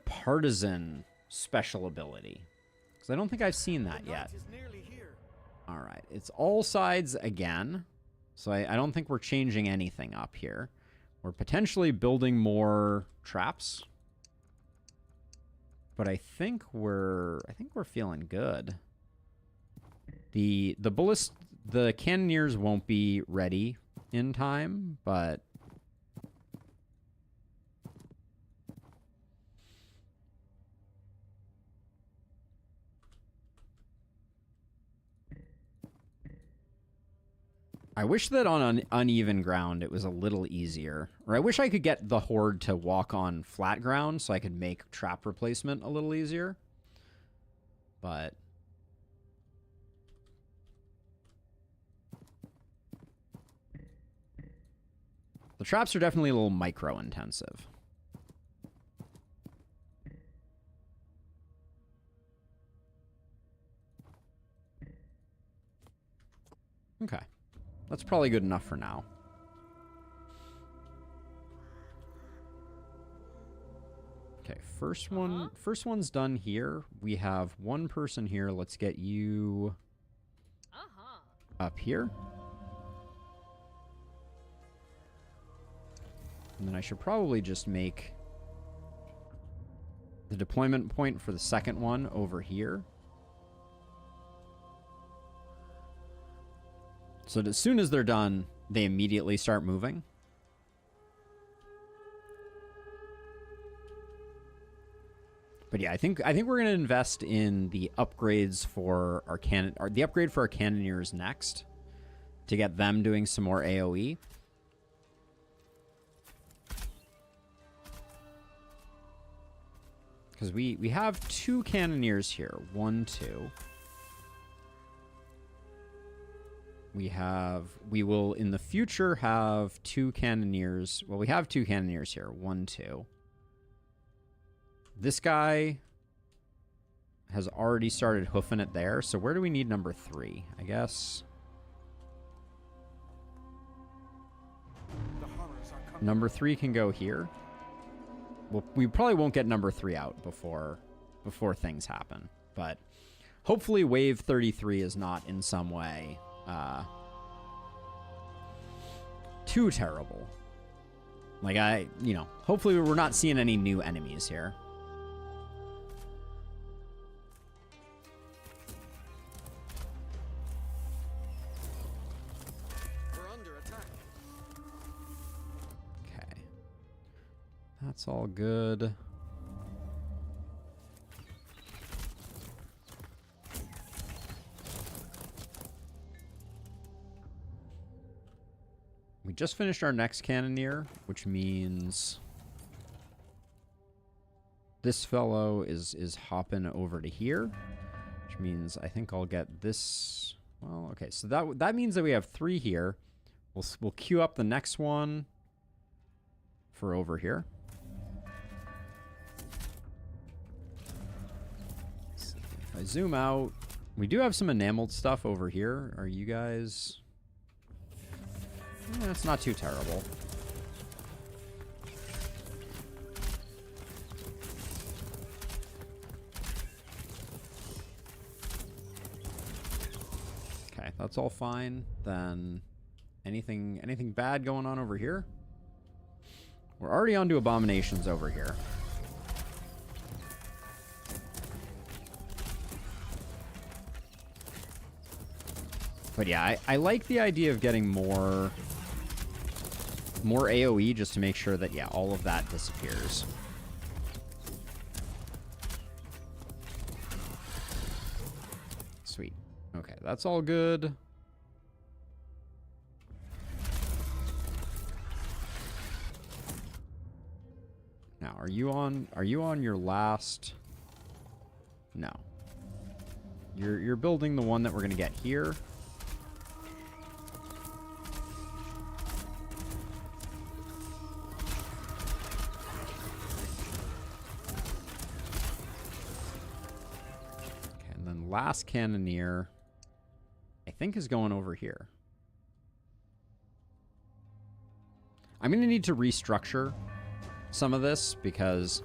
partisan special ability? Because I don't think I've seen that yet. All right. It's all sides again. So I don't think we're changing anything up here. We're potentially building more traps. But I think we're feeling good. The cannoneers won't be ready in time, but I wish that on uneven ground it was a little easier. Or I wish I could get the horde to walk on flat ground so I could make trap replacement a little easier. But the traps are definitely a little micro-intensive. Okay. That's probably good enough for now. Okay, first one's done here. We have one person here. Let's get you up here. And then I should probably just make the deployment point for the second one over here. So that as soon as they're done, they immediately start moving. But yeah, I think we're going to invest in the upgrades for our the upgrade for our cannoneers next to get them doing some more AoE. Because we have 2 cannoneers here. 1, 2. We will in the future have 2 cannoneers. Well, we have 2 cannoneers here. 1, 2. This guy has already started hoofing it there. So where do we need number 3? I guess number 3 can go here. Well, we probably won't get number 3 out before things happen. But hopefully wave 33 is not in some way too terrible. Like hopefully we're not seeing any new enemies here. We're under attack. Okay. That's all good. We just finished our next cannoneer, which means this fellow is hopping over to here, which means I think I'll get this. Well, okay, so that means that we have 3 here. We'll queue up the next one for over here. Let's see. If I zoom out, we do have some enameled stuff over here. Are you guys? That's not too terrible. Okay, that's all fine. Then anything bad going on over here? We're already on to abominations over here. But yeah, I like the idea of getting more AoE just to make sure that, yeah, all of that disappears. Sweet. Okay, that's all good. Now, are you on your last? No. You're building the one that we're going to get here. Last cannoneer, I think, is going over here. I'm going to need to restructure some of this because,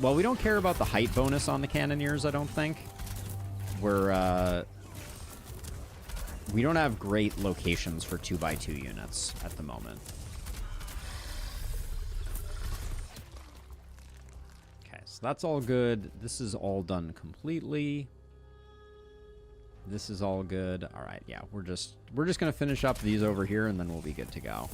well, we don't care about the height bonus on the cannoneers, I don't think. We don't have great locations for 2x2 units at the moment. Okay, so that's all good. This is all done completely. This is all good. All right, yeah, we're just gonna finish up these over here, and then we'll be good to go.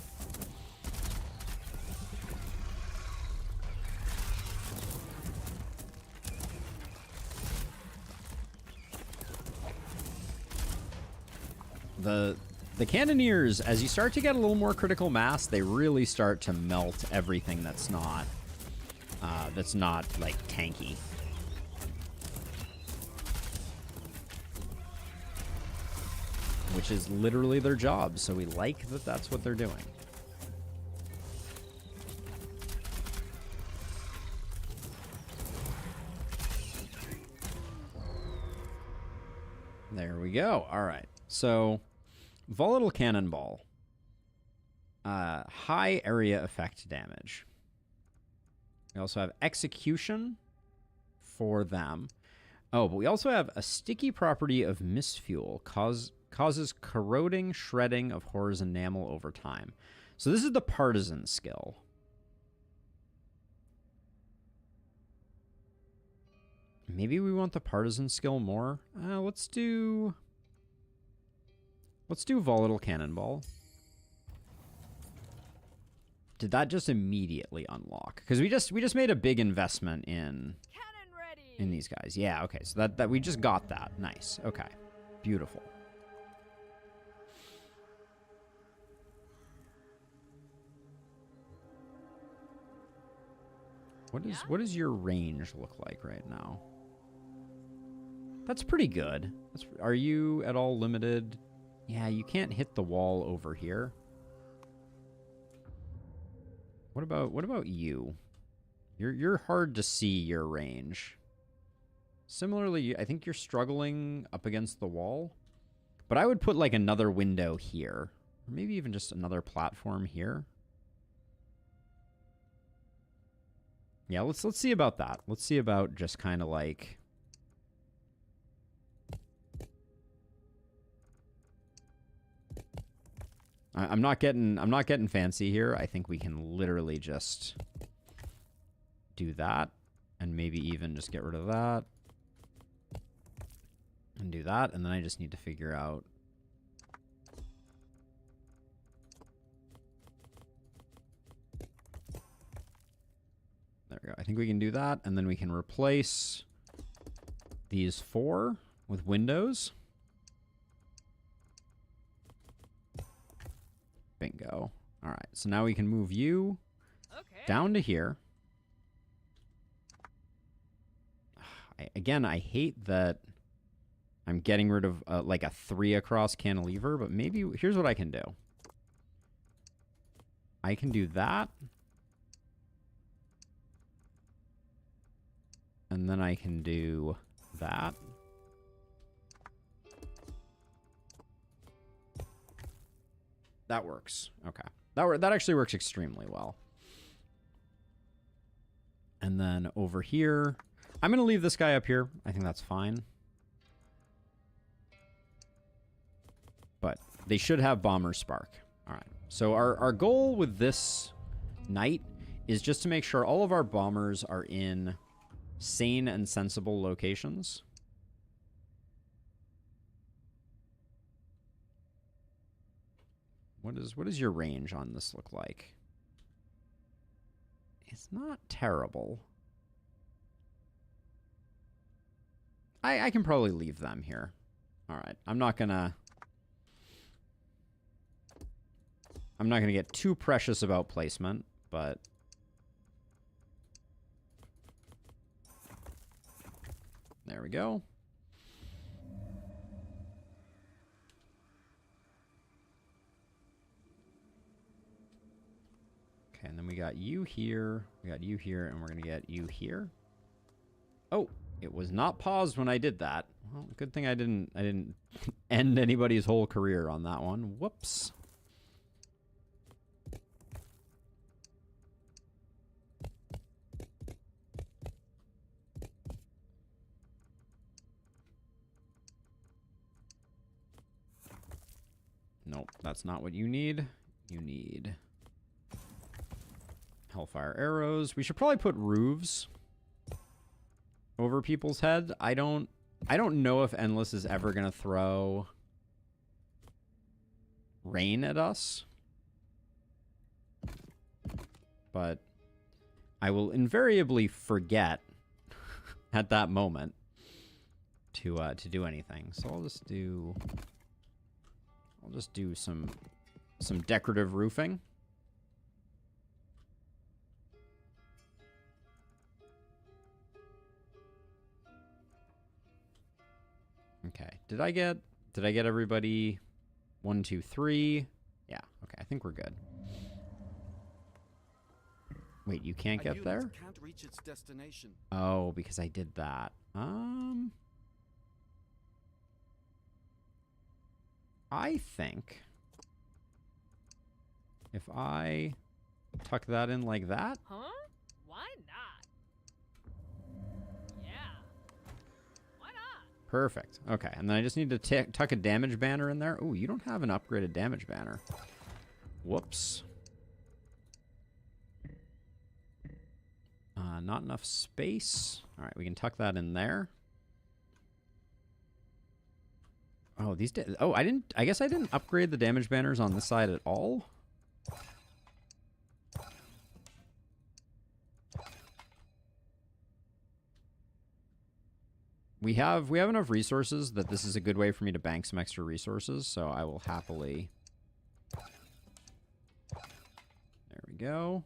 The cannoneers, as you start to get a little more critical mass, they really start to melt everything that's not like tanky. Which is literally their job, so we like that that's what they're doing. There we go. All right. So, volatile cannonball. High area effect damage. We also have execution for them. Oh, but we also have a sticky property of misfuel. Causes corroding, shredding of horror's enamel over time. So this is the partisan skill. Maybe we want the partisan skill more. Let's do volatile cannonball. Did that just immediately unlock? Because we just made a big investment in these guys. Yeah, okay. So that we just got that. Nice. Okay. Beautiful. What does your range look like right now? That's pretty good. Are you at all limited? Yeah, you can't hit the wall over here. What about you? You're hard to see your range. Similarly, I think you're struggling up against the wall. But I would put like another window here. Or maybe even just another platform here. Yeah, let's see about that. Let's see about just kind of like I'm not getting fancy here. I think we can literally just do that and maybe even just get rid of that and do that, and then I just need to figure out there we go. I think we can do that, and then we can replace these 4 with windows. Bingo. All right, so now we can move you down to here. Again, I hate that I'm getting rid of like a 3 across cantilever, but maybe here's what I can do. I can do that. And then I can do that. That works. Okay. That actually works extremely well. And then over here, I'm going to leave this guy up here. I think that's fine. But they should have Bomber Spark. All right. So our goal with this knight is just to make sure all of our bombers are in sane and sensible locations. What does your range on this look like? It's not terrible. I can probably leave them here. All right, I'm not gonna get too precious about placement, but there we go. Okay, and then we got you here, and we're gonna get you here. Oh, it was not paused when I did that. Well, good thing I didn't end anybody's whole career on that one. Whoops. Nope, that's not what you need. You need Hellfire arrows. We should probably put roofs over people's head. I don't know if Endless is ever gonna throw rain at us, but I will invariably forget at that moment to do anything. So I'll just do some decorative roofing. Okay. Did I get everybody 1, 2, 3? Yeah. Okay. I think we're good. Wait, you can't get there? Can't reach its destination. Oh, because I did that. I think if I tuck that in like that. Huh? Why not? Yeah. Why not? Perfect. Okay, and then I just need to tuck a damage banner in there. Oh, you don't have an upgraded damage banner. Whoops. Not enough space. All right, we can tuck that in there. Oh, I guess I didn't upgrade the damage banners on this side at all. We have enough resources that this is a good way for me to bank some extra resources, so I will happily. There we go.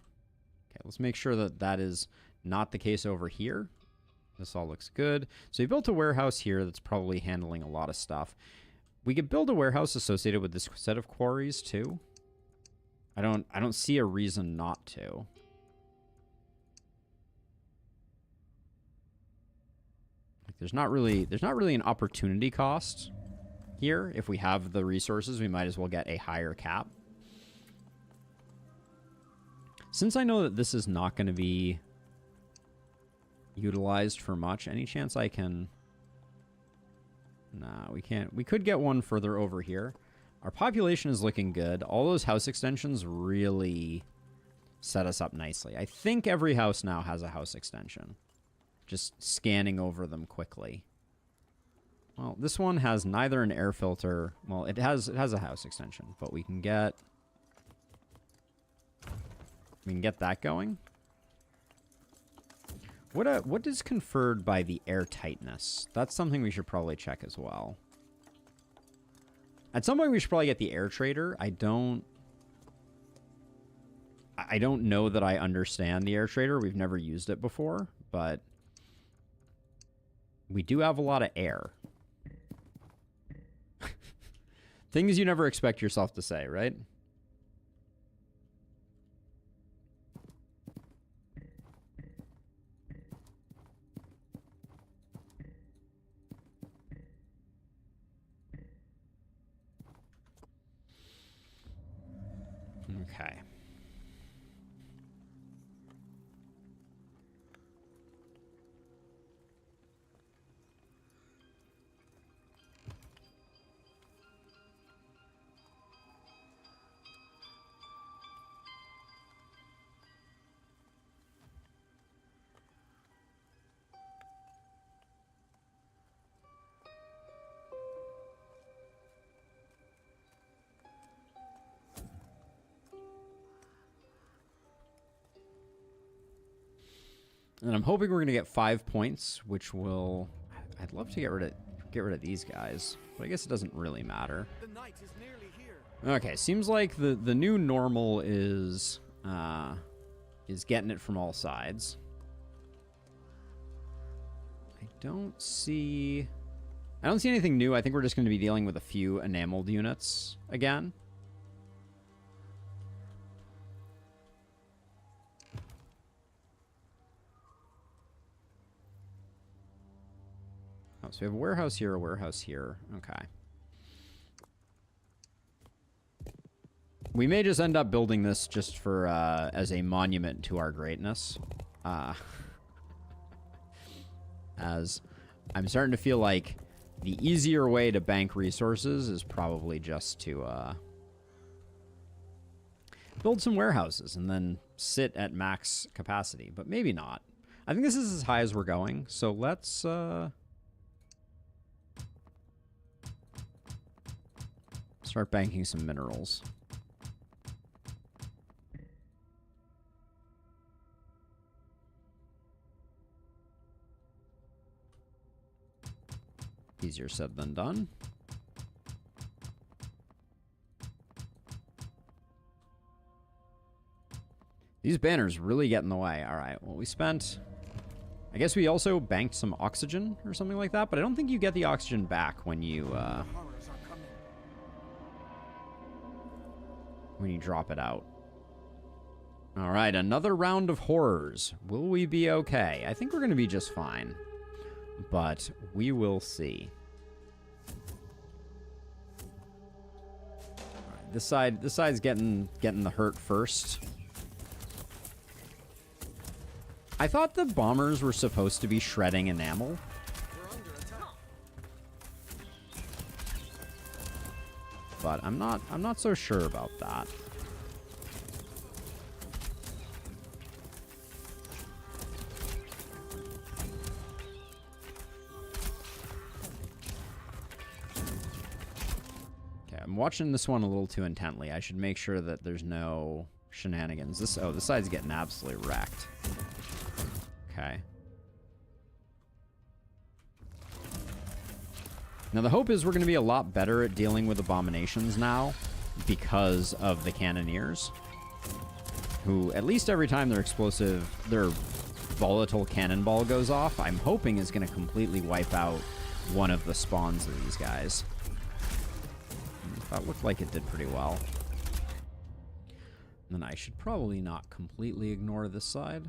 Okay, let's make sure that that is not the case over here. This all looks good. So we built a warehouse here that's probably handling a lot of stuff. We could build a warehouse associated with this set of quarries too. I don't see a reason not to. Like there's not really an opportunity cost here. If we have the resources, we might as well get a higher cap. Since I know that this is not going to be utilized for much, any chance I can... Nah, we can't. We could get one further over here. Our population is looking good. All those house extensions really set us up nicely. I think every house now has a house extension. Just scanning over them quickly. Well, this one has neither an air filter. Well, it has a house extension, but we can get that going. What is conferred by the air tightness? That's something we should probably check as well. At some point, we should probably get the air trader. I don't know that I understand the air trader. We've never used it before, but we do have a lot of air. Things you never expect yourself to say, right? Okay. And I'm hoping we're going to get 5 points, which will... I'd love to get rid of these guys, but I guess it doesn't really matter. The night is nearly here. Okay, seems like the new normal is getting it from all sides. I don't see anything new. I think we're just going to be dealing with a few enameled units again. Oh, so we have a warehouse here, a warehouse here. Okay. We may just end up building this just for as a monument to our greatness. As I'm starting to feel like the easier way to bank resources is probably just to build some warehouses and then sit at max capacity, but maybe not. I think this is as high as we're going, so let's start banking some minerals. Easier said than done. These banners really get in the way. All right, well, we spent... I guess we also banked some oxygen or something like that, but I don't think you get the oxygen back when you drop it out. All right, another round of horrors. Will we be okay? I think we're going to be just fine, but we will see. All right, this side's getting the hurt first. I thought the bombers were supposed to be shredding enamel. But I'm not so sure about that. Okay, I'm watching this one a little too intently. I should make sure that there's no shenanigans. This side's getting absolutely wrecked. Okay. Now, the hope is we're going to be a lot better at dealing with abominations now because of the cannoneers, who, at least every time their volatile cannonball goes off, I'm hoping is going to completely wipe out one of the spawns of these guys. That looked like it did pretty well. And then I should probably not completely ignore this side.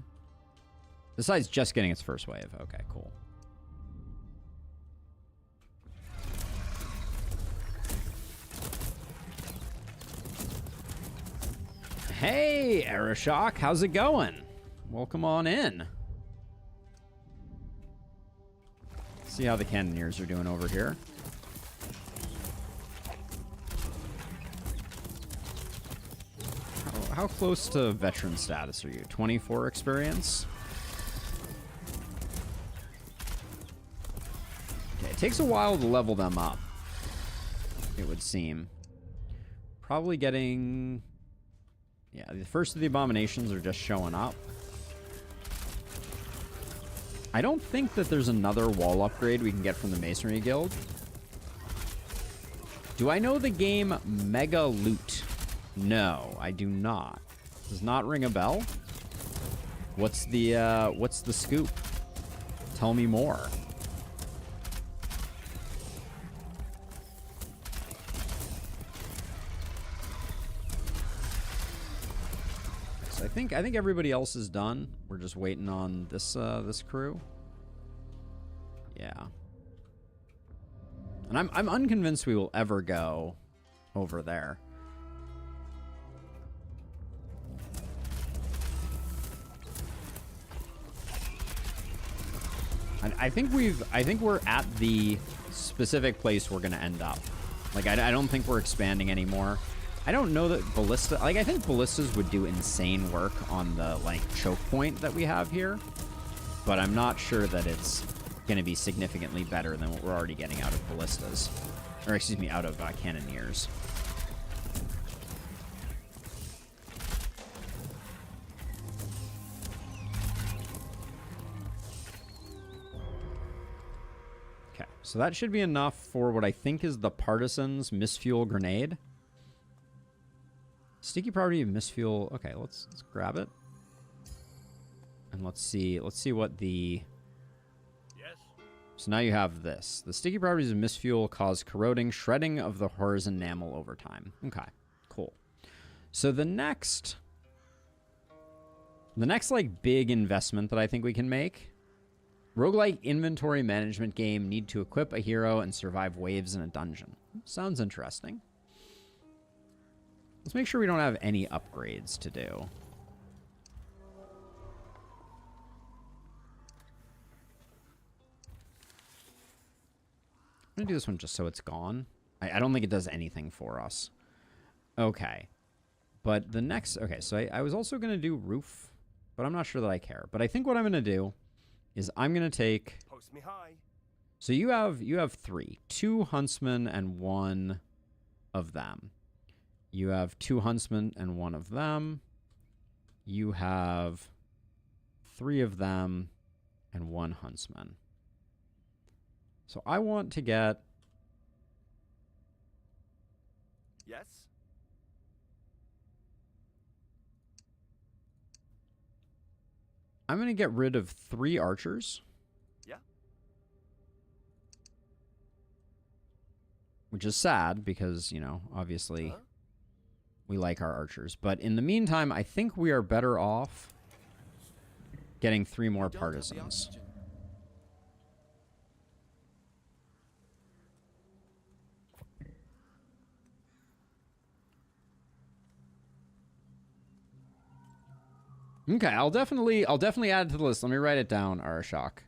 This side's just getting its first wave. Okay, cool. Hey, Arashock, how's it going? Welcome on in. See how the cannoneers are doing over here. How close to veteran status are you? 24 experience? Okay, it takes a while to level them up, it would seem. Probably getting... Yeah, the first of the abominations are just showing up. I don't think that there's another wall upgrade we can get from the Masonry Guild. Do I know the game Mega Loot? No, I do not. Does not ring a bell. What's the scoop? Tell me more. So I think everybody else is done. We're just waiting on this this crew. Yeah. And I'm unconvinced we will ever go over there. I think we're at the specific place we're gonna end up. Like, I don't think we're expanding anymore. I don't know that ballista, like, I think ballistas would do insane work on the, like, choke point that we have here, but I'm not sure that it's gonna be significantly better than what we're already getting out of ballistas, or excuse me, out of cannoneers. so that should be enough for what I think is the Partisan's Misfuel Grenade. Sticky property of Misfuel. Okay, let's grab it. And let's see what the... Yes. So now you have this. The sticky properties of Misfuel cause corroding, shredding of the horror's enamel over time. Okay, cool. So the next like big investment that I think we can make, roguelike inventory management game, need to equip a hero and survive waves in a dungeon. Sounds interesting. Let's make sure we don't have any upgrades to do. I'm gonna do this one just so it's gone. I don't think it does anything for us. Okay. But the next... Okay, so I was also gonna do roof, but I'm not sure that I care. But I think what I'm gonna do is I'm gonna take... Post me high. So you have 3. 2 huntsmen and 1 of them. You have 2 huntsmen and 1 of them. You have 3 of them and 1 huntsman. So I want to get... Yes. I'm going to get rid of 3 archers. Yeah. Which is sad because, you know, obviously we like our archers. But in the meantime, I think we are better off getting 3 more partisans. Okay, I'll definitely add it to the list. Let me write it down, Arashok.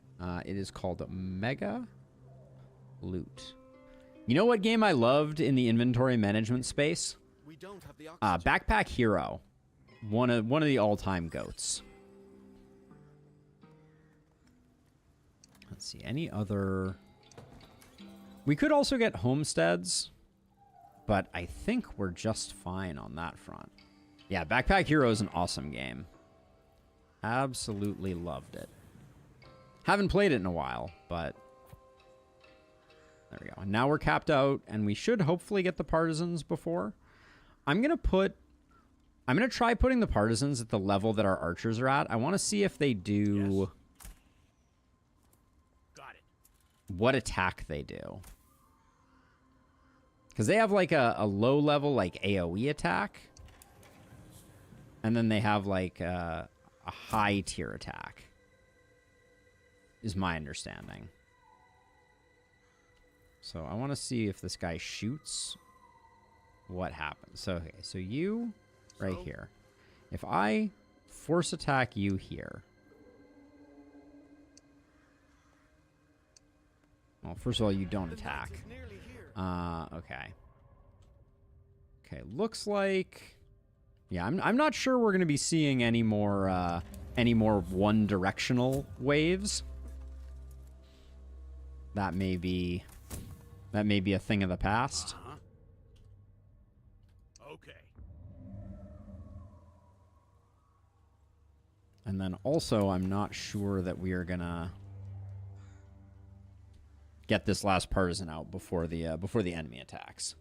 It is called Mega Loot. You know what game I loved in the inventory management space? We don't have the oxygen. Backpack Hero. One of the all-time goats. Let's see, any other... We could also get homesteads, but I think we're just fine on that front. Yeah, Backpack Hero is an awesome game. Absolutely loved it. Haven't played it in a while, but there we go. And now we're capped out, and we should hopefully get the partisans before. I'm going to try putting the partisans at the level that our archers are at. I want to see if they do... Yes. Got it. What attack they do. Because they have like a low level like AoE attack. And then they have like... a high tier attack, is my understanding. So I want to see if this guy shoots, what happens. So, okay, so you right here. If I force attack you here. Well, first of all, you don't attack. Okay. Okay, looks like... Yeah, I'm not sure we're going to be seeing any more one-directional waves. That may be a thing of the past. Okay. And then also, I'm not sure that we are going to get this last partisan out before the enemy attacks.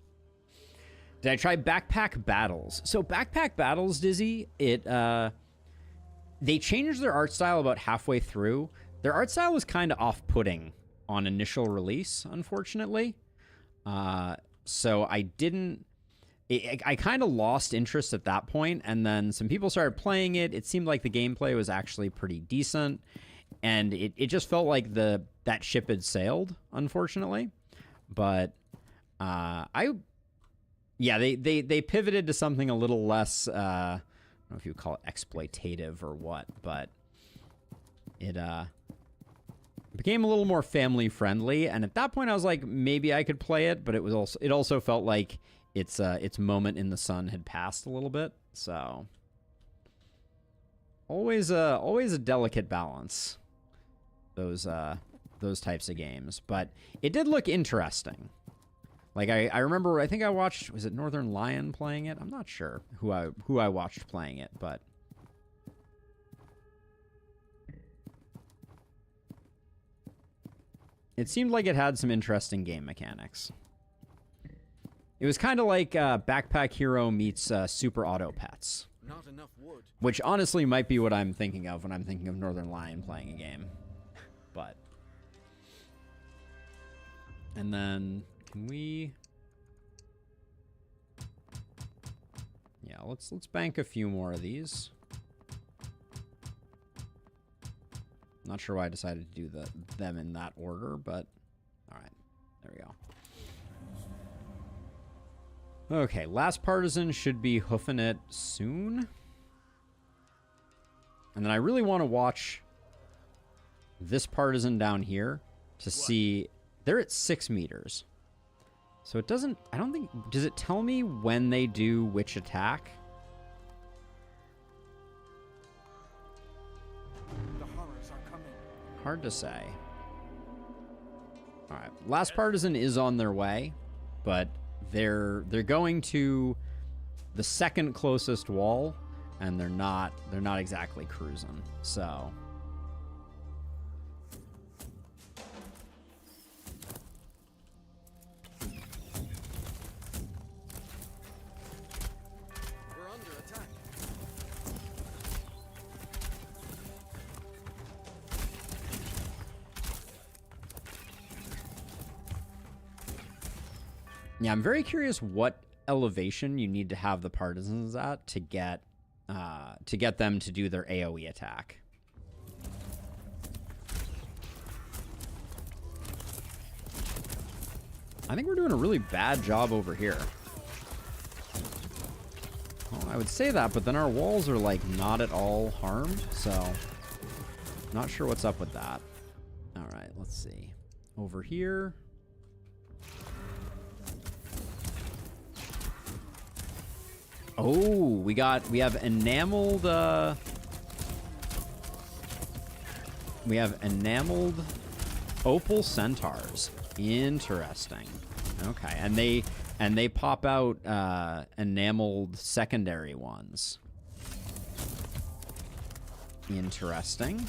Did I try Backpack Battles? So Backpack Battles, Dizzy, they changed their art style about halfway through. Their art style was kind of off-putting on initial release, unfortunately. So I didn't... I kind of lost interest at that point, and then some people started playing it. It seemed like the gameplay was actually pretty decent, and it just felt like that ship had sailed, unfortunately. But yeah, they pivoted to something a little less, I don't know if you would call it exploitative or what, but it became a little more family friendly. And at that point, I was like, maybe I could play it, but it also felt like its moment in the sun had passed a little bit. So always a delicate balance. Those types of games, but it did look interesting. Like, I remember, I think I watched, was it Northern Lion playing it? I'm not sure who I watched playing it, but... It seemed like it had some interesting game mechanics. It was kind of like Backpack Hero meets Super Auto Pets. Not enough wood. Which honestly might be what I'm thinking of when I'm thinking of Northern Lion playing a game. But. And then, can we... Yeah, let's bank a few more of these. Not sure why I decided to do them in that order, but all right, there we go. Okay, last partisan should be hoofing it soon. And then I really want to watch this partisan down here to see. They're at 6 meters. So it doesn't, I don't think, does it tell me when they do which attack? The horrors are coming. Hard to say. All right, last partisan is on their way, but they're going to the second closest wall, and they're not exactly cruising. So We're under attack. yeah, I'm very curious what elevation you need to have the partisans at to get them to do their AoE attack. I think we're doing a really bad job over here. Well, I would say that, but then our walls are like not at all harmed, so not sure what's up with that. All right, let's see. Over here. Oh, we have enameled opal centaurs. Interesting. Okay, and they pop out enameled secondary ones. Interesting.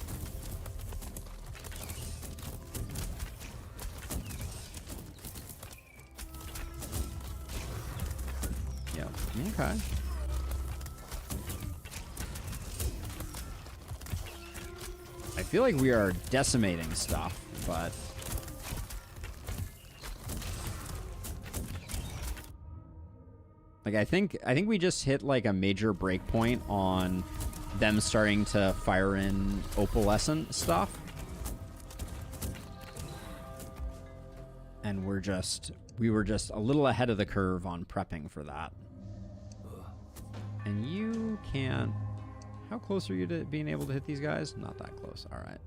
Yep. Okay. I feel like we are decimating stuff, but like I think we just hit like a major breakpoint on them starting to fire in opalescent stuff. And we were just a little ahead of the curve on prepping for that. And you can't... How close are you to being able to hit these guys? Not that close. All right.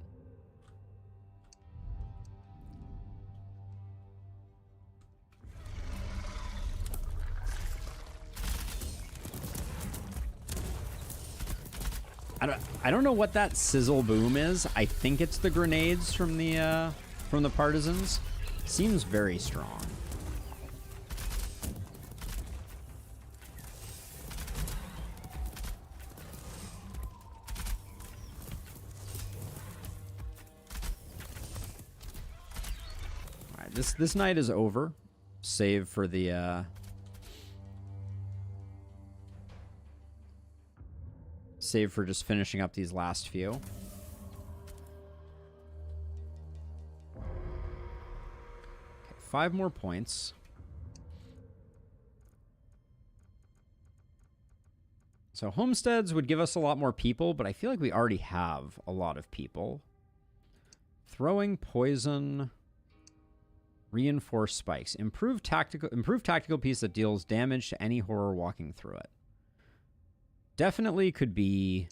I don't know what that sizzle boom is. I think it's the grenades from the partisans. Seems very strong. All right, this night is over. Save for the save for just finishing up these last few. Okay, 5 more points. So homesteads would give us a lot more people, but I feel like we already have a lot of people. Throwing poison, reinforced spikes, improved tactical piece that deals damage to any horror walking through it. Definitely could be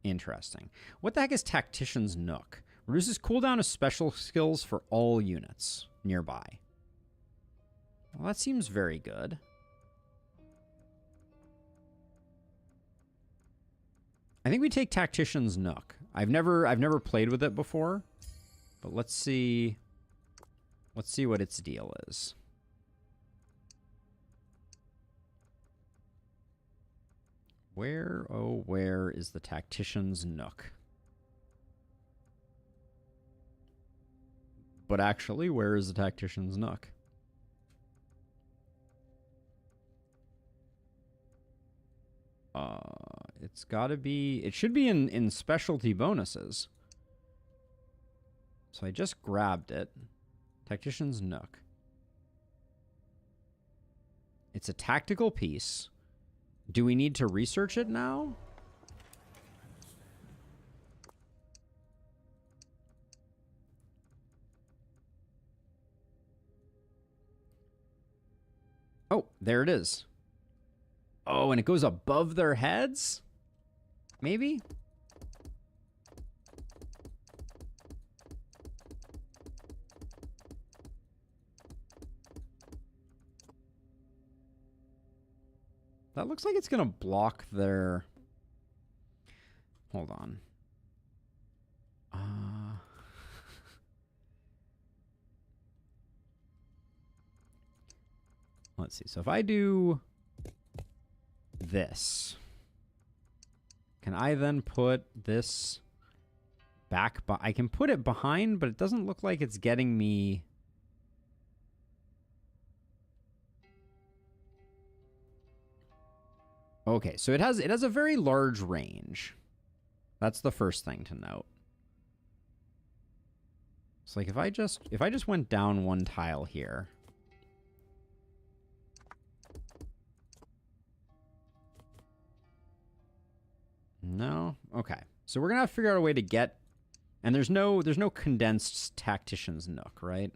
interesting. What the heck is Tactician's Nook? Reduces cooldown of special skills for all units nearby. Well, that seems very good. I think we take Tactician's Nook. I've never played with it before, but let's see what its deal is. Where, oh, where is the Tactician's Nook? but actually, where is the Tactician's Nook? It's gotta be... It should be in specialty bonuses. So I just grabbed it. Tactician's Nook. It's a tactical piece. Do we need to research it now? Oh, there it is. Oh, and it goes above their heads? Maybe? That looks like it's going to block their... Hold on. Let's see. So if I do this, can I then put this back? I can put it behind, but it doesn't look like it's getting me... Okay, so it has a very large range. That's the first thing to note. It's like if I just went down one tile here. No? Okay. So we're gonna have to figure out a way to get, and there's no condensed Tactician's Nook, right?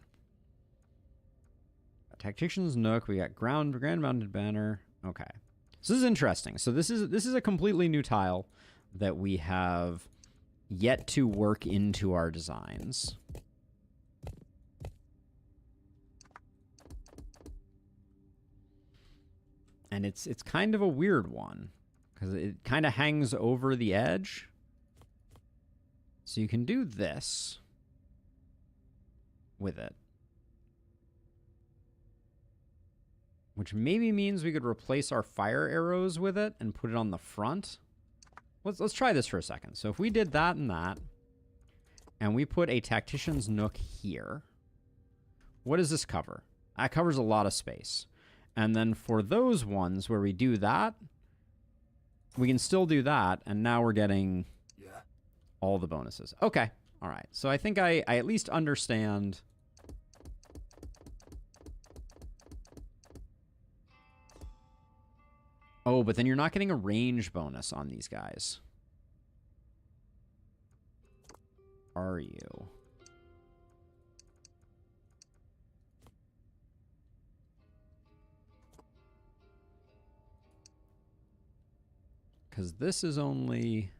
Tactician's Nook, we got ground mounted banner. Okay. So this is interesting. So this is a completely new tile that we have yet to work into our designs. And it's kind of a weird one because it kind of hangs over the edge. So you can do this with it. Which maybe means we could replace our fire arrows with it and put it on the front. Let's try this for a second. So if we did that and that, and we put a Tactician's Nook here, what does this cover? That covers a lot of space. And then for those ones where we do that, we can still do that, and now we're getting all the bonuses. Okay, all right. So I think I at least understand... Oh, but then you're not getting a range bonus on these guys. Are you? Because this is only...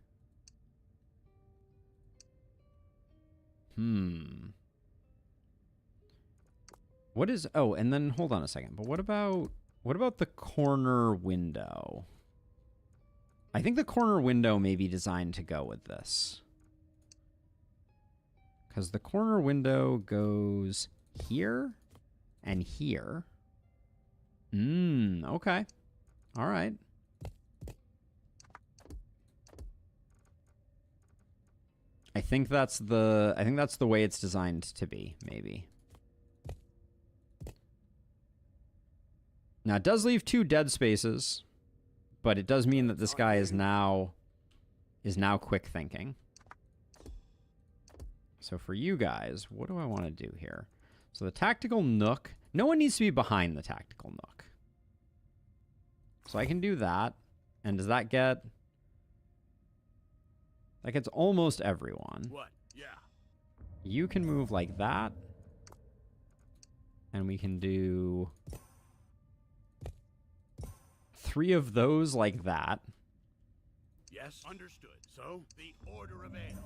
What is... Oh, and then hold on a second. But what about the corner window? I think the corner window may be designed to go with this. Because the corner window goes here and here. Okay. All right. I think that's the way it's designed to be, maybe. Now, it does leave 2 dead spaces, but it does mean that this guy is now quick thinking. So for you guys, what do I want to do here? So the tactical nook, no one needs to be behind the tactical nook. So I can do that. And does that get... That gets almost everyone. What? Yeah. You can move like that. And we can do 3 of those like that. Yes, understood. So, the order avails.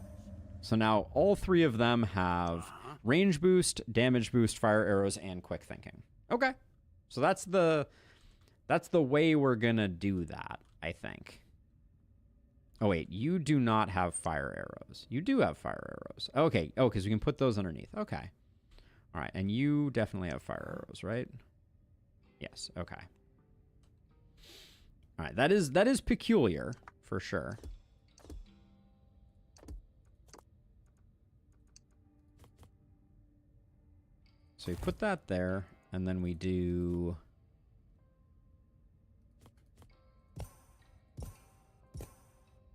So now all 3 of them have range boost, damage boost, fire arrows, and quick thinking. Okay. So that's the way we're gonna do that, I think. Oh, wait, you do not have fire arrows. You do have fire arrows. Okay. Oh, because we can put those underneath. Okay. All right, and you definitely have fire arrows, right? Yes, okay. All right, that is peculiar, for sure. So we put that there, and then we do...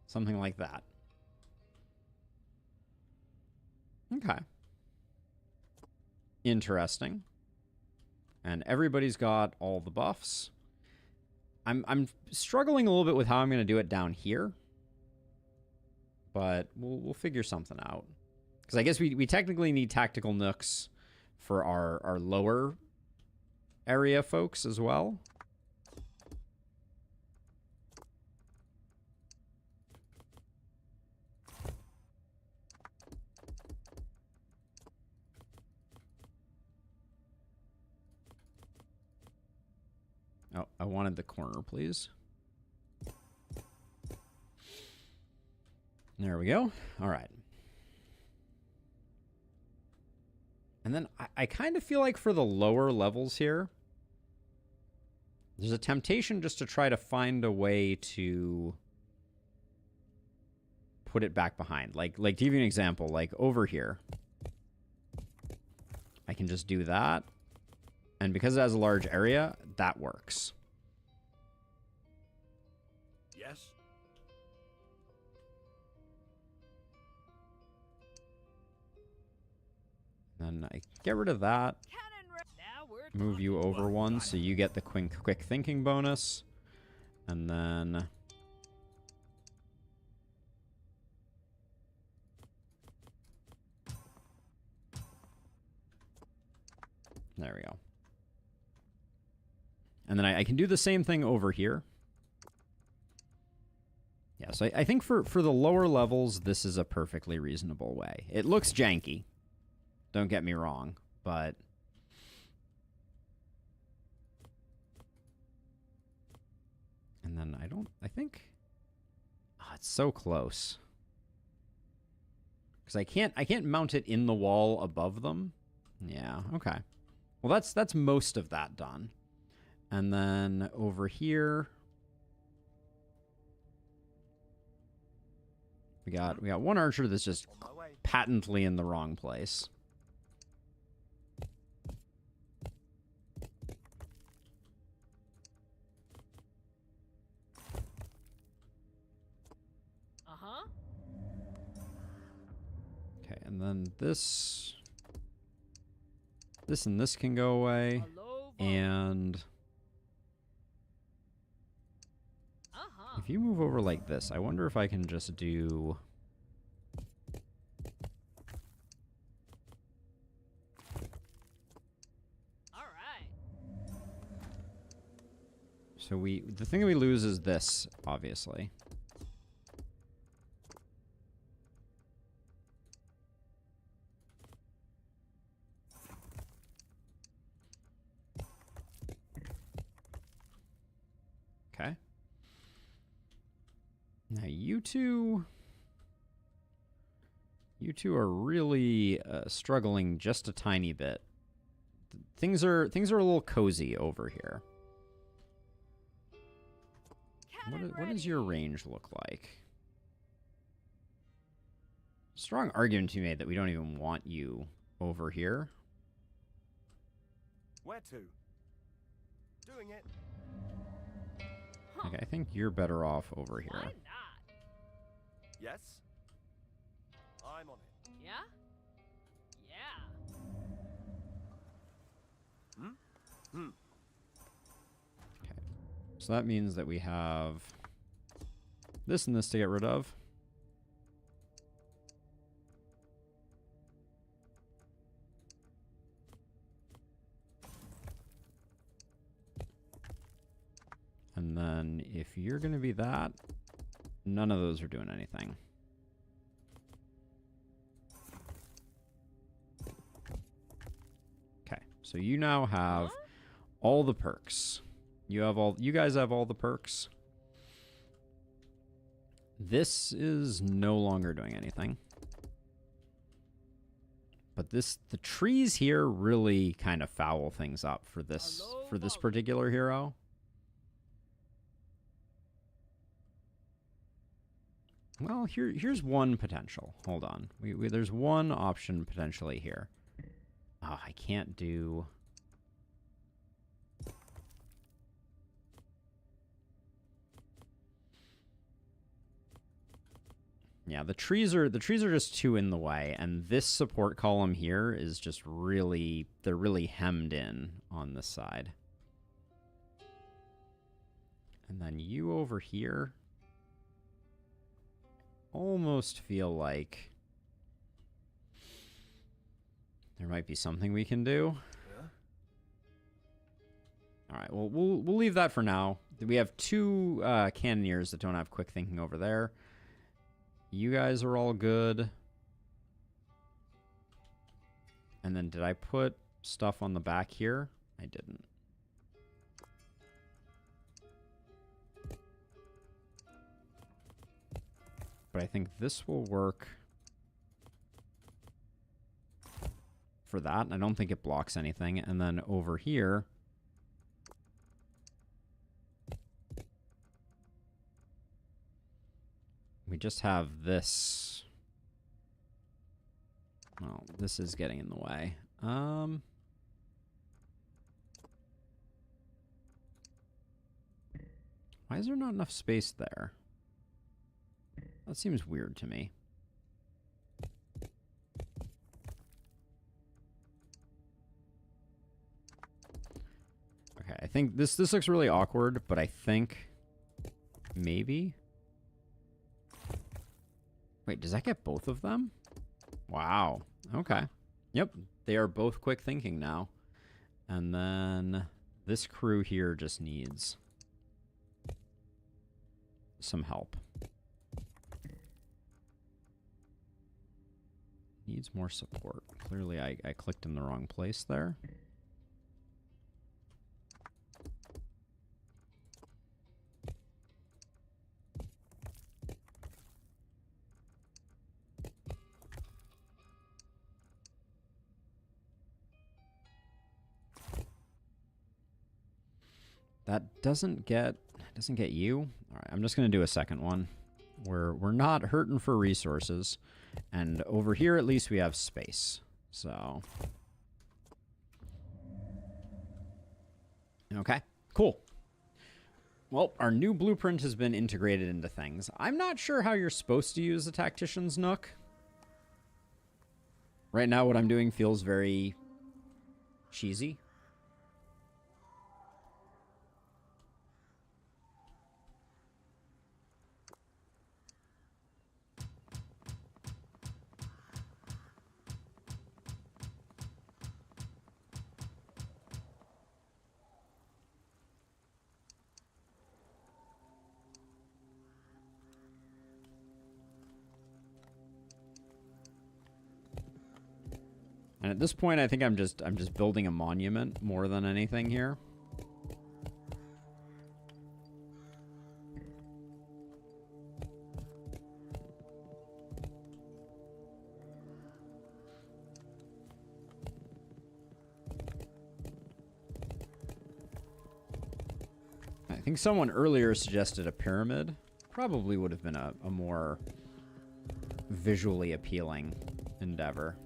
something like that. Okay. Interesting. And everybody's got all the buffs. I'm struggling a little bit with how I'm going to do it down here. But we'll figure something out. Because I guess we technically need tactical nooks for our lower area folks as well. Oh, I wanted the corner, please. There we go. All right. And then I kind of feel like for the lower levels here, there's a temptation just to try to find a way to put it back behind. Like to give you an example, like over here, I can just do that. And because it has a large area, that works. Yes. Then I get rid of that. Now we're Move you over one so you get the quick thinking bonus. And then... there we go. And then I can do the same thing over here. Yeah, so I think for the lower levels, this is a perfectly reasonable way. It looks janky. Don't get me wrong, but... and then I think... oh, it's so close. Because I can't mount it in the wall above them. Yeah, okay. Well, that's most of that done. And then over here, we got one archer that's just On my way. patently in the wrong place. Uh-huh. Okay, and then this and this can go away. Hello, volley. And Uh-huh. if you move over like this, I wonder if I can just do... All right. so the thing that we lose is this, obviously. Okay. Now you two are really struggling just a tiny bit. Things are a little cozy over here. What does your range look like? Strong argument to be made that we don't even want you over here. Where to? Doing it. Okay, I think you're better off over here. Why not? Yes. I'm on it. Yeah? Yeah. Okay. So that means that we have this and this to get rid of. And then if you're going to be that, none of those are doing anything. Okay, so you now have all the perks. You guys have all the perks. This is no longer doing anything. But the trees here really kind of foul things up for this particular hero. Well, here's one potential. Hold on. There's one option potentially here. Oh, I can't do... Yeah, the trees are just too in the way, and this support column here is just really, they're really hemmed in on this side. And then you over here almost feel like there might be something we can do. Yeah. All right, well, we'll leave that for now. We have two cannoneers that don't have quick thinking over there. You guys are all good. And then did I put stuff on the back here? I didn't. But I think this will work for that. I don't think it blocks anything. And then over here, we just have this. Well, this is getting in the way. Why is there not enough space there? That seems weird to me. Okay, I think this looks really awkward, but I think maybe. Wait, does that get both of them? Wow. Okay. Yep, they are both quick thinking now. And then this crew here just needs some help. Needs more support. Clearly, I clicked in the wrong place there. That doesn't get you. All right, I'm just gonna do a second one. We're not hurting for resources, and over here at least we have space. So, okay, cool. Well, our new blueprint has been integrated into things. I'm not sure how you're supposed to use the Tactician's Nook. Right now, what I'm doing feels very cheesy. And at this point, I think I'm just building a monument more than anything here. I think someone earlier suggested a pyramid. Probably would have been a more visually appealing endeavor.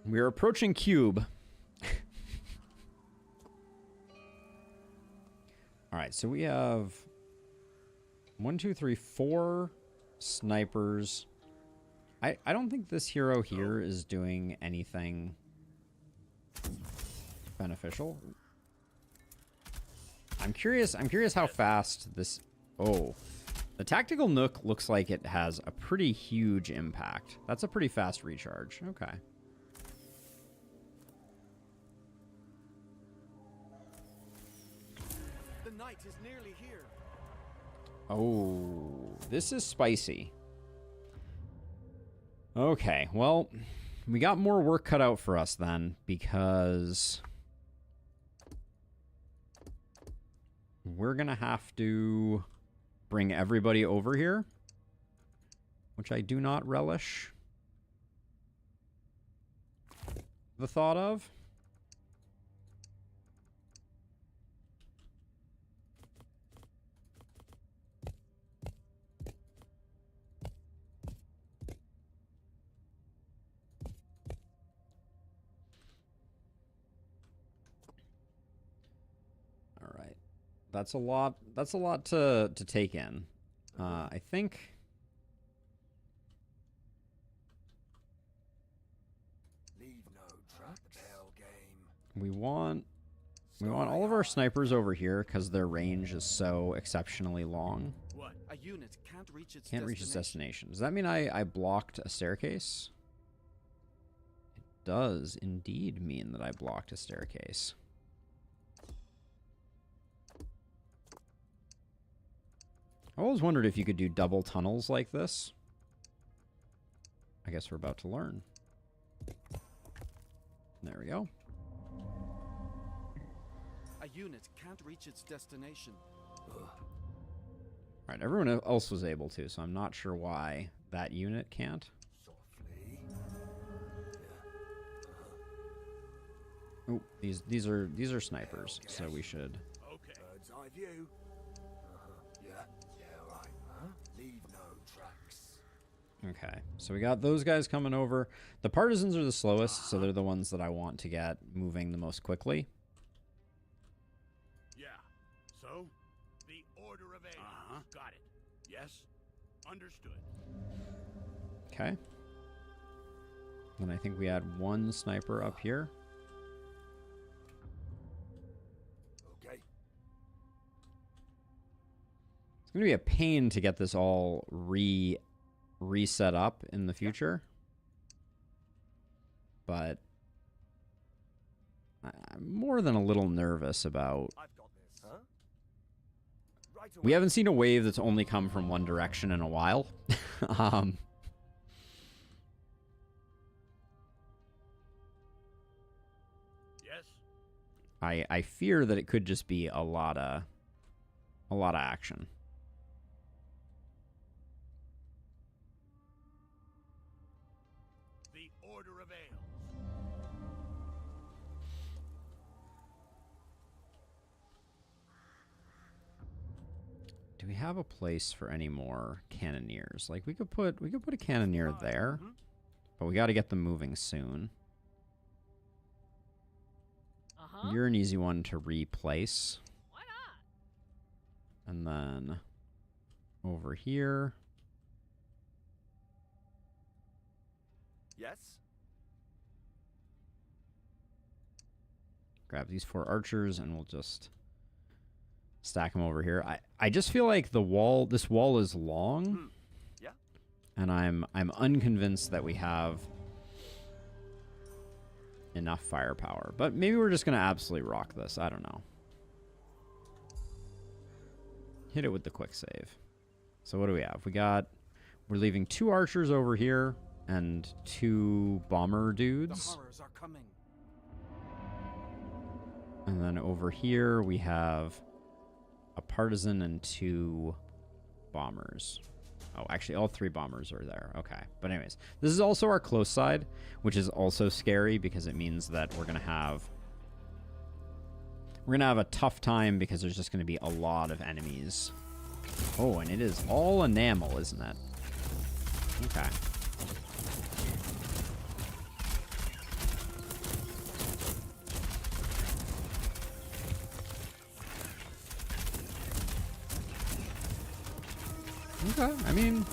We're approaching cube. All right, so we have 1, 2, 3, 4 snipers. I don't think this hero here is doing anything beneficial. I'm curious how fast this... Oh. The Tactical Nook looks like it has a pretty huge impact. That's a pretty fast recharge. Okay. The night is nearly here. Oh, this is spicy. Okay, well, we got more work cut out for us then, because we're gonna have to bring everybody over here, which I do not relish. the thought of. All right. That's a lot. That's a lot to take in. I think Leave no trap, hell game. we want all of our snipers over here because their range is so exceptionally long. What? A unit can't reach its Can't reach its destination. Does that mean I blocked a staircase? It does indeed mean that I blocked a staircase. I always wondered if you could do double tunnels like this. I guess we're about to learn. There we go. A unit can't reach its destination. Alright, everyone else was able to, so I'm not sure why that unit can't. Softly. Oh, these are snipers, so we should. Okay. Bird's eye view. Yeah, right. Leave no tracks. Okay, so we got those guys coming over. The partisans are the slowest, so they're the ones that I want to get moving the most quickly. Yeah. So, the order of A. Got it. Yes. Understood. Okay. Then I think we had one sniper up here. Okay. It's going to be a pain to get this all reset up in the future. But I'm more than a little nervous about... I've got this. Huh? Right away. We haven't seen a wave that's only come from one direction in a while. Yes. I fear that it could just be a lot of action. The order of ales. Do we have a place for any more cannoneers? Like we could put a cannoneer there, but we got to get them moving soon. Uh-huh. You're an easy one to replace. Why not? And then over here, Yes. grab these 4 archers and we'll just stack them over here. I just feel like this wall is long. Yeah. And I'm unconvinced that we have enough firepower. But maybe we're just going to absolutely rock this. I don't know. Hit it with the quick save. So what do we have? We're leaving 2 archers over here and 2 bomber The dudes. horrors are coming. And then over here we have a partisan and 2 bombers. Oh, actually, all 3 bombers are there. Okay. But anyways, this is also our close side, which is also scary because it means that we're going to have a tough time because there's just going to be a lot of enemies. Oh, and it is all enamel, isn't it? Okay. Okay, I mean,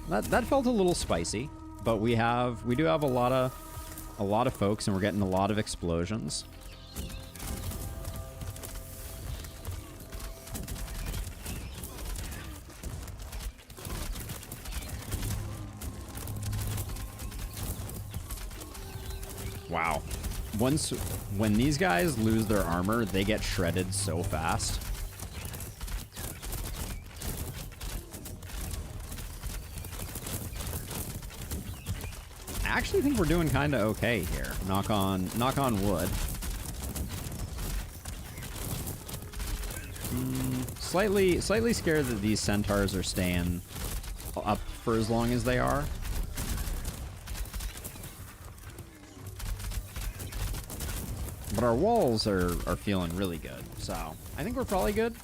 that felt a little spicy, but we do have a lot of folks, and we're getting a lot of explosions. Wow, when these guys lose their armor, they get shredded so fast. I actually think we're doing kind of okay here. Knock on wood. Slightly scared that these centaurs are staying up for as long as they are. But our walls are feeling really good, so I think we're probably good.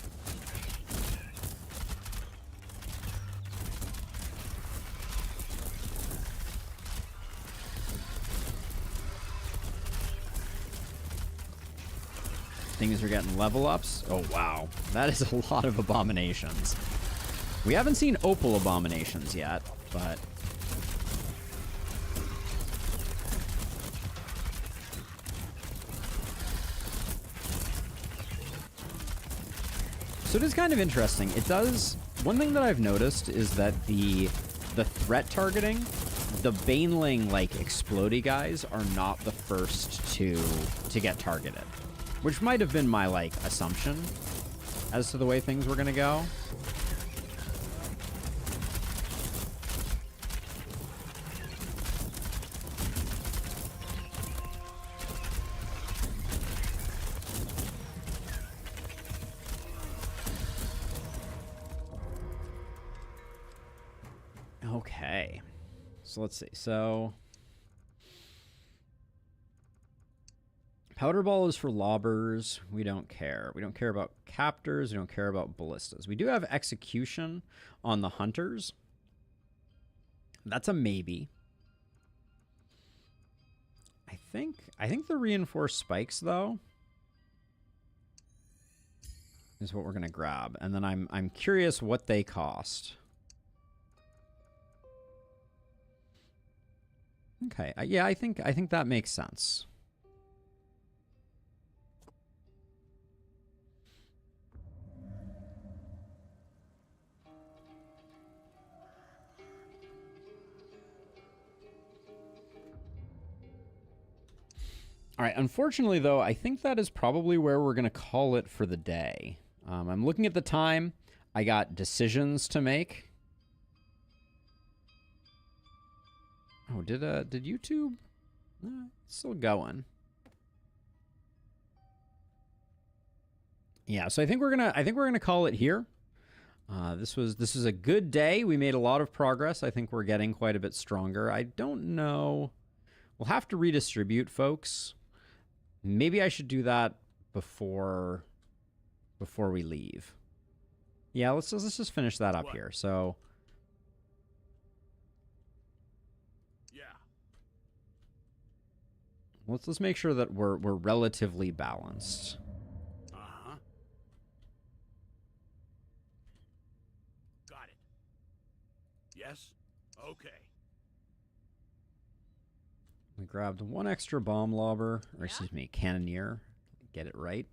Things are getting level ups. Oh, wow. That is a lot of abominations. We haven't seen opal abominations yet, but... So it is kind of interesting. It does... One thing that I've noticed is that the threat targeting, the Baneling, like, explodey guys are not the first to get targeted. Which might have been my, like, assumption as to the way things were going to go. Okay. So let's see. So... Powder ball is for lobbers. We don't care. We don't care about captors. We don't care about ballistas. We do have execution on the hunters. That's a maybe. I think the reinforced spikes though is what we're gonna grab, and then I'm curious what they cost. Okay. Yeah, I think that makes sense. All right, unfortunately, though, I think that is probably where we're going to call it for the day. I'm looking at the time. I got decisions to make. Oh, did YouTube? It's still going. Yeah, so I think we're gonna call it here. This is a good day. We made a lot of progress. I think we're getting quite a bit stronger. I don't know. We'll have to redistribute, folks. Maybe I should do that before we leave. Yeah, let's just finish that up here. So Yeah. let's make sure that we're relatively balanced. Uh-huh. Got it. Yes. Okay. We grabbed one extra bomb lobber, or excuse me, cannoneer. Get it right.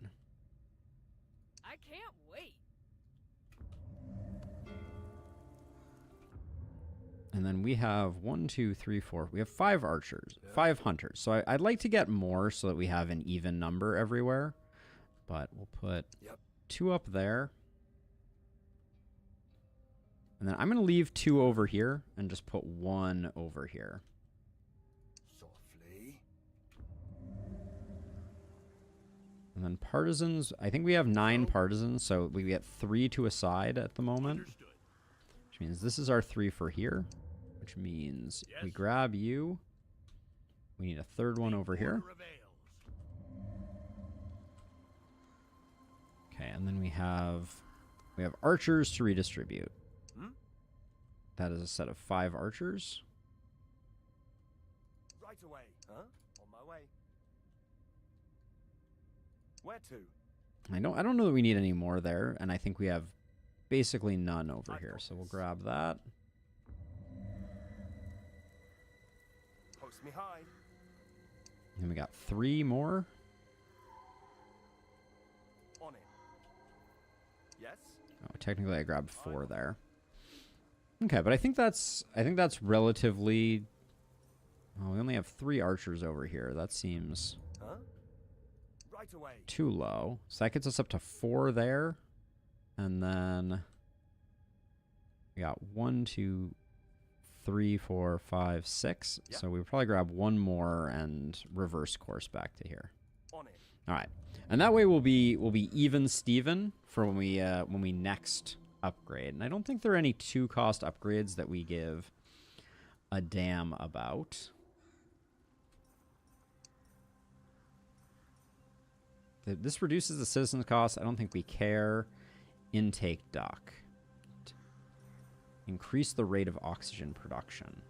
I can't wait. And then we have 1, 2, 3, 4. We have 5 archers, 5 hunters. So I'd like to get more so that we have an even number everywhere. But we'll put 2 up there. And then I'm going to leave 2 over here and just put 1 over here. Softly. And then partisans, I think we have 9 partisans, so we get 3 to a side at the moment. Understood. Which means this is our 3 for here. Which means we grab you. We need a 3rd one over here. Order avails. Okay, and then we have archers to redistribute. That is a set of 5 archers. Right away. Huh? On my way. Where to? I don't know that we need any more there, and I think we have basically none over here. So we'll grab that. Post me high. And we got 3 more. On it. Yes. Oh, technically I grabbed 4 there. Okay, but I think that's relatively. Well, we only have 3 archers over here. That seems Right away. too low. So that gets us up to 4 there, and then we got 1, 2, 3, 4, 5, 6. Yep. So we would probably grab 1 more and reverse course back to here. On it. All right, and that way we'll be even Steven for when we next upgrade. And I don't think there are any 2-cost upgrades that we give a damn about. This reduces the citizens' cost. I don't think we care. Intake duct. Increase the rate of oxygen production.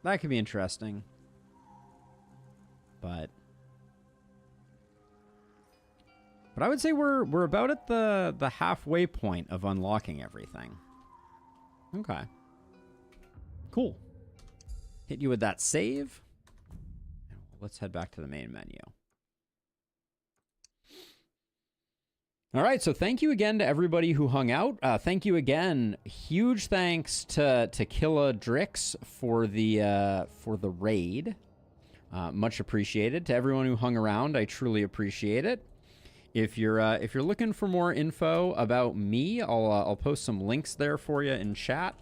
That could be interesting. But I would say we're about at the halfway point of unlocking everything. Okay. Cool. Hit you with that save. Let's head back to the main menu. All right, so thank you again to everybody who hung out. Thank you again. Huge thanks to Killa Drix for the raid. Much appreciated. To everyone who hung around, I truly appreciate it. If you're looking for more info about me, I'll post some links there for you in chat.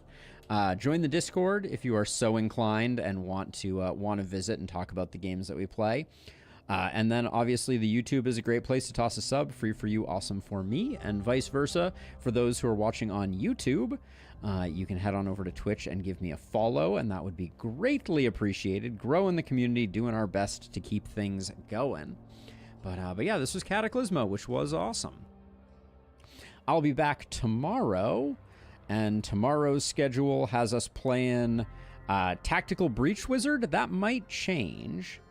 Join the Discord if you are so inclined and want to visit and talk about the games that we play. And then obviously the YouTube is a great place to toss a sub, free for you, awesome for me, and vice versa. For those who are watching on YouTube, you can head on over to Twitch and give me a follow, and that would be greatly appreciated. Growing the community, doing our best to keep things going. But yeah, this was Cataclismo, which was awesome. I'll be back tomorrow, and tomorrow's schedule has us playing Tactical Breach Wizard. That might change.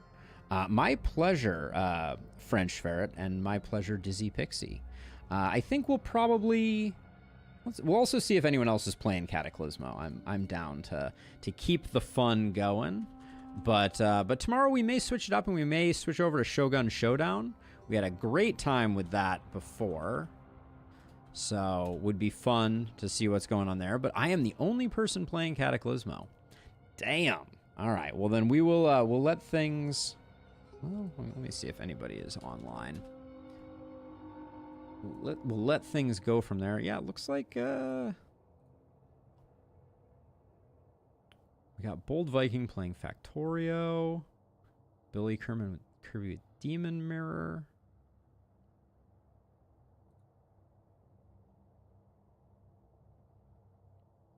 My pleasure, French Ferret, and my pleasure, Dizzy Pixie. I think we'll probably... We'll also see if anyone else is playing Cataclismo. I'm down to keep the fun going. But tomorrow we may switch it up and we may switch over to Shogun Showdown. We had a great time with that before. So would be fun to see what's going on there. But I am the only person playing Cataclismo. Damn. All right. Well, then we will we'll let things... Well, let me see if anybody is online. We'll let things go from there. Yeah, it looks like... We got Bold Viking playing Factorio. Billy Kirby with Demon Mirror.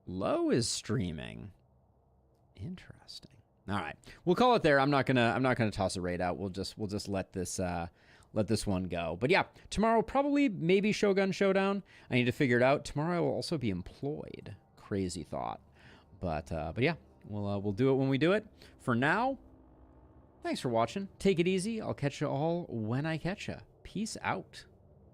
Low is streaming. Interesting. All right, we'll call it there. I'm not gonna toss a raid out. We'll just let this one go. But yeah, tomorrow probably maybe Shogun Showdown. I need to figure it out. Tomorrow I will also be employed. Crazy thought. But yeah, we'll do it when we do it. For now, thanks for watching. Take it easy. I'll catch you all when I catch you. Peace out.